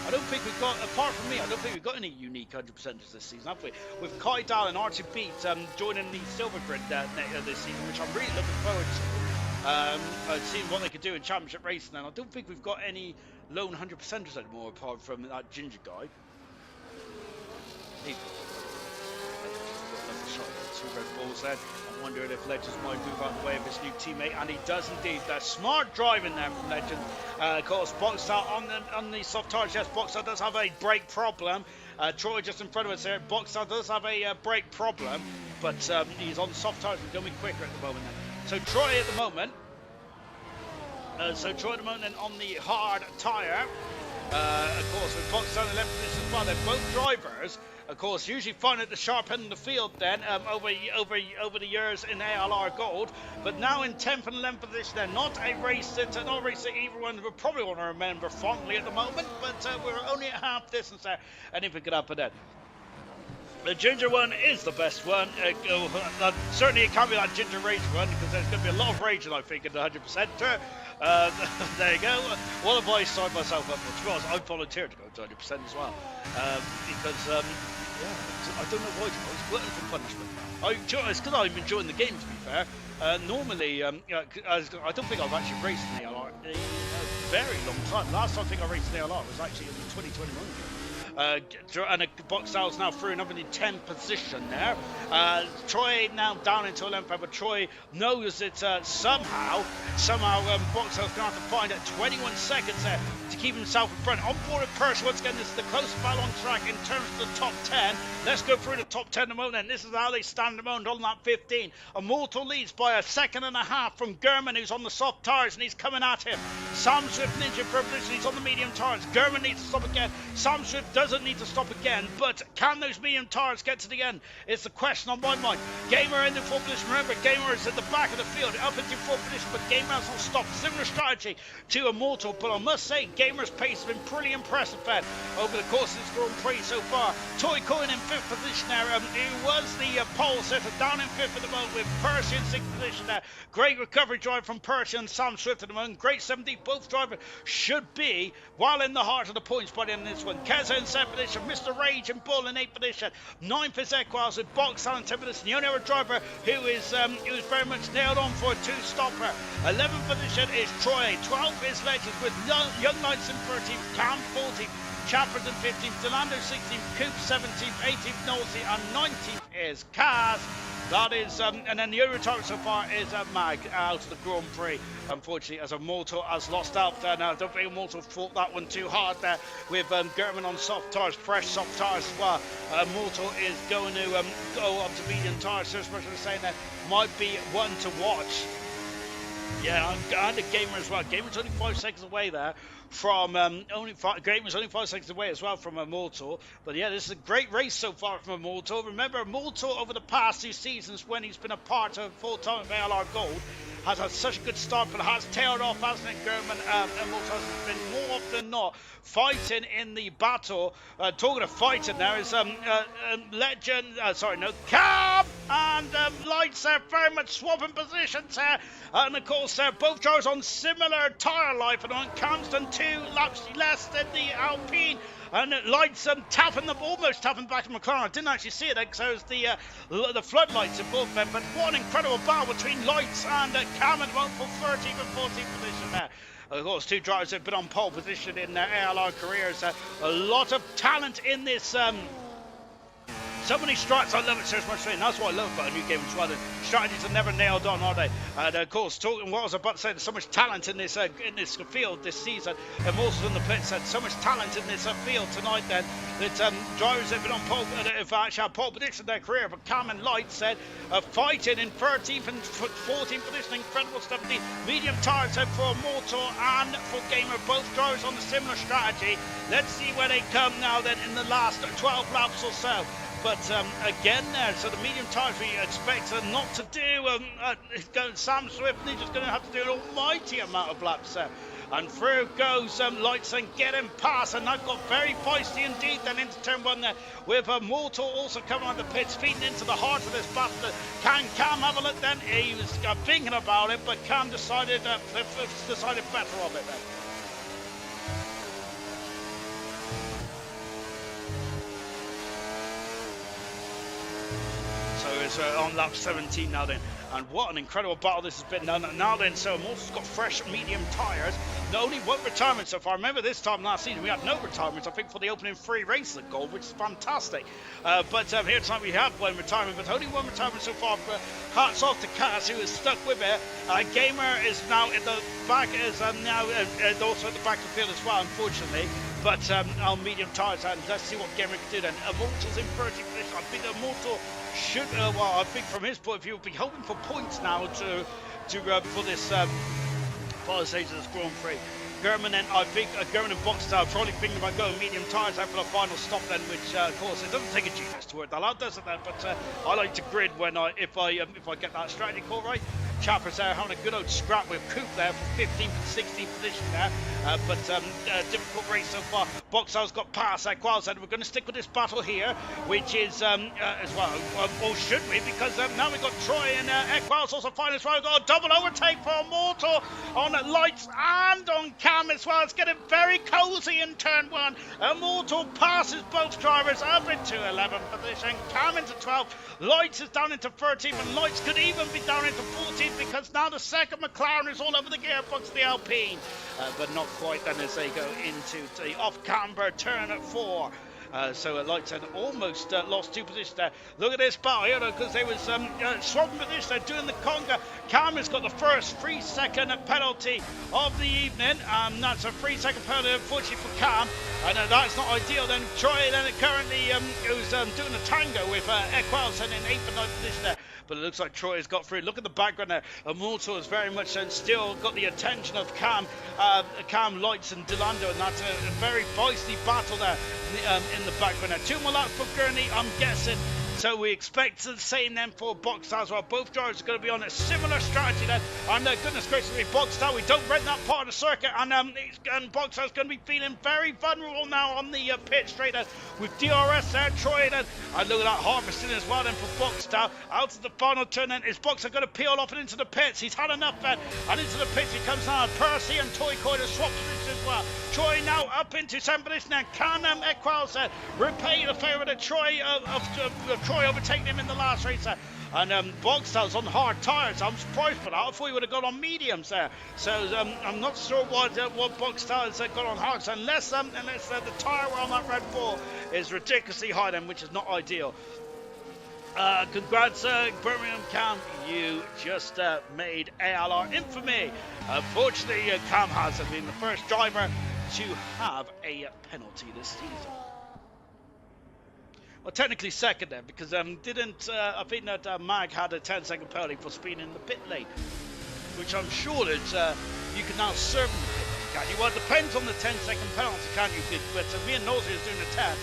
I don't think we've got, apart from me, I don't think we've got any unique 100%ers this season, have we? With Kai Dahl and Archie Beat joining the Silver Grid this season, which I'm really looking forward to. Seeing what they could do in championship racing, and I don't think we've got any lone 100%ers anymore apart from that ginger guy. Two red balls then. I'm wondering if Legends might move out of the way of his new teammate, and he does indeed. That's smart driving there from Legends. Of course, Boxstar on the soft tires. Yes, Boxstar does have a brake problem. Troy just in front of us here. Boxstar does have a brake problem, but he's on the soft tires. We're going to be quicker at the moment then. So Troy at the moment. Then on the hard tyre. Of course, with Boxstar in 11th position as well. They're both drivers. Of course, usually find at the sharp end of the field then over the years in ALR Gold, but now in 10th and 11th position. They're not a race that either one will probably want to remember fondly at the moment, but we're only at half distance there, and if we could up that. The ginger one is the best one. Certainly it can't be that ginger rage one, because there's going to be a lot of raging, I think, in the 100%. There you go. What have I signed myself up for? To be honest, I volunteered to go to 100% as well. Because, I don't know why, I was glutton for punishment. It's because I'm enjoying the game, to be fair. Normally, I don't think I've actually raced in ALR in a very long time. Last time I think I raced in ALR was actually in the 2021 game. And Boxstar's now through another 10th position there. Troy now down into 11th, but Troy knows that somehow Boxstar's going to have to find 21 seconds there to keep himself in front. On board with Persh, once again, this is the closest battle on track in terms of the top 10. Let's go through the top 10 in a moment, and this is how they stand at the moment on that 15. Immortal leads by a second and a half from German, who's on the soft tyres, and he's coming at him. Sam Swift Ninja for position, he's on the medium tyres. German needs to stop again. Sam Swift doesn't need to stop again, but can those medium tyres get to the end? It's the question on my mind. Gamer in the fourth position. Remember, Gamer is at the back of the field, up into fourth position, but Gamer has not stopped. Similar strategy to Immortal, but I must say, Gamer's pace has been pretty impressive, Ben, over the course of this Grand Prix so far. Toy Coin in fifth position there, who was the pole setter, down in fifth at the moment, with Percy in sixth position there. Great recovery drive from Percy and Sam Swift at the moment. Great 70. Both drivers should be well in the heart of the points by the end of this one. Keza in seventh position, Mr. Rage and Bull in eighth position. Ninth is Equals with Boxstar in 10th position. The only other driver who is very much nailed on for a two-stopper. 11th position is Troy. 12th is Legends with Young Knights in 13th, Cam 14th, Chappers in 15th, Delando 16th, Coop 17th, 18th, Nosey, and 19th is Kaz. That is, and then the only retirement so far is Mag out of the Grand Prix. Unfortunately, as Immortal has lost out there now. I don't think Immortal fought that one too hard there with German on soft tyres, fresh soft tyres as well. Immortal is going to go up to medium tyres. So much as saying that might be one to watch. Yeah, and the Gamer as well. Gamer's only 5 seconds away there from Gamer's only 5 seconds away as well from Immortal. But yeah, this is a great race so far from Immortal. Remember, Immortal over the past 2 seasons when he's been a part of full-time ALR Gold has had such a good start, but has tailed off, hasn't it, German? Immortal has been more often than not fighting in the battle. Talking of fighting now is Legend, Cam and Lights are very much swapping positions here. And of course, both drivers on similar tyre life, and on Cam's done 2 laps less than the Alpine. and Lights tapping them, almost tapping back to McLaren. I didn't actually see it because it was the floodlights above them, but what an incredible battle between Lights and Cam at the moment for 13th and 14th position there. Of course, two drivers have been on pole position in their ALR careers. A lot of talent in this. So many strats, I love it so much, and that's what I love about a new game as well. The strategies are never nailed on, are they? And of course, talking what I was about to say, there's so much talent in this field this season. And also in the pit said so much talent in this field tonight. Then that drivers have been on pole, have actually had pole position in their career. But Cam and Light said fighting in 13th and 14th position, incredible stuff. The medium tires said for Mortal and for Gamer, both drivers on a similar strategy. Let's see where they come now. Then in the last 12 laps or so. But again there, so the medium tires we expect not to do, Sam Swift is just going to have to do an almighty amount of laps there. And through goes Lights and getting past, and that got very feisty indeed then into turn one there, with Mortal also coming on the pits, feeding into the heart of this battle. Can Cam have a look then? He was thinking about it, but Cam decided better of it then. So it's on lap 17 now then, and what an incredible battle this has been now then. So Mortal's got fresh medium tyres, only one retirement so far. Remember this time last season we had no retirements, I think, for the opening 3 races of Gold, which is fantastic. But here tonight we have one retirement, but only one retirement so far. Hats off to Cass, who is stuck with it. Gamer is now in the back, is now also at the back of the field as well, unfortunately. But on medium tyres, and let's see what Gamer can do then. Mortal's in 30th position. I think Mortal should, well, I think from his point of view, will be hoping for points now for this final stage of this Grand Prix. German and I think German and Boxstar probably thinking about going medium tyres out for the final stop then, which of course it doesn't take a genius to work that out, does it then? But I like to grid when if I get that strategy call right. Chappers there having a good old scrap with Coop there for 15th and 16th position there. But difficult race so far. Boxar's got past Equals, and we're going to stick with this battle here, which is as well, or should we? Because now we've got Troy and Equals also fine as well. We've got a double overtake for Mortal on Lights and on Cam as well. It's getting very cozy in turn one. Mortal passes both drivers up into 11th position. Cam into 12th. Lights is down into 13th, and Lights could even be down into 14th because now the second McLaren is all over the gearbox of the Alpine. But not quite then as they go into the off-camber turn at 4. So Lights had almost lost 2 positions there. Look at this battle here, because they was swapping positions. They're doing the conga. Cam has got the first 3-second penalty of the evening. That's a 3-second penalty, unfortunately, for Cam. And that's not ideal. Then Troy then currently who's doing a tango with Equals and in 8th and 9th position there. But it looks like Troy has got through. Look at the background there. Mortal has very much still got the attention of Cam, Lights and Delando, and that's a very feisty battle there in the background there. 2 more laps for Gurney, I'm guessing. So we expect the same then for Boxstar as well. Both drivers are going to be on a similar strategy then. And goodness gracious me, Boxstar, we don't rent that part of the circuit. And Boxstar's going to be feeling very vulnerable now on the pit straight with DRS there, Troy then. And look at that harvesting as well then for Boxstar. Out of the final turn then, is Boxstar going to peel off and into the pits? He's had enough then. And into the pits he comes now. Percy and Toy Coy swap positions as well. Troy now up into 7th position and can Equals repay the favour of Troy Troy overtaking him in the last race there. And Bogstar's on hard tyres. I'm surprised for that. I thought he would have gone on mediums there. So I'm not sure what Bogstar's got on hards, unless the tyre on that Red Bull is ridiculously high then, which is not ideal. Congrats, Birmingham Cam. You just made ALR infamy. Unfortunately, Cam has been the first driver to have a penalty this season. Well, technically second then, because I think that Mag had a 10-second penalty for speeding in the pit lane, which I'm sure that you can now serve in the pit lane, can't you? Well, it depends on the 10-second penalty, can't you? But me and Nosy is doing a test,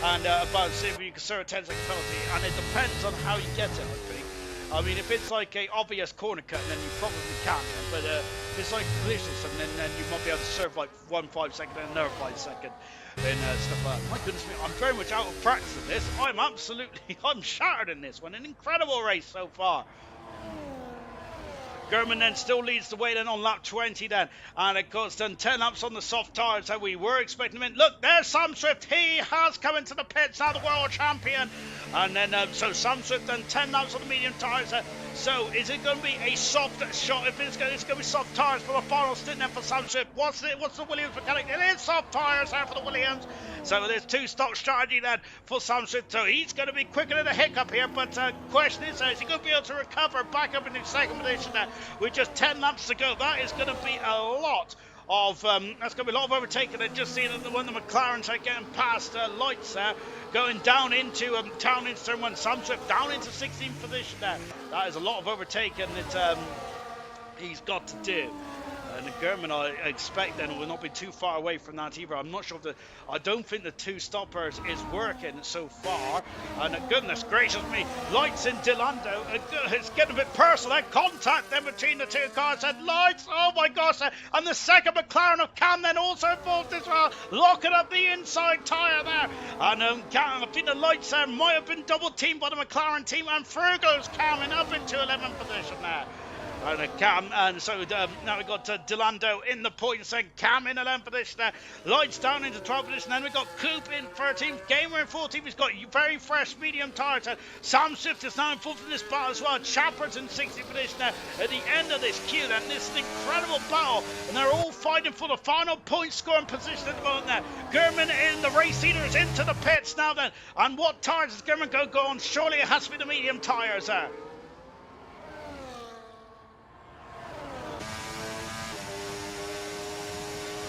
and about seeing if you can serve a 10-second penalty, and it depends on how you get it, I think. I mean, if it's like a obvious corner cut, then you probably can't. But if it's like collision or something, then you might be able to serve like 1 5-second and another 5-second. And stuff like that. My goodness me, I'm very much out of practice in this. I'm shattered in this one. An incredible race so far. German then still leads the way then on lap 20 then. And of course then 10 laps on the soft tyres that we were expecting him in. Look, there's Sam Swift. He has come into the pits now, the world champion. And then so Sam Swift then 10 laps on the medium tyres. So is it going to be a soft shot? If it's going to be soft tyres for the final stint then for Sam Swift. What's the Williams mechanic? It is soft tyres there for the Williams. So there's two stock strategy then for Sam Swift. So he's going to be quicker than a hiccup here. But question is he going to be able to recover back up in the second position there with just 10 laps to go? That is going to be a lot of that's going to be a lot of overtaking. And just seeing when the McLarens are getting past lights there, going down into turn one. Sam Swift down into 16th position there. That is a lot of overtaking that he's got to do. And German, I expect, then will not be too far away from that either. I'm not sure if I don't think the two stoppers is working so far. And goodness gracious me, lights in Delando. It's getting a bit personal. Contact then between the two cars and lights. Oh my gosh! And the second McLaren of Cam then also involved as well, locking up the inside tyre there. And I think the lights there might have been double teamed by the McLaren team, and through goes Cam up into 11th position there. And Cam, and so now we've got Delando in the points, and Cam in 11th position there. Lights down into 12th position, then we've got Coop in 13th, Gamer in 14th. He's got very fresh medium tyres. Sam Swift is now involved in this battle as well. Chapper's in 60th position there at the end of this queue. Then this is an incredible battle, and they're all fighting for the final point scoring position at the moment there. German in the race leaders into the pits now then. And what tyres is German going to go on? Surely it has to be the medium tyres there.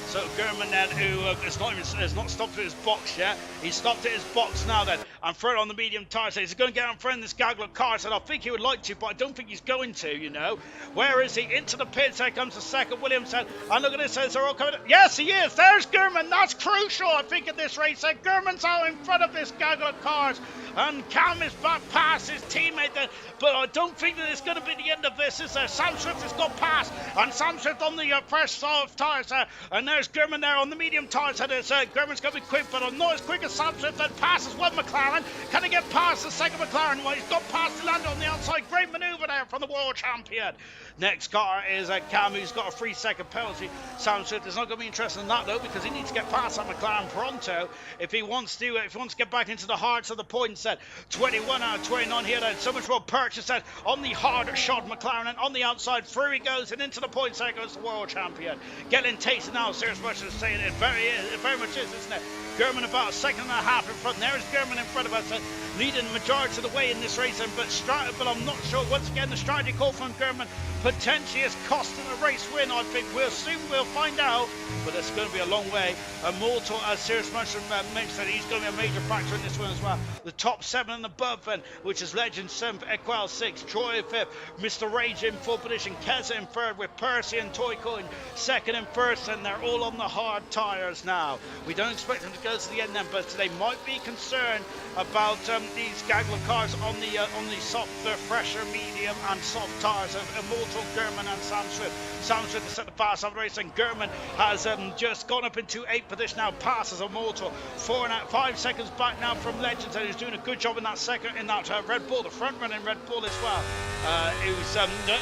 So German then, who has not stopped at his box yet, he's stopped at his box now then, and thrown on the medium tyres. So he's going to get in front of this gaggle of cars, and I think he would like to, but I don't think he's going to, you know. Where is he? Into the pits, there comes the second Williamson, and look at this, they're all coming. Yes, he is, there's German, that's crucial, I think, in this race. German's out in front of this gaggle of cars, and Cam is back past his teammate then, but I don't think that it's going to be the end of this, is there? Sam Swift has got past, and Sam Swift on the fresh soft tyres there, and there's German there on the medium tyres. German's going to be quick, but I'm not as quick as Sam Swift. Then passes one McLaren. Can he get past the second McLaren? Well, he's got past Delando on the outside. Great manoeuvre there from the world champion. Next car is Cam, who's got a 3-second penalty. Sam Swift is not going to be interested in that though, because he needs to get past that McLaren pronto if he wants to get back into the hearts of the points set. 21 out of 29 here then. So much more purchase set on the hard shot McLaren, and on the outside through he goes, and into the points there goes the world champion. Getting tasted now, serious much as saying it very much is, isn't it? German about a second and a half in front. There is German in front of us, leading the majority of the way in this race. But I'm not sure. Once again, the strategy call from German potentially is costing a race win. I think we'll find out. But it's going to be a long way. Mortal, as Sirius Mushroom mentioned, he's going to be a major factor in this one as well. The top 7 and above, then, which is Legend 7th, Equal 6th, Troy 5th, Mr. Rage in 4th position, Keza in 3rd, with Percy and Toycoin 2nd and 1st, and they're all on the hard tyres now. We don't expect them to go to the end then, but they might be concerned about these gaggle of cars on the softer, fresher, medium and soft tyres of Immortal, German and Sam Swift. Sam Swift has set the pass of the race, and German has just gone up into 8th position now, passes Immortal 5 seconds back now from Legends, and he's doing a good job in that Red Bull, the front running Red Bull as well. Who's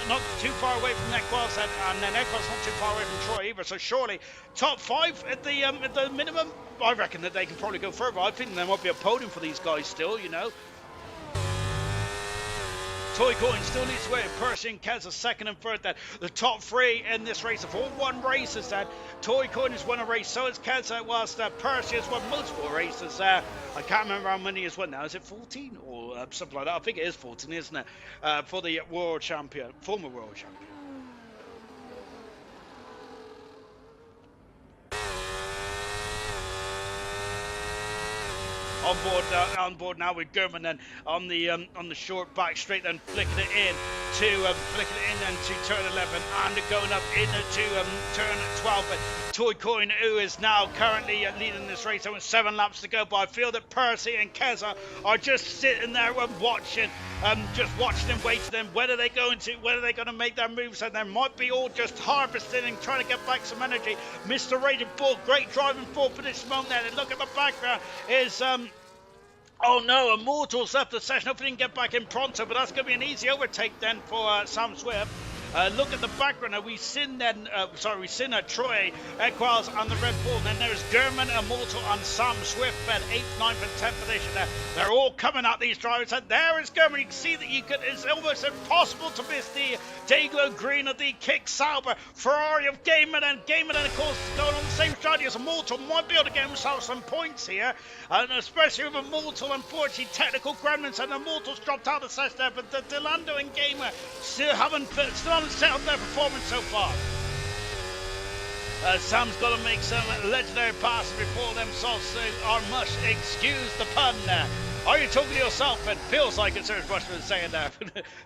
not too far away from Equals, and then Equals not too far away from Troy either. So surely top 5 at the minimum. I reckon that they can probably go further. I think there might be a podium for these guys still, you know. Toycoin still needs to wait. Percy and Kez are 2nd and 3rd. Then the top 3 in this race have all won races. Then Toycoin has won a race, so has Kez, whilst Percy has won multiple races. I can't remember how many he's won now. Is it 14 or something like that? I think it is 14, isn't it? For the world champion, former world champion. On board now with German then on the short back straight, then flicking it in to turn 11 and going up into turn 12. But Toycoin, who is now currently leading this race, with 7 laps to go. But I feel that Percy and Keza are just sitting there and watching, and waiting. And whether they're going to make their moves, and they might be all just harvesting and trying to get back some energy. Mr. Raging Bull, great driving forward for this moment there. And look at the background is oh no, Immortals left the session. Hopefully he can get back in pronto, but that's going to be an easy overtake then for Sam Swift. Look at the background. We've seen Troy, Equals on the Red Bull. Then there's German, Immortal, and Sam Swift at 8th, 9th, and 10th position. They're all coming at these drivers. And there is German. You can see that it's almost impossible to miss the Dayglow Green of the Kick Sauber Ferrari of Gaiman. And Gaiman, of course, going on the same strategy as Immortal, might be able to get himself some points here. And especially with Immortal, unfortunately, technical gremlins, and Immortal's dropped out of the session there. But Delando and Gamer still haven't settled their performance so far. Sam's got to make some legendary passes before themselves, so I must excuse the pun there. Are you talking to yourself? It feels like it's Serious Mushroom saying that.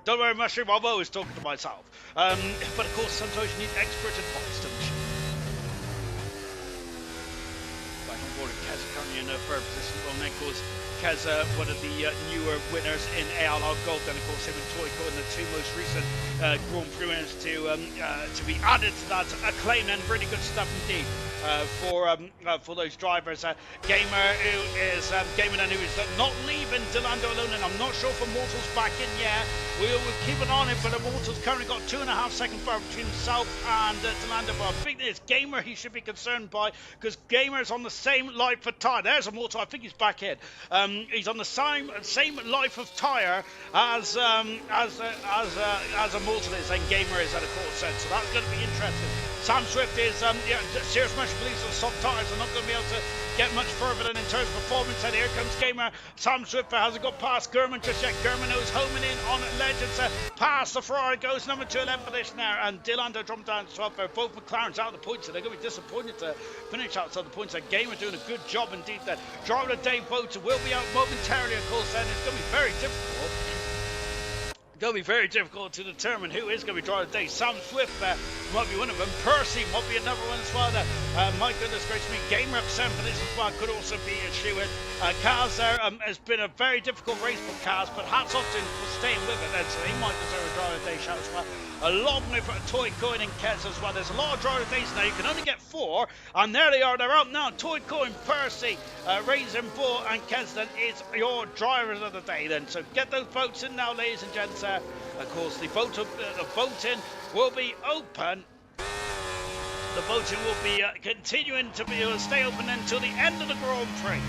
Don't worry, Mushroom, I'm always talking to myself. But of course, sometimes you need expert advice, don't you? Back on board, Kez currently in third position. Well, then, of course, Kez, one of the newer winners in ALR Gold, and of course him and Toyko in the two most recent Grand Prix winners to be added to that acclaim, and really good stuff indeed for those drivers. Gamer who is not leaving Delando alone, and I'm not sure if Immortal's back in yet. We'll keep an eye on it, but Immortal's currently got 2.5 seconds between himself and Delando. But I think it's Gamer he should be concerned by, because Gamer's on the same life of tyre. There's Immortal. I think he's back in. He's on the same life of tyre as Immortal is, and Gamer is at a course sense. So that's going to be interesting. Sam Swift is Serious Much believes that soft tyres are not going to be able to get much further than in terms of performance. And here comes Gamer. Sam Swift hasn't got past German just yet. German who's homing in on Legends. Past the Ferrari goes number 2, 11th position there, and Delando dropped down to 12th. Both McLarens out of the points, so they're going to be disappointed to finish outside the points. And Gamer doing a good job indeed there. Driver of the day voter will be out momentarily, of course, and it's going to be very difficult. Going to be very difficult to determine who is going to be driving the day. Sam Swift might be one of them. Percy might be another one as well. My goodness gracious me. Gamer up 7th for this as well. Could also be a shoe-in. Kaz there has been a very difficult race for Kaz, but hats off to him for staying with it. And so he might deserve a driver of the day shout as well. Along with Toy Coin and Kez as well. There's a lot of driver days now. You can only get 4, and there they are. They're out now. Toy Coin, Percy, Raisin Bull, and Kez then is your drivers of the day then. So get those votes in now, ladies and gents. Of course, the voting will be open. The voting will be continuing to stay open until the end of the Grand Prix.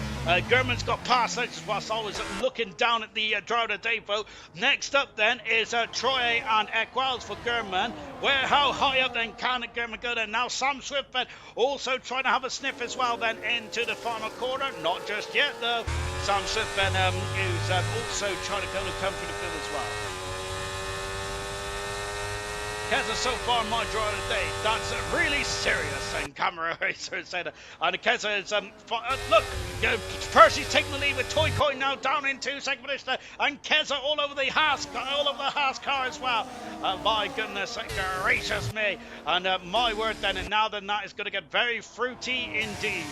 German's got past Legends whilst I was looking down at the driver of the day vote. Next up then is Troy and Equals for German. How high up then can German go then? Now Sam Swift then also trying to have a sniff as well then into the final quarter. Not just yet though. Sam Swift then who's also trying to come for the field as well. Keza so far my driver of the day. That's really serious. And camera racer said, and Keza is look, Percy's taking the lead with Toy Coin now down into 2nd position, and Keza all over the Haas car as well. My goodness gracious me, and my word then, and now then that is going to get very fruity indeed.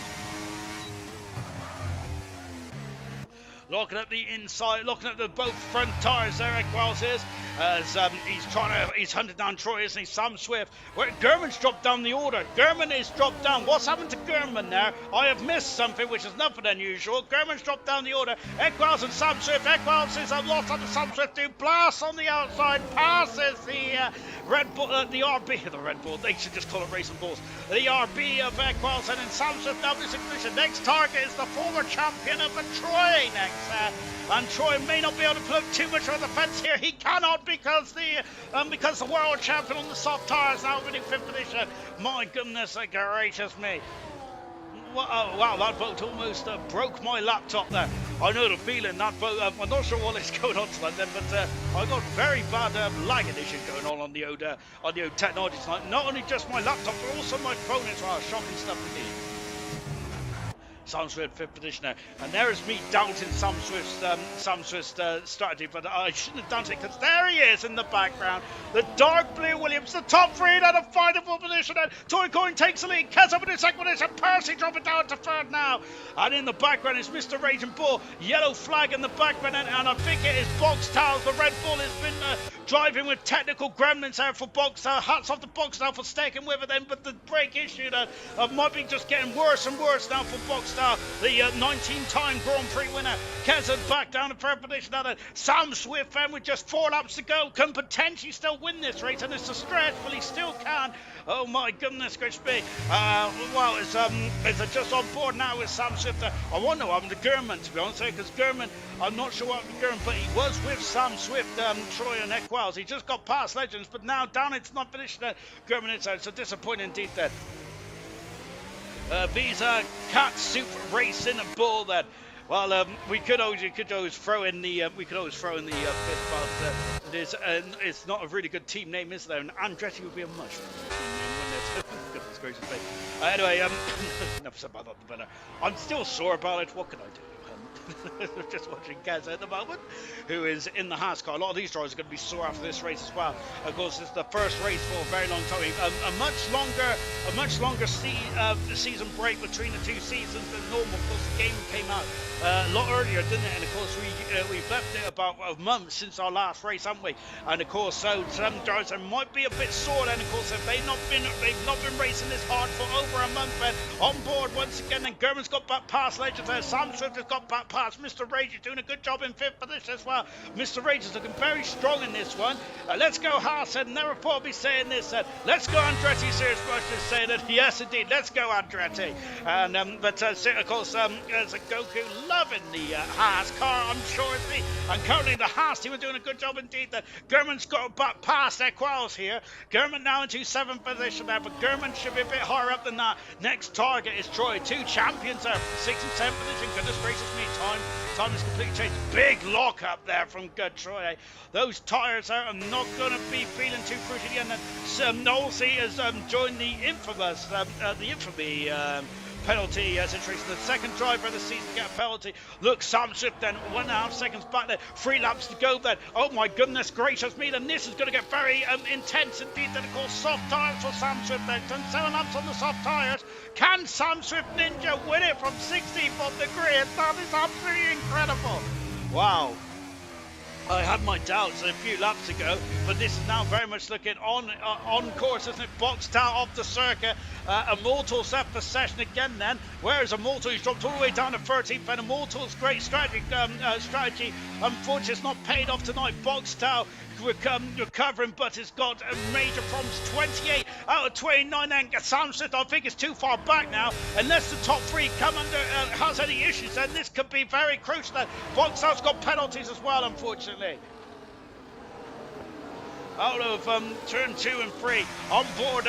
Looking at the inside, looking at the both front tyres there, Equals is, as he's hunted down Troy, isn't he? Sam Swift. Where German's dropped down the order. German is dropped down. What's happened to German there? I have missed something, which is nothing unusual. German's dropped down the order. Equals and Sam Swift. Equals is lost under Sam Swift, who blasts on the outside, passes the Red Bull, the RB, the Red Bull. They should just call it Racing Bulls. The RB of Equals, and then Sam Swift now is inclusion. Next target is the former champion of the Troy next. And Troy may not be able to put up too much on the fence here. He cannot because the world champion on the soft tyres now winning 5th position. My goodness gracious me. Wow, that boat almost broke my laptop there. I know the feeling, that boat, I'm not sure what is going on tonight then, but I got very bad lagging issues going on the old technology tonight. Not only just my laptop, but also my phone as well. Shocking stuff indeed. Sam Swift 5th position there, and there is me doubting Sam Swift's strategy, but I shouldn't have done it because there he is in the background, the dark blue Williams, the top 3 out of 5th position, and Toy Coin takes the lead. Kez up in the 2nd position, Percy dropping down to 3rd now, and in the background is Mr. Raging Bull, yellow flag in the background, and I think it is Box Towers. The Red Bull has been driving with technical gremlins there for Box Tower. Hats off to Box Tower for sticking with it then, but the brake issue that might be just getting worse and worse now for Box Boxstar, the 19-time Grand Prix winner. Keza back down to third position. Now then, Sam Swift, with just 4 laps to go, can potentially still win this race, and it's a stretch, but he still can. Oh my goodness gracious me. Well, it's just on board now with Sam Swift. I wonder what happened to German, to be honest, because German, I'm not sure what happened to German, but he was with Sam Swift, Troy and Nick Wells. He just got past Legends, but now down it's not finished. German inside, so disappointing indeed then. Visa Cat Soup Racing Bull then. Well, we could always throw in the fifth, but it's not a really good team name, is there? And Andretti would be a much better team name, wouldn't it? Goodness gracious me. Anyway, enough said about that. But I'm still sore about it. What can I do? Just watching Kaz at the moment, who is in the Haas car. A lot of these drivers are going to be sore after this race as well. Of course, it's the first race for a very long time. A much longer season break between the two seasons than normal. Of course, the game came out a lot earlier, didn't it? And of course, we've left it about a month since our last race, haven't we? And of course, so some drivers might be a bit sore. And of course, if they've not been racing this hard for over a month, then on board once again. And German's got back past Legends there. Sam Swift has got back past Mr. Rage. Is doing a good job in fifth position as well. Mr. Rage is looking very strong in this one. Let's go, Haas said. Never thought I'd be saying this. Let's go, Andretti. Serious question saying that. Yes, indeed. Let's go, Andretti. And but of course, there's a Goku loving the Haas car. I'm sure it's me. And currently the Haas team are doing a good job indeed. That German's got back past Equals here. German now into 7th position there, but German should be a bit higher up than that. Next target is Troy. 2 champions there, 6th and 7th position. Goodness gracious me, time is completely changed. Big lock up there from good Troy. Those tyres are not going to be feeling too crucial again. And Nolsey has joined the infamy penalty situation. The second driver of the season to get a penalty. Look, Sam Swift then 1.5 seconds back there. 3 laps to go then. Oh my goodness gracious me. Then this is going to get very intense indeed. Then of course soft tyres for Sam Swift then. 7 laps on the soft tyres. Can Sam Swift Ninja win it from 16th on the grid? That is absolutely incredible. Wow. I had my doubts a few laps ago, but this is now very much looking on course, isn't it? Boxed out off the circuit. Immortals left the session again then. Whereas Immortal, he's dropped all the way down to 13th, and Immortal's great strategy, unfortunately, it's not paid off tonight. Boxed out recovering, but it's got major problems. 28 out of 29 then. Sam Swift, I think, is too far back now. Unless the top 3 come under has any issues, then this could be very crucial. Boxed out's got penalties as well, unfortunately. Out of turn 2 and 3, on board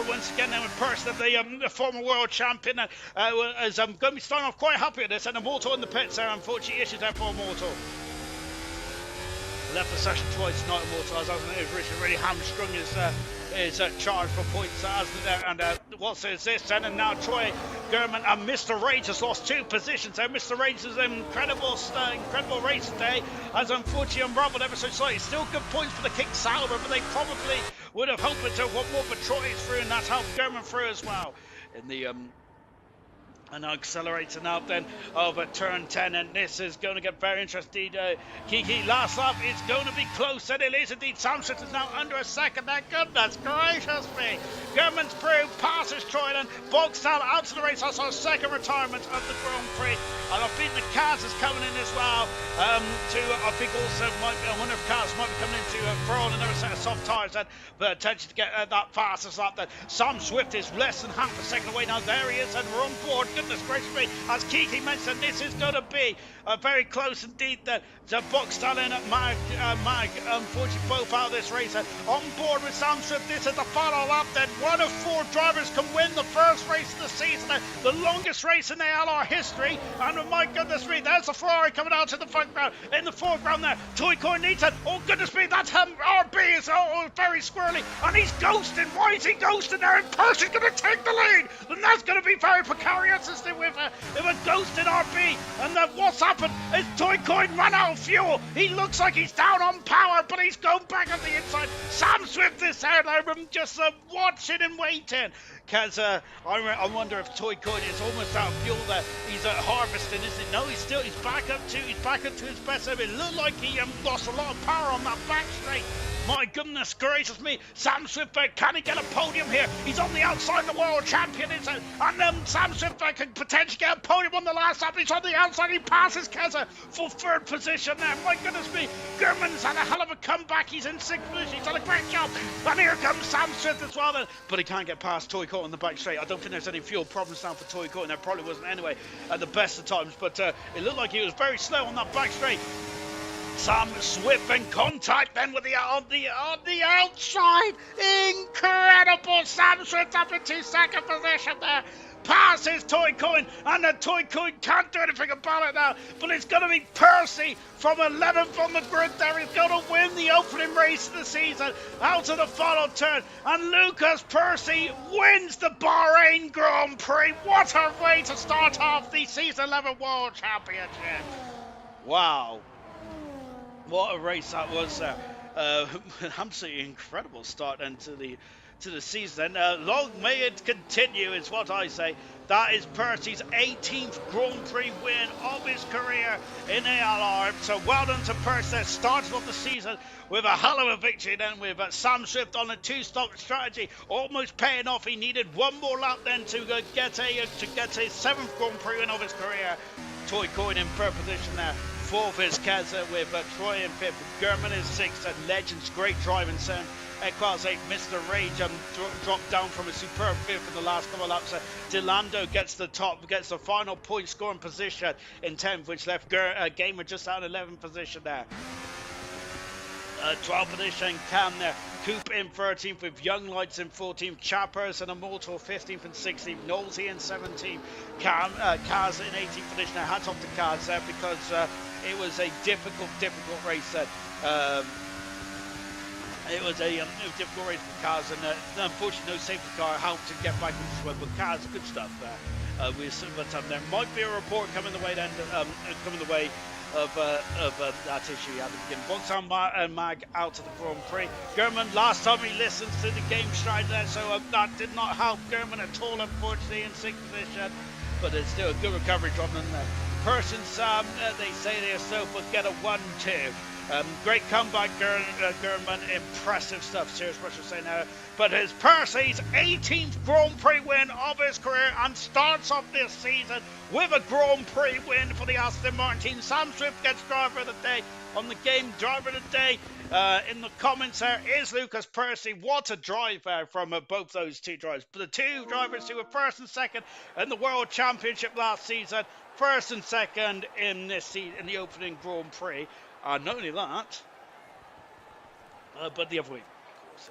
once again then with Person, the former world champion, is going to be starting off quite happy with this, and Immortal in the pits there. Unfortunately, issues there for Immortal. Left the session twice tonight, Immortal, as Richard really hamstrung his charge for points, there. And what says this then? And now Troy German and Mr. Rage has lost 2 positions there. Mr. Rage is an incredible race today, has unfortunately unraveled ever so slightly. Still good points for the King Sauber, but they probably would have hoped to have one more, but Troy is through, and that's helped German through as well. In the and accelerating out then over turn 10, and this is going to get very interesting. Kiki, last lap, it's going to be close, and it is indeed. Sam Swift is now under a second. Thank goodness gracious me. German's proved, passes Troy, and boxed out to the race. That's our second retirement of the Grand Prix, and I think the Kaz is coming in as well. I think also I wonder if Kaz might be coming in to throw on another set of soft tyres, and but attention to get that fastest lap. That Sam Swift is less than half a second away now. There he is, and we're on board. Goodness gracious me, as Kiki mentioned, this is going to be very close indeed. The Boxstall and Mag, unfortunately, both out of this race. On board with Sam Swift, this is the final lap. Then 1 of 4 drivers can win the first race of the season, the longest race in ALR history. And my goodness me, there's the Ferrari coming out to the front ground. In the foreground there, Toy Coin needs it. Oh goodness me, that's RB is very squirrely, and he's ghosting. Why is he ghosting there? And Percy's going to take the lead, and that's going to be very precarious as with a ghosted RB. And what's happened is Toy Coin ran out of fuel. He looks like he's down on power, but he's going back on the inside. Sam Swift is there, I'm just watching and waiting. Because I wonder if Toy Coin is almost out of fuel there. He's harvesting, isn't it? No, he's back up to his best. It looked like he lost a lot of power on that back straight. My goodness gracious me. Sam Swiftberg, can he get a podium here? He's on the outside, the world champion. And Sam Swiftberg can potentially get a podium on the last lap. He's on the outside. He passes Keza for third position there. My goodness me. German's had a hell of a comeback. He's in sixth position. He's done a great job. And here comes Sam Swift as well. But he can't get past Toy Court on the back straight. I don't think there's any fuel problems now for Toy Court, and there probably wasn't anyway at the best of times. But it looked like he was very slow on that back straight. Sam Swift in contact then with on the outside. Incredible. Sam Swift up into second position there. Passes Toy Coin, and the Toy Coin can't do anything about it now. But it's going to be Percy from 11th on the grid there. He's going to win the opening race of the season out of the final turn. And Lucas Percy wins the Bahrain Grand Prix. What a way to start off the Season 11 World Championship. Wow. What a race that was. Absolutely incredible start into the season. Long may it continue is what I say. That is Percy's 18th Grand Prix win of his career in ALR. So well done to Percy. That started off the season with a hell of a victory then with Sam Swift on a two-stop strategy, almost paying off. He needed one more lap then to get a seventh Grand Prix win of his career. Toy Coin in third position there. Fourth is Keza with Troy in fifth. German is sixth, and Legends great driving sound. Equals 8, Mr. Rage dropped down from a superb fifth in the last couple of laps. Delando gets the final point scoring position in 10th, which left Gamer just out of 11th position there. 12th position Cam there. Coop in 13th with Young Lights in 14th. Chappers and Immortal 15th and 16th. Nosey in 17th. Kaz in 18th position. Now, hats off to Kaz there because it was a difficult race. It was a difficult race for Kaz, and unfortunately no safety car helped to get back into the but Kaz, good stuff there. There might be a report coming the way then, coming the way of that issue at the beginning. Bonsan and Mag out of the Grand Prix. German, last time he listened to the game stride there, so that did not help German at all, unfortunately, in sixth position. But it's still a good recovery from them there. Person Sam, they say they're so, but get a 1-2. Great comeback, German. Impressive stuff. Serious Russia saying now. But it's Percy's 18th Grand Prix win of his career and starts off this season with a Grand Prix win for the Aston Martin team. Sam Swift gets driver of the day on the game. Driver of the day in the comments there is Lucas Percy. What a drive from both those two drivers. But the two drivers who were first and second in the World Championship last season, first and second in this season, in the opening Grand Prix. Not only that, but the other way, of course.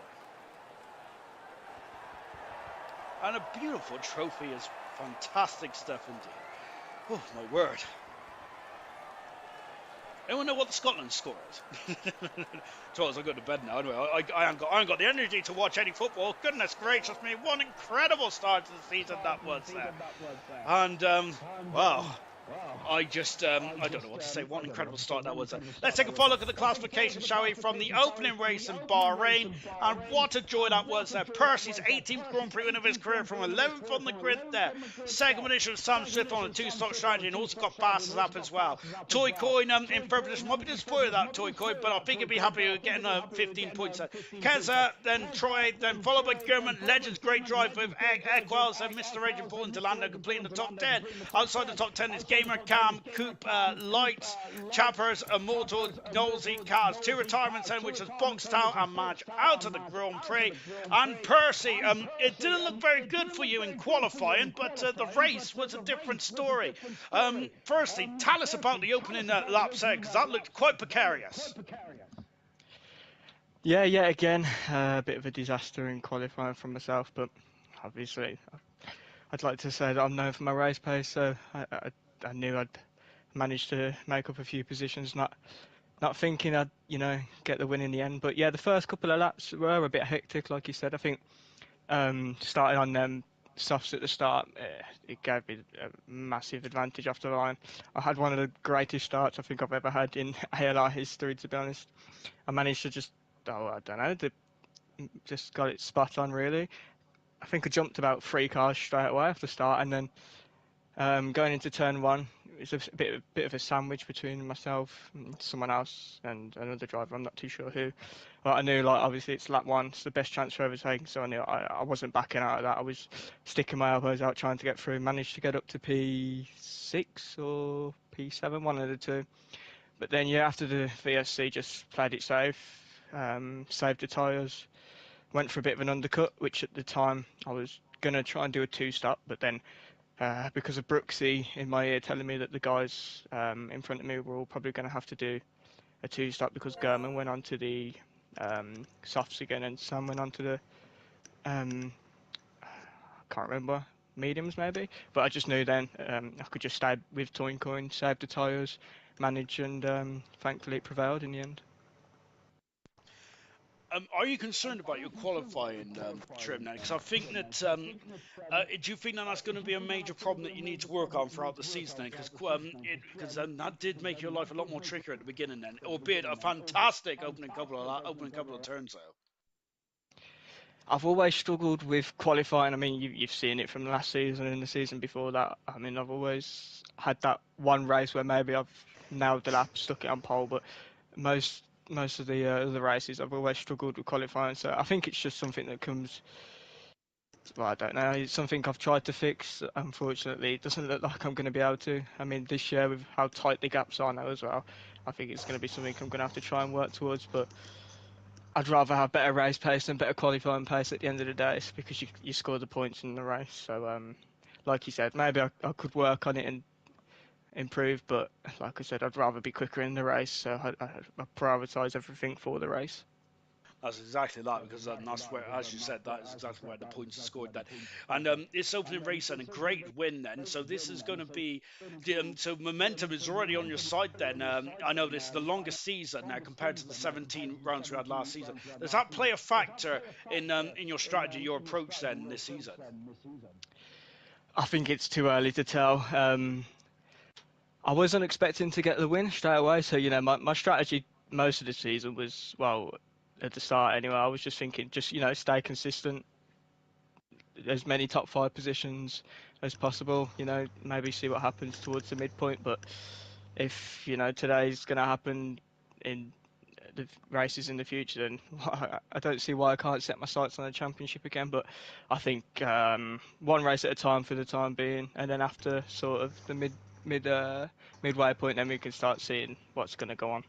And a beautiful trophy is fantastic stuff indeed. Oh, my word. Anyone know what the Scotland score is? So as I go to bed now, anyway, I haven't got the energy to watch any football. Goodness gracious me, what an incredible start to the season that was there. And, wow. I don't know what to say. What an incredible start that was. Let's take a full look at the classification, shall we, from the opening race in Bahrain. And what a joy that was. Percy's 18th Grand Prix win of his career from 11th on the grid there. Second position was Sam Swift on a two-stop strategy and also got fastest lap as well. Toy Coin in third position. Might be disappointed that Toy Coin, but I think he'd be happy with getting 15 points. Keza, then Troy, then followed by German. Legends great drive with Equals and Mr. Raging Paul and Delando completing the top 10. Outside the top 10 is Gamer, Cam, Coop, Lights, Chappers, Immortal, Nosey, Cars. Two retirements then, which is Boxtown and Madge out of the Grand Prix. And Percy, it didn't look very good for you in qualifying, but the race was a different story. Firstly, tell us about the opening laps there, because that looked quite precarious. Yeah, again, a bit of a disaster in qualifying for myself, but obviously I'd like to say that I'm known for my race pace, so I knew I'd managed to make up a few positions, not thinking I'd, get the win in the end. But yeah, the first couple of laps were a bit hectic, like you said. I think starting on them softs at the start, it gave me a massive advantage off the line. I had one of the greatest starts I think I've ever had in ALR history, to be honest. I managed to just got it spot on, really. I think I jumped about 3 cars straight away off the start, and then going into turn 1, it was a bit of a sandwich between myself and someone else and another driver. I'm not too sure who. But I knew, like, obviously it's lap one, it's the best chance for overtaking, so I knew I wasn't backing out of that. I was sticking my elbows out trying to get through. Managed to get up to P6 or P7, one of the two. But then, yeah, after the VSC, just played it safe, saved the tyres, went for a bit of an undercut, which at the time I was going to try and do a two-stop, but then because of Brooksy in my ear telling me that the guys in front of me were all probably going to have to do a two-stop because Gurman went on to the softs again and Sam went on to the I can't remember, mediums maybe. But I just knew then I could just stay with Toincoin, save the tyres, manage, and thankfully it prevailed in the end. Are you concerned about your qualifying trim now? Because I think that do you think that that's going to be a major problem that you need to work on throughout the season? Because that did make your life a lot more trickier at the beginning, then, albeit a fantastic opening couple of turns though. I've always struggled with qualifying. I mean, you've seen it from last season and the season before that. I mean, I've always had that one race where maybe I've nailed the lap, stuck it on pole, but most most of the races I've always struggled with qualifying. So I think it's just something that comes. Well, I don't know. It's something I've tried to fix. Unfortunately, it doesn't look like I'm going to be able to. I mean, this year with how tight the gaps are now as well, I think it's going to be something I'm going to have to try and work towards. But I'd rather have better race pace and better qualifying pace at the end of the day because you score the points in the race. So, like you said, maybe I could work on it and improve, but like I said, I'd rather be quicker in the race. So I prioritise everything for the race. That's exactly that, because that's where, as you said, that is exactly where the points are scored then. And this opening race and a great win then. So this is going to be, so momentum is already on your side then. I know this is the longest season now compared to the 17 rounds we had last season. Does that play a factor in your strategy, your approach then this season? I think it's too early to tell. I wasn't expecting to get the win straight away, so my strategy most of the season was, well, at the start anyway. I was just thinking, just stay consistent, as many top five positions as possible. Maybe see what happens towards the midpoint. But if today's going to happen in the races in the future, then I don't see why I can't set my sights on a championship again. But I think one race at a time for the time being, and then after sort of the midway point, then we can start seeing what's going to go on.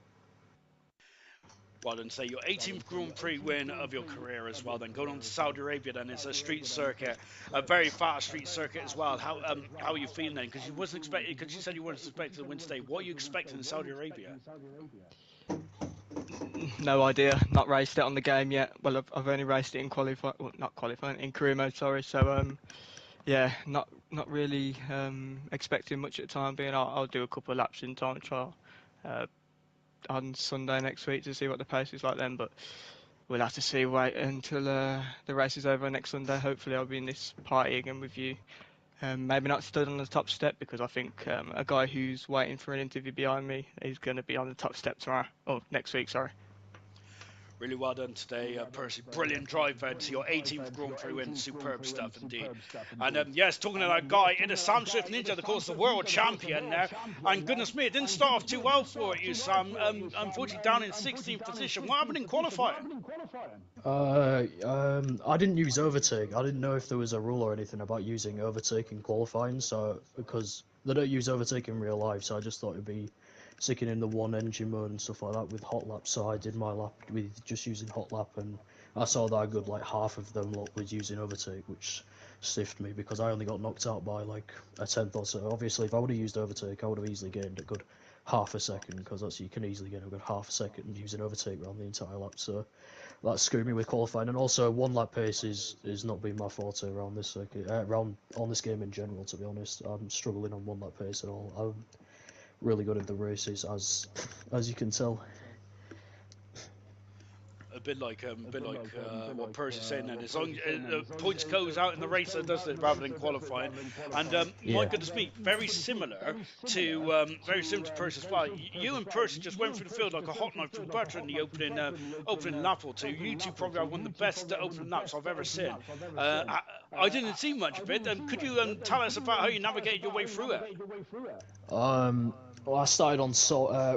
Well, then say your 18th Grand Prix win of your career as well. Then going on to Saudi Arabia, then it's a street circuit, a very fast street circuit as well. How are you feeling then? Because you wasn't expecting, because you said you weren't expecting to win today. What are you expecting in Saudi Arabia? No idea. Not raced it on the game yet. Well, I've only raced it in qualify, well, not qualifying, in career mode. Sorry. So yeah, not really expecting much at the time being. I'll do a couple of laps in time trial uh, on Sunday next week to see what the pace is like then. But we'll have to see. Wait until the race is over next Sunday. Hopefully, I'll be in this party again with you. Maybe not stood on the top step because I think a guy who's waiting for an interview behind me is going to be on the top step tomorrow. Oh, next week, sorry. Really well done today, Percy. Brilliant drive to your 18th Grand Prix win. Superb stuff indeed. And yes, talking to that guy, it is Sam Swift Ninja, of course, the world champion now. And goodness me, it didn't start off too well for you, Sam. Unfortunately, down in 16th position. What happened in qualifying? I didn't use overtake. I didn't know if there was a rule or anything about using overtake in qualifying. So because they don't use overtake in real life, so I just thought it'd be sticking in the one engine mode and stuff like that with hot lap. So I did my lap with just using hot lap, and I saw that a good like half of them lot was using overtake, which stiffed me because I only got knocked out by like a tenth or so. Obviously, if I would have used overtake, I would have easily gained a good half a second because that's you can easily gain a good half a second using overtake around the entire lap. So that screwed me with qualifying, and also one lap pace is not been my forte around this circuit, around on this game in general. To be honest, I'm struggling on one lap pace at all. I'm really good at the races, as you can tell. what Percy's saying. And as long points goes out in the race, doesn't it, rather than qualifying. And my Yeah. goodness me, very similar to Percy as well. You and Percy just went through the field like a hot knife through butter in the opening lap or two. You two probably have one of the best opening laps I've ever seen. I didn't see much of it. Could you tell us about how you navigated your way through it? Well, I started on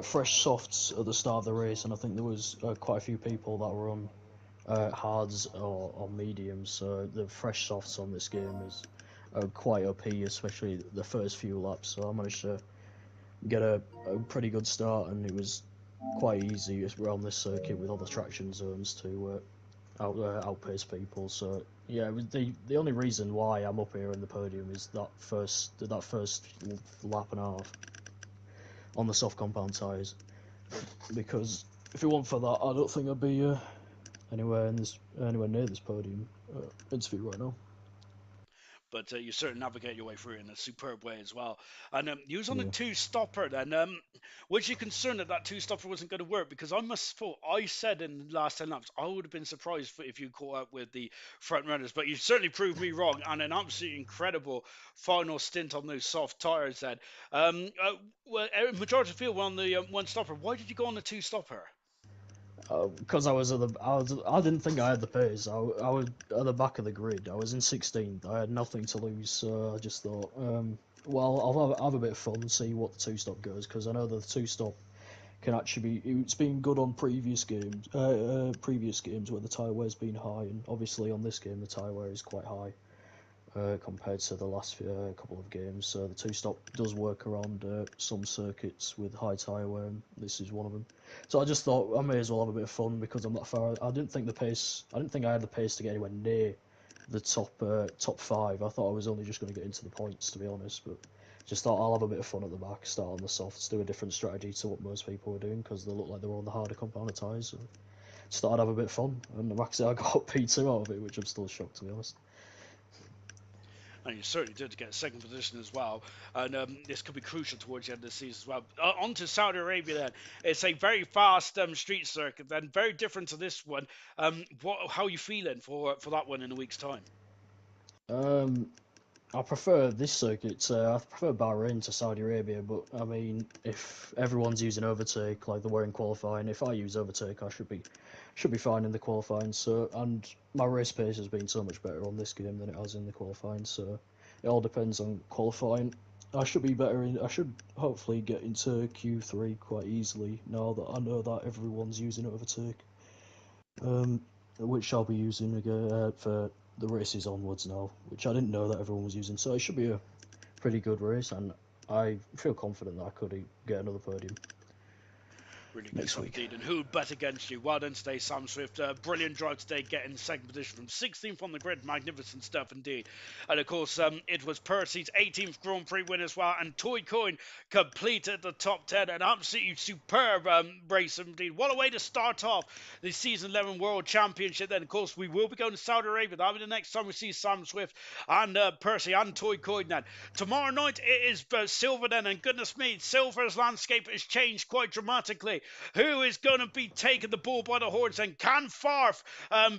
fresh softs at the start of the race, and I think there was quite a few people that were on hards or mediums. So the fresh softs on this game is quite OP, especially the first few laps. So I managed to get a pretty good start, and it was quite easy around this circuit with all the traction zones to outpace people. So yeah, it was the only reason why I'm up here in the podium is that first lap and a half on the soft compound tyres, because if it weren't for that, I don't think I'd be anywhere near this podium interview right now. But you certainly navigate your way through in a superb way as well. And you was on a Yeah. two-stopper then. Was you concerned that that two-stopper wasn't going to work? Because I said in the last 10 laps, I would have been surprised if you caught up with the front runners. But you certainly proved me wrong, and an absolutely incredible final stint on those soft tyres then. Well, majority of the field were on the one stopper. Why did you go on the two-stopper? Because I didn't think I had the pace. I was at the back of the grid. I was in 16th. I had nothing to lose, so I just thought, well, I'll have a bit of fun, see what the two-stop goes, because I know the two-stop can actually be. It's been good on previous games where the tyre wear's been high, and obviously on this game the tyre wear is quite high compared to the last couple of games. So the two-stop does work around some circuits with high tyre wear, and this is one of them. So I just thought I may as well have a bit of fun because I'm not far. I didn't think I had the pace to get anywhere near the top five. I thought I was only just going to get into the points, to be honest. But just thought I'll have a bit of fun at the back, start on the softs, do a different strategy to what most people were doing because they look like they were on the harder compounded tyres. So just thought I'd have a bit of fun, and like I said, I got P2 out of it, which I'm still shocked, to be honest. And you certainly did get second position as well. And this could be crucial towards the end of the season as well. On to Saudi Arabia then. It's a very fast street circuit then, very different to this one. How are you feeling for that one in a week's time? I prefer this circuit. I prefer Bahrain to Saudi Arabia, but I mean, if everyone's using overtake like they were in qualifying, if I use overtake, I should be fine in the qualifying. So, and my race pace has been so much better on this game than it has in the qualifying. So, it all depends on qualifying. I should be better in. I should hopefully get into Q3 quite easily now that I know that everyone's using overtake. Which I'll be using again for the races onwards now, which I didn't know that everyone was using. So it should be a pretty good race, and I feel confident that I could get another podium. Really good stuff indeed. And who would bet against you? Well done today, Sam Swift. Brilliant drive today, getting second position from 16th on the grid. Magnificent stuff indeed. And of course, it was Percy's 18th Grand Prix win as well. And Toy Coin completed the top 10. An absolutely superb race indeed. What a way to start off the Season 11 World Championship. Then, of course, we will be going to Saudi Arabia. That'll be the next time we see Sam Swift and Percy and Toy Coin then. Tomorrow night, it is Silver then. And goodness me, Silver's landscape has changed quite dramatically. Who is going to be taking the bull by the horns, and can Farf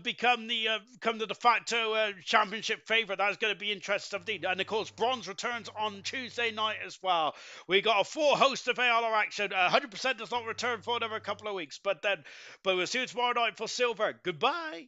become the de facto championship favourite? That's going to be interesting indeed. And of course, bronze returns on Tuesday night as well. We got a full host of ALR action. 100% does not return for another couple of weeks, but we'll see you tomorrow night for silver. Goodbye.